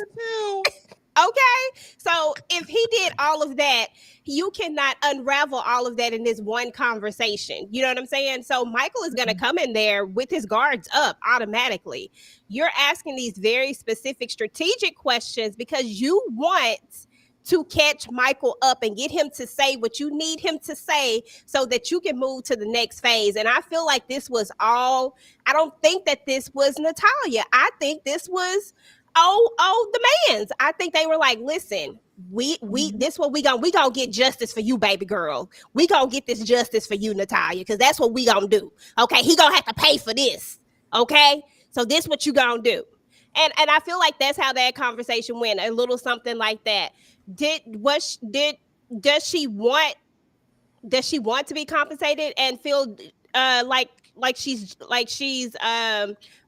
Okay? So if he did all of that, you cannot unravel all of that in this one conversation. You know what I'm saying? So Michael is going to come in there with his guards up automatically. You're asking these very specific strategic questions because you want to catch Michael up and get him to say what you need him to say so that you can move to the next phase. And I feel like this was all, I don't think that this was Natalia. I think this was, the mans. I think they were like, listen, this what we gonna get justice for you, baby girl. We gonna get this justice for you, Natalia, because that's what we gonna do. Okay, he gonna have to pay for this. Okay, so this what you gonna do. And I feel like that's how that conversation went, a little something like that. Does she want to be compensated and feel like she's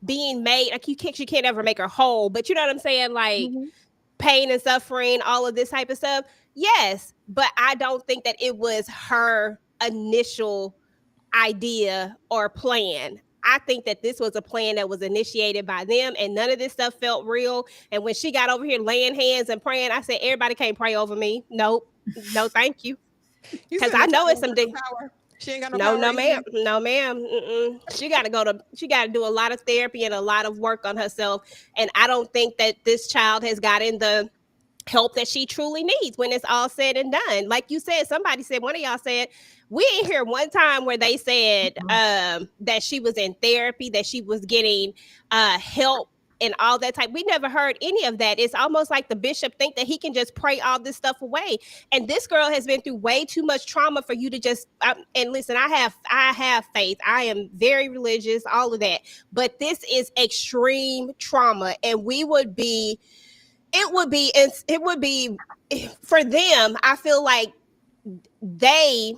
being made, like she can't ever make her whole, but you know what I'm saying, like pain and suffering, all of this type of stuff? Yes, but I don't think that it was her initial idea or plan. I think that this was a plan that was initiated by them, and none of this stuff felt real. And when she got over here laying hands and praying, I said, everybody can't pray over me. Nope. No, thank you. Because I know it's some power. She ain't got no power. No, ma'am. No, ma'am. Mm-mm. She got to do a lot of therapy and a lot of work on herself. And I don't think that this child has gotten the help that she truly needs when it's all said and done. Like you said, somebody said, one of y'all said, we ain't hear one time where they said that she was in therapy, that she was getting help and all that type. We never heard any of that. It's almost like the bishop think that he can just pray all this stuff away. And this girl has been through way too much trauma for you to just, and listen, I have faith. I am very religious, all of that. But this is extreme trauma. And it would be for them, I feel like they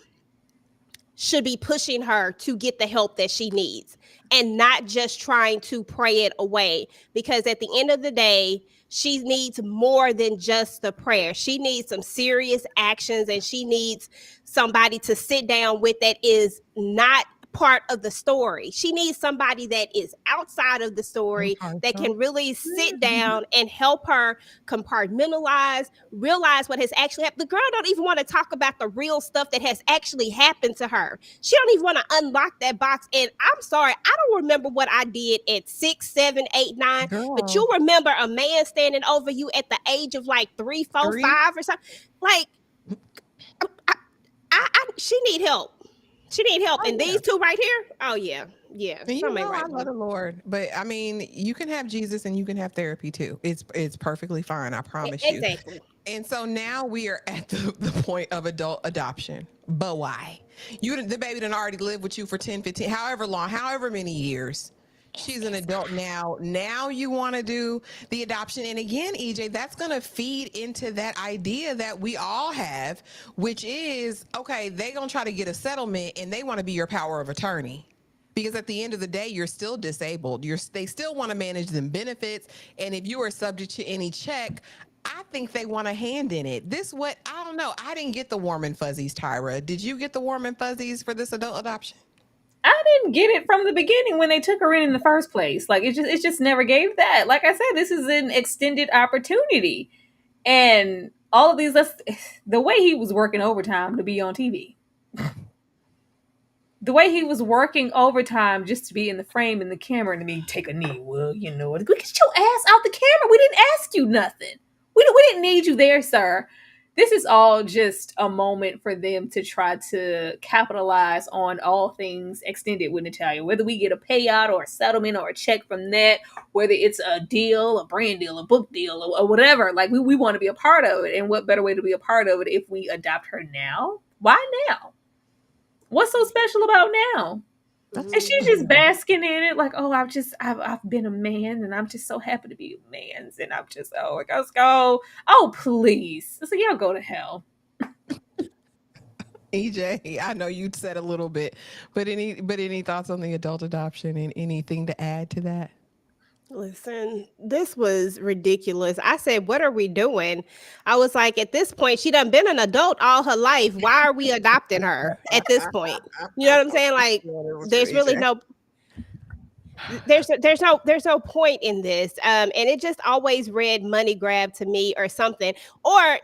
should be pushing her to get the help that she needs and not just trying to pray it away, because at the end of the day, she needs more than just the prayer. She needs some serious actions, and she needs somebody to sit down with that is not part of the story. She needs somebody that is outside of the story that can really sit down and help her compartmentalize, realize what has actually happened. The girl don't even want to talk about the real stuff that has actually happened to her. She don't even want to unlock that box. And I'm sorry, I don't remember what I did at 6, 7, 8, 9, but you remember a man standing over you at the age of like 3, 4, 5 or something. Like, she need help. She need help. And these two right here, oh yeah. And I love the Lord, but I mean, you can have Jesus and you can have therapy too. It's perfectly fine. I promise you. Exactly. And so now we are at the point of adult adoption. But why? The baby done already lived with you for 10, 15, however many years. She's an adult now. Now you want to do the adoption. And again, EJ, that's going to feed into that idea that we all have, which is, okay, they're going to try to get a settlement and they want to be your power of attorney. Because at the end of the day, you're still disabled. They still want to manage them benefits. And if you are subject to any check, I think they want a hand in it. I don't know. I didn't get the warm and fuzzies, Tyra. Did you get the warm and fuzzies for this adult adoption? I didn't get it from the beginning when they took her in the first place. Like, it just never gave that. Like I said, this is an extended opportunity. And all of these, the way he was working overtime to be on TV. The way he was working overtime just to be in the frame in the camera and to me take a knee. Well, you know what? Get your ass out the camera. We didn't ask you nothing. We didn't need you there, sir. This is all just a moment for them to try to capitalize on all things extended with Natalia. Whether we get a payout or a settlement or a check from that, whether it's a deal, a brand deal, a book deal, or whatever. Like, we want to be a part of it. And what better way to be a part of it if we adopt her now? Why now? What's so special about now? And she's just basking in it, like, oh, I've been a man, and I'm just so happy to be a man, and I'm just, oh, let's go. Oh, please. So y'all go to hell. EJ, I know you said a little bit, but any thoughts on the adult adoption and anything to add to that? Listen, this was ridiculous. I said, what are we doing? I was like, at this point, she done been an adult all her life. Why are we adopting her at this point? You know what I'm saying? Like, there's really there's no point in this. And it just always read money grab to me or something. Or,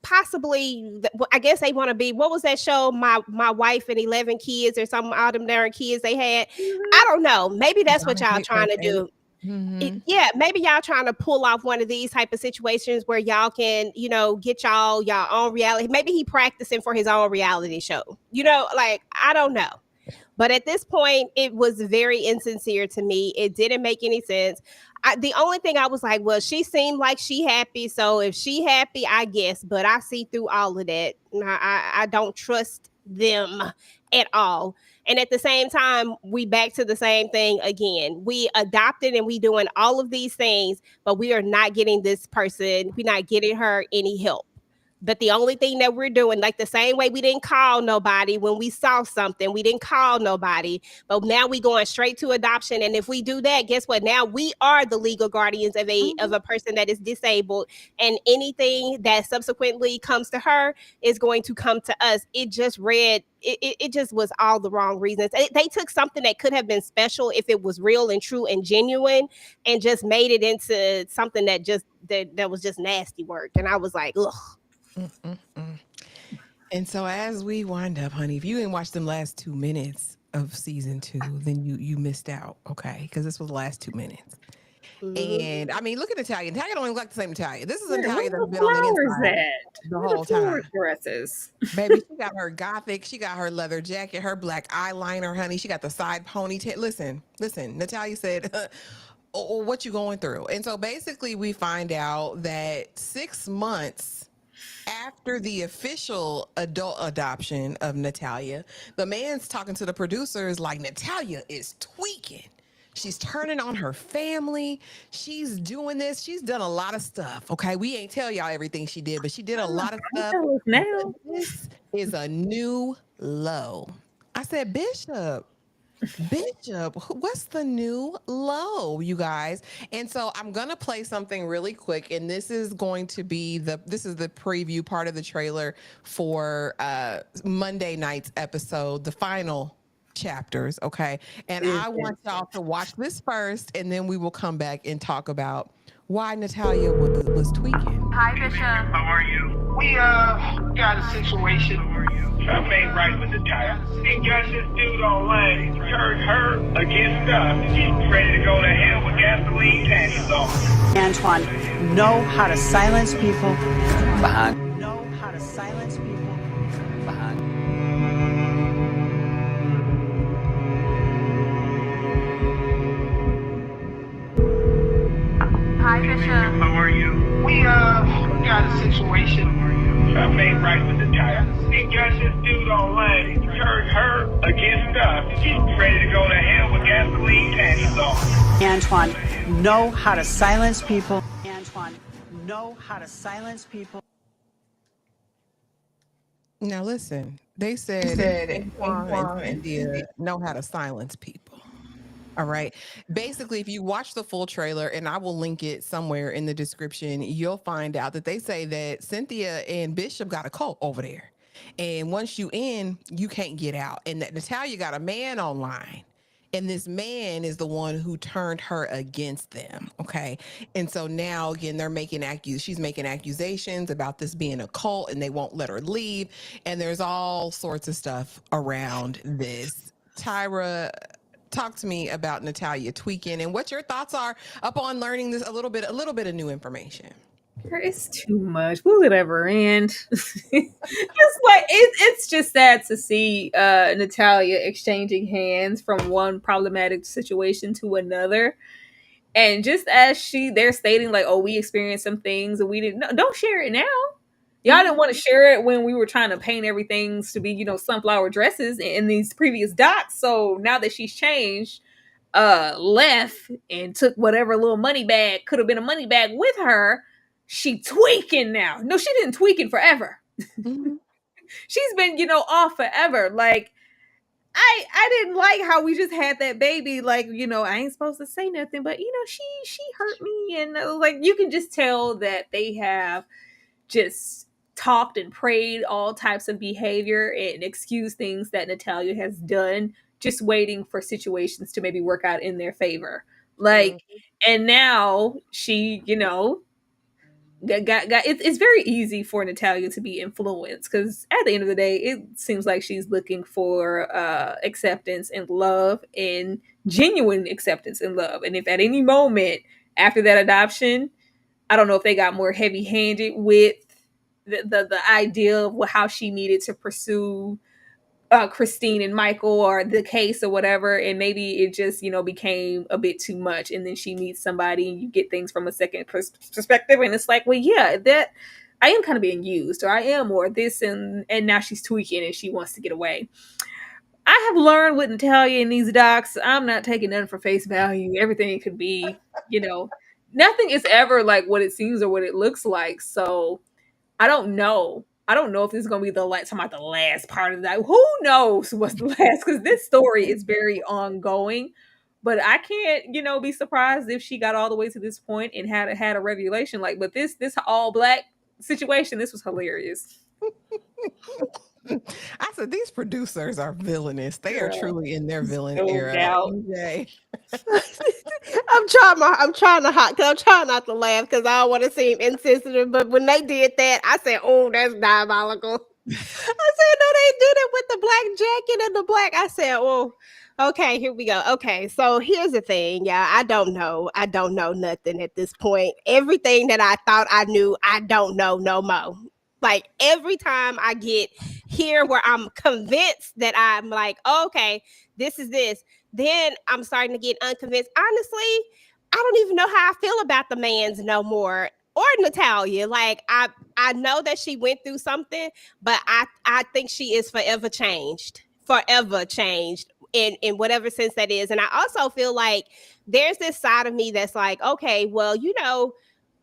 possibly, I guess they want to be, what was that show? My wife and 11 kids or some all them darn kids they had. I don't know. Maybe that's what y'all trying to do. Yeah, maybe y'all trying to pull off one of these type of situations where y'all can, get y'all own reality. Maybe he practicing for his own reality show. Like, I don't know. But at this point, it was very insincere to me. It didn't make any sense. The only thing I was like, well, she seemed like she happy. So if she happy, I guess. But I see through all of that. I don't trust them at all. And at the same time, we back to the same thing again. We adopted and we doing all of these things, but we are not getting this person. We're not getting her any help. But the only thing that we're doing, like the same way we didn't call nobody when we saw something, we didn't call nobody, but now we going straight to adoption. And if we do that, guess what? Now we are the legal guardians of a person that is disabled, and anything that subsequently comes to her is going to come to us. It just it just was all the wrong reasons. They took something that could have been special if it was real and true and genuine, and just made it into something that was just nasty work. And I was like, ugh. And so as we wind up, honey, if you didn't watch them last 2 minutes of season 2, then you missed out, okay? Because this was the last 2 minutes. And I mean, look at Natalia. Natalia don't even look like the same Natalia. This is Natalia that's been on the inside the whole time. Dresses. Baby, she got her gothic. She got her leather jacket, her black eyeliner, honey. She got the side ponytail. Listen. Natalia said, oh, what you going through? And so basically we find out that 6 months after the official adult adoption of Natalia, the man's talking to the producers like, Natalia is tweaking. She's turning on her family. She's doing this. She's done a lot of stuff. Okay. We ain't tell y'all everything she did, but she did a lot of stuff. Now. This is a new low. I said, Bishop, what's the new low, you guys? And so I'm going to play something really quick. And this is going to be the preview part of the trailer for Monday night's episode, the final chapters. Okay. And I want y'all to watch this first, and then we will come back and talk about why Natalia was tweaking. Hi, Bishop. How are you? We got a situation. Something ain't right with Natalia. He got this dude online. He turned her against us. She's ready to go to hell with gasoline panties on. Antoine, know how to silence people. Behind. Know how to silence people. Behind. Hi, Bishop. How are you? We got a situation. Something ain't right with Natalia. He got this dude online. He turned her against us. She's ready to go to hell with gasoline panties on. Antoine, know how to silence people. Antoine, know how to silence people. Now listen, they said Antoine and India know how to silence people. All right. Basically, if you watch the full trailer, and I will link it somewhere in the description, you'll find out that they say that Cynthia and Bishop got a cult over there. And once you in, you can't get out. And that Natalia got a man online. And this man is the one who turned her against them. Okay. And so now again, she's making accusations about this being a cult, and they won't let her leave. And there's all sorts of stuff around this. Tyra, talk to me about Natalia tweaking and what your thoughts are upon learning this a little bit of new information. It's too much. Will it ever end? It's just sad to see Natalia exchanging hands from one problematic situation to another. And just as they're stating like, oh, we experienced some things and we didn't know. Don't share it now. Y'all didn't want to share it when we were trying to paint everything to be, sunflower dresses in these previous docs. So now that she's changed, left and took whatever little money bag could have been a money bag with her, she tweaking now. No, she didn't tweaking forever. She's been, off forever. Like, I didn't like how we just had that baby. Like, I ain't supposed to say nothing, but she hurt me, and like you can just tell that they have just talked and prayed all types of behavior and excuse things that Natalia has done, just waiting for situations to maybe work out in their favor. Like, and now she, it's very easy for Natalia to be influenced, because at the end of the day, it seems like she's looking for acceptance and love, and genuine acceptance and love. And if at any moment after that adoption, I don't know if they got more heavy-handed with the idea of how she needed to pursue Christine and Michael, or the case or whatever, and maybe it just became a bit too much, and then she meets somebody and you get things from a second perspective, and it's like, well, yeah, that I am kind of being used, or I am, or this, and now she's tweaking and she wants to get away. I have learned with Natalia in these docs, I'm not taking nothing for face value. Everything could be, nothing is ever like what it seems or what it looks like. So I don't know. I don't know if this is going to be the last part of that. Who knows what's the last? Because this story is very ongoing. But I can't, be surprised if she got all the way to this point and had a revelation. Like, but this all black situation, this was hilarious. I said these producers are villainous. They are truly in their villain era. I'm trying not to laugh because I don't want to seem insensitive. But when they did that, I said, "Oh, that's diabolical." I said, "No, they do that with the black jacket and the black." I said, "Oh, okay, here we go." Okay, so here's the thing, y'all. I don't know nothing at this point. Everything that I thought I knew, I don't know no more. Like, every time I get here where I'm convinced that I'm like, okay, this is this, then I'm starting to get unconvinced. Honestly, I don't even know how I feel about the Mans no more, or Natalia. Like, I know that she went through something, but I think she is forever changed in whatever sense that is. And I also feel like there's this side of me that's like, okay, well,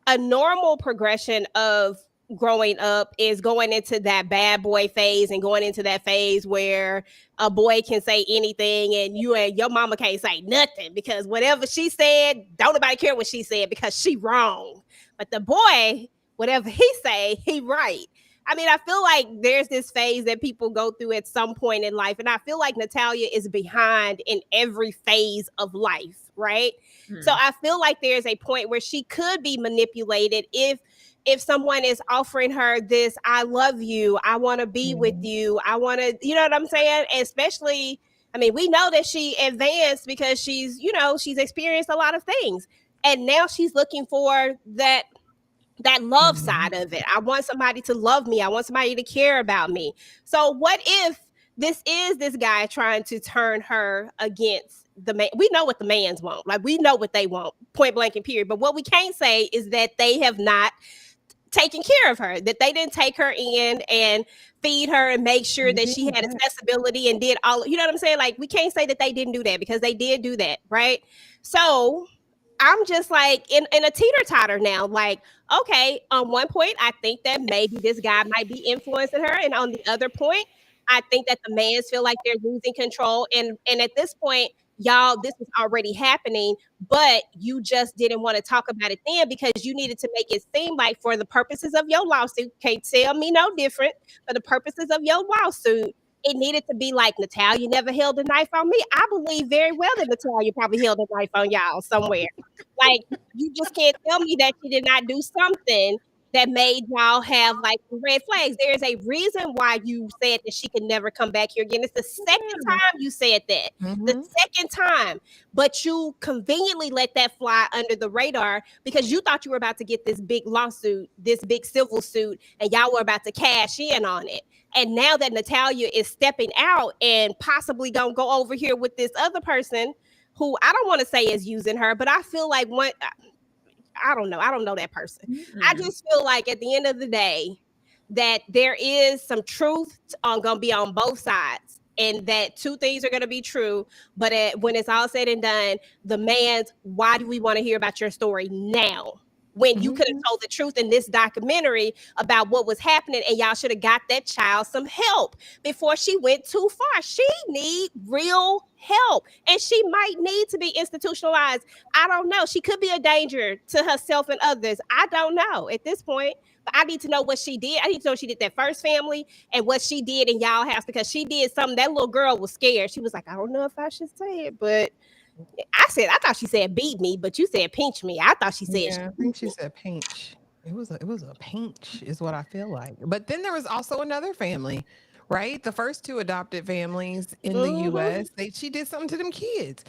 a normal progression of growing up is going into that bad boy phase and going into that phase where a boy can say anything and you and your mama can't say nothing, because whatever she said, don't nobody care what she said because she wrong. But the boy, whatever he say, he right. I mean, I feel like there's this phase that people go through at some point in life. And I feel like Natalia is behind in every phase of life, right? So I feel like there's a point where she could be manipulated if someone is offering her this, I love you, I want to be with you, I want to, you know what I'm saying? Especially, I mean, we know that she advanced because she's experienced a lot of things. And now she's looking for that love side of it. I want somebody to love me. I want somebody to care about me. So what if this is this guy trying to turn her against the man? We know what the Mans want. Like, we know what they want, point blank and period. But what we can't say is that they have not taken care of her, that they didn't take her in and feed her and make sure that she had accessibility and did all, you know what I'm saying? Like, we can't say that they didn't do that, because they did do that, right? So I'm just like in a teeter-totter now. Like, okay, on one point, I think that maybe this guy might be influencing her. And on the other point, I think that the Mans feel like they're losing control. And at this point, y'all, this is already happening, but you just didn't want to talk about it then because you needed to make it seem like, for the purposes of your lawsuit, can't tell me no different, for the purposes of your lawsuit, it needed to be like, Natalia never held a knife on me. I believe very well that Natalia probably held a knife on y'all somewhere. Like, you just can't tell me that she did not do something that made y'all have like red flags. There's a reason why you said that she could never come back here again. It's the second time you said that. The second time. But you conveniently let that fly under the radar because you thought you were about to get this big lawsuit, this big civil suit, and y'all were about to cash in on it. And now that Natalia is stepping out and possibly gonna go over here with this other person who I don't want to say is using her, but I feel like I don't know that person. I just feel like at the end of the day, that there is some truth going to be on both sides, and that two things are going to be true. But when it's all said and done, the man's, why do we want to hear about your story now? When you could have told the truth in this documentary about what was happening, and y'all should have got that child some help before she went too far. She need real help, and she might need to be institutionalized. I don't know. She could be a danger to herself and others. I don't know at this point, but I need to know what she did. I need to know what she did that first family and what she did in y'all house, because she did something. That little girl was scared. She was like, I don't know if I should say it, but I thought she said beat me, but you said pinch me. I thought she said I think she said pinch. It was a pinch, is what I feel like. But then there was also another family, right? The first two adopted families in the U.S. She did something to them kids,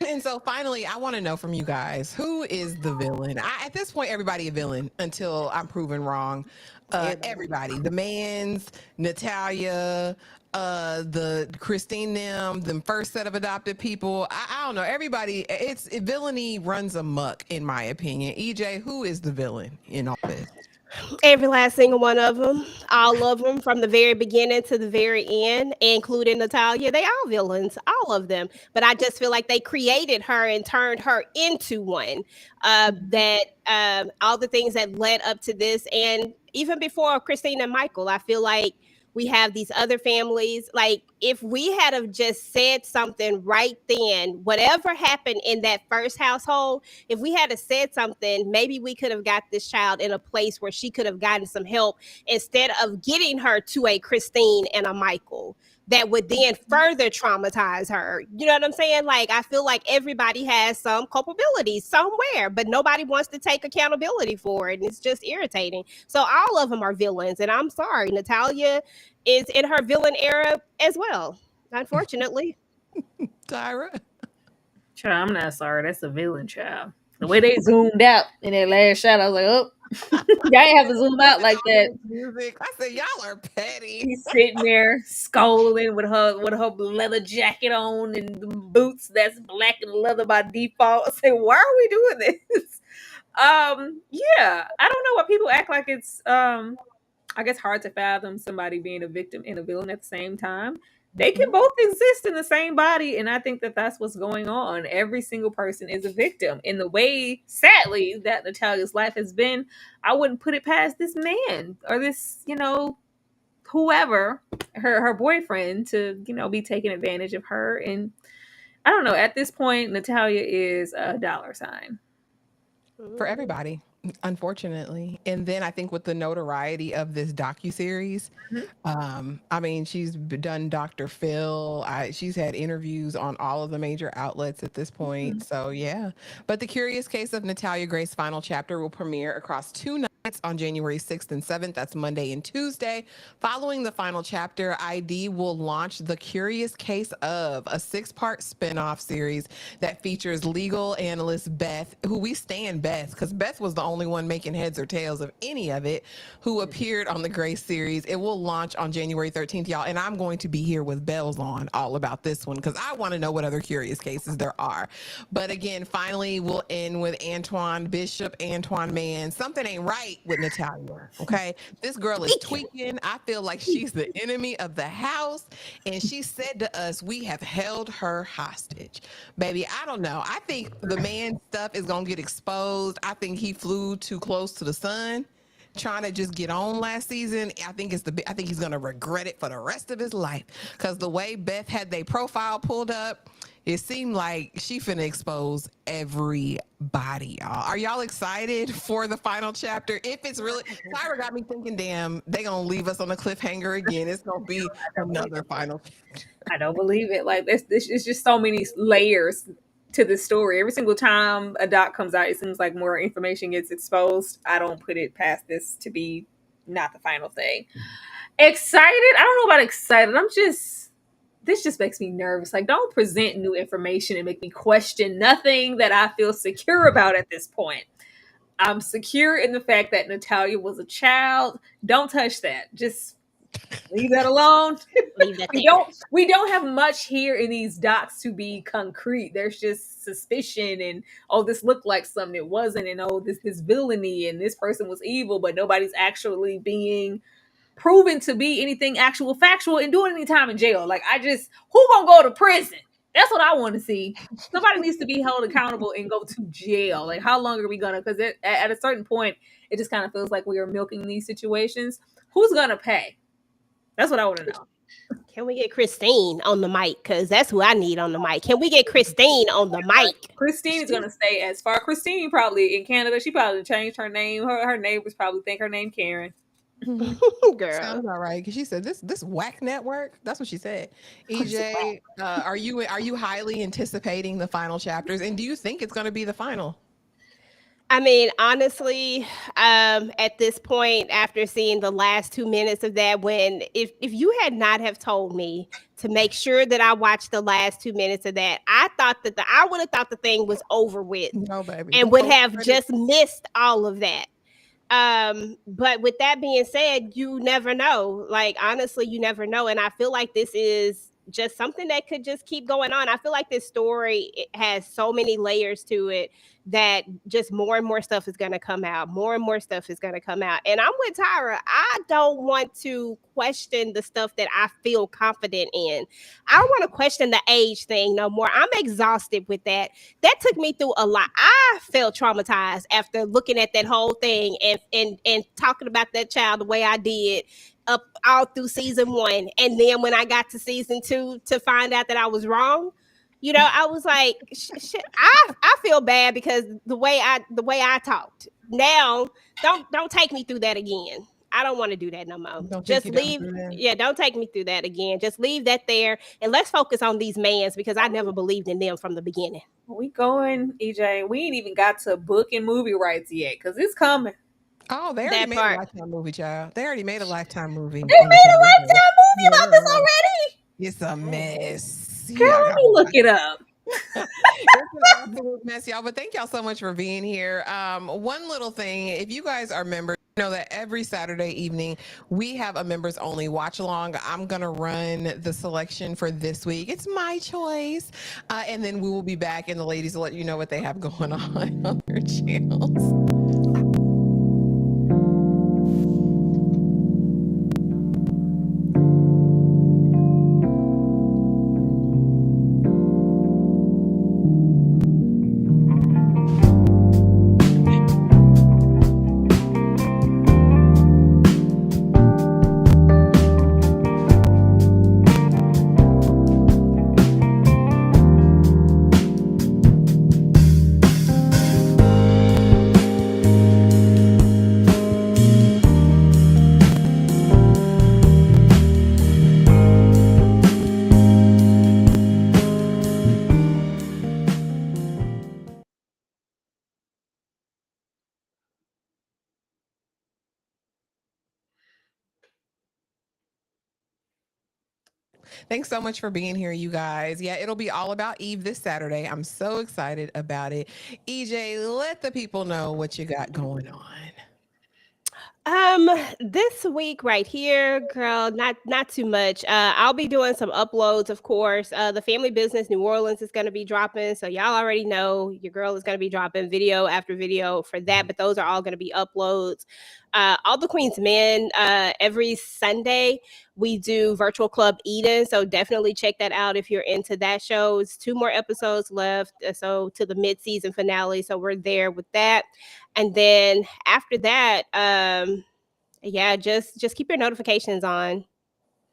and so finally, I want to know from you guys, who is the villain? At this point, everybody a villain until I'm proven wrong. Everybody, the Mans, Natalia, the Christine, them first set of adopted people. I don't know. Everybody, villainy runs amok, in my opinion. EJ, who is the villain in all this? Every last single one of them, all of them, from the very beginning to the very end, including Natalia. They all villains, all of them. But I just feel like they created her and turned her into one. That all the things that led up to this, and even before Christine and Michael, I feel like we have these other families. Like, if we had have just said something right then, whatever happened in that first household, if we had have said something, maybe we could have got this child in a place where she could have gotten some help, instead of getting her to a Christine and a Michael that would then further traumatize her. You know what I'm saying? Like, I feel like everybody has some culpability somewhere, but nobody wants to take accountability for it. And it's just irritating. So all of them are villains. And I'm sorry, Natalia is in her villain era as well, unfortunately. Tyra? Child, I'm not sorry. That's a villain, child. The way they zoomed out in that last shot, I was like, oh, y'all ain't have to zoom out like that. Music. I said, y'all are petty. She's sitting there scolding with her leather jacket on and the boots that's black and leather by default. I say, why are we doing this? Yeah, I don't know why people act like it's I guess hard to fathom somebody being a victim and a villain at the same time. They can both exist in the same body, and I think that that's what's going on. Every single person is a victim. In the way, sadly, that Natalia's life has been, I wouldn't put it past this man or this, whoever, her boyfriend, to, be taking advantage of her. And I don't know, at this point, Natalia is a dollar sign. For everybody, unfortunately. And then I think with the notoriety of this docuseries, I mean, she's done Dr. Phil. She's had interviews on all of the major outlets at this point. So yeah. But The Curious Case of Natalia Grace final chapter will premiere across 2 nights on January 6th and 7th. That's Monday and Tuesday. Following the final chapter, ID will launch The Curious Case of, a 6-part spinoff series that features legal analyst Beth, who we stand Beth, because Beth was the only one making heads or tails of any of it, who appeared on the Grace series. It will launch on January 13th, y'all, and I'm going to be here with bells on all about this one, because I want to know what other curious cases there are. But again, finally, we'll end with Antoine Mann. Something ain't right with Natalia, okay? This girl is tweaking. I feel like she's the enemy of the house, and she said to us, we have held her hostage. Baby, I don't know. I think the man stuff is gonna get exposed. I think he flew too close to the sun, trying to just get on last season. I think he's gonna regret it for the rest of his life, because the way Beth had their profile pulled up, it seemed like she finna expose everybody, y'all. Are y'all excited for the final chapter? If it's really, Tyra got me thinking, damn, they gonna leave us on a cliffhanger again. It's gonna be another final chapter. I don't believe it. Like, this is just so many layers to the story. Every single time a doc comes out, it seems like more information gets exposed. I don't put it past this to be not the final thing. Excited? I don't know about excited. This just makes me nervous. Like, don't present new information and make me question nothing that I feel secure about at this point. I'm secure in the fact that Natalia was a child. Don't touch that. Just leave that alone. We don't have much here in these docs to be concrete. There's just suspicion and, oh, this looked like something it wasn't, and oh, this villainy and this person was evil, but nobody's actually being proven to be anything actual factual in doing any time in jail. Like, who gonna go to prison? That's what I want to see. Somebody needs to be held accountable and go to jail. Like, how long are we gonna? Because at a certain point, it just kind of feels like we are milking these situations. Who's gonna pay? That's what I want to know. Can we get Christine on the mic? Because that's who I need on the mic. Can we get Christine on the mic? Christine is gonna stay as far. Christine probably in Canada. She probably changed her name. Her neighbors probably think her name Karen. Girl, sounds all right. Because she said this whack network. That's what she said. EJ, are you highly anticipating the final chapters, and do you think it's going to be the final? I mean, honestly, at this point, after seeing the last 2 minutes of that, if you had not have told me to make sure that I watched the last 2 minutes of that, I would have thought the thing was over with, no, baby, and would have just missed all of that. But with that being said, you never know. Like, honestly, you never know, and I feel like this is just something that could just keep going on. I feel like this story, it has so many layers to it that just more and more stuff is going to come out. More and more stuff is going to come out. And I'm with Tyra. I don't want to question the stuff that I feel confident in. I don't want to question the age thing no more. I'm exhausted with that. That took me through a lot. I felt traumatized after looking at that whole thing and talking about that child the way I did up all through season 1. And then when I got to season 2 to find out that I was wrong, you know, I was like, I feel bad because the way I talked. Now, don't take me through that again. I don't want to do that no more. Just leave. Yeah, don't take me through that again. Just leave that there, and let's focus on these mans because I never believed in them from the beginning. We going, EJ. We ain't even got to book and movie rights yet because it's coming. Oh, they already made a Lifetime movie, child. They already made a Lifetime movie. They made a Lifetime movie about this already? It's a mess. Girl, let me look it up. It's an absolute mess, y'all. But thank y'all so much for being here. One little thing, if you guys are members, you know that every Saturday evening we have a members only watch along. I'm gonna run the selection for this week. It's my choice, and then we will be back, and the ladies will let you know what they have going on their channels. Thanks so much for being here, you guys. Yeah, it'll be all about Eve this Saturday. I'm so excited about it. EJ, let the people know what you got going on. This week right here, girl, not too much. I'll be doing some uploads, of course. The Family Business New Orleans is going to be dropping, so y'all already know your girl is going to be dropping video after video for that. But those are all going to be uploads. All the Queen's Men, every Sunday we do Virtual Club Eden, so definitely check that out if you're into that show. It's 2 more episodes left, so to the mid-season finale. So we're there with that, and then after that, yeah, just keep your notifications on.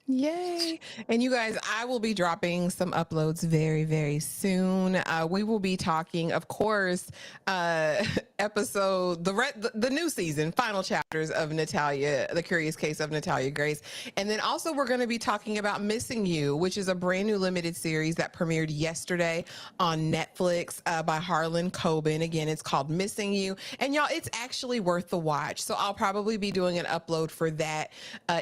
Yay. And you guys, I will be dropping some uploads very, very soon. We will be talking, of course, episode, the new season, final chapters of Natalia, The Curious Case of Natalia Grace. And then also we're going to be talking about Missing You, which is a brand new limited series that premiered yesterday on Netflix by Harlan Coben. Again, it's called Missing You. And y'all, it's actually worth the watch. So I'll probably be doing an upload for that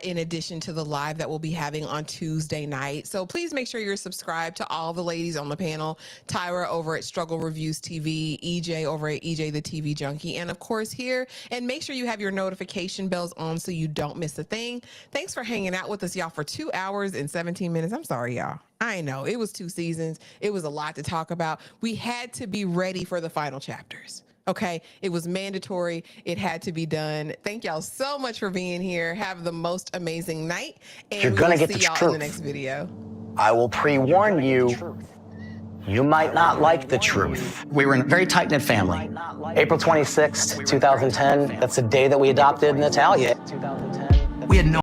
in addition to the live that we'll be having on Tuesday night. So please make sure you're subscribed to all the ladies on the panel. Tyra over at Struggle Reviews TV, EJ over at EJ the TV Junkie, and of course here. And make sure you have your notification bells on so you don't miss a thing. Thanks for hanging out with us, y'all, for 2 hours and 17 minutes. I'm sorry, y'all. I know it was 2 seasons. It was a lot to talk about. We had to be ready for the final chapters. Okay, it was mandatory. It had to be done. Thank y'all so much for being here. Have the most amazing night. And You're gonna we'll get see the y'all in truth. the next video. I will pre-warn you, you might not like the truth. We were in a very tight-knit family. April 26th, 2010, that's the day that we adopted Natalia. We had no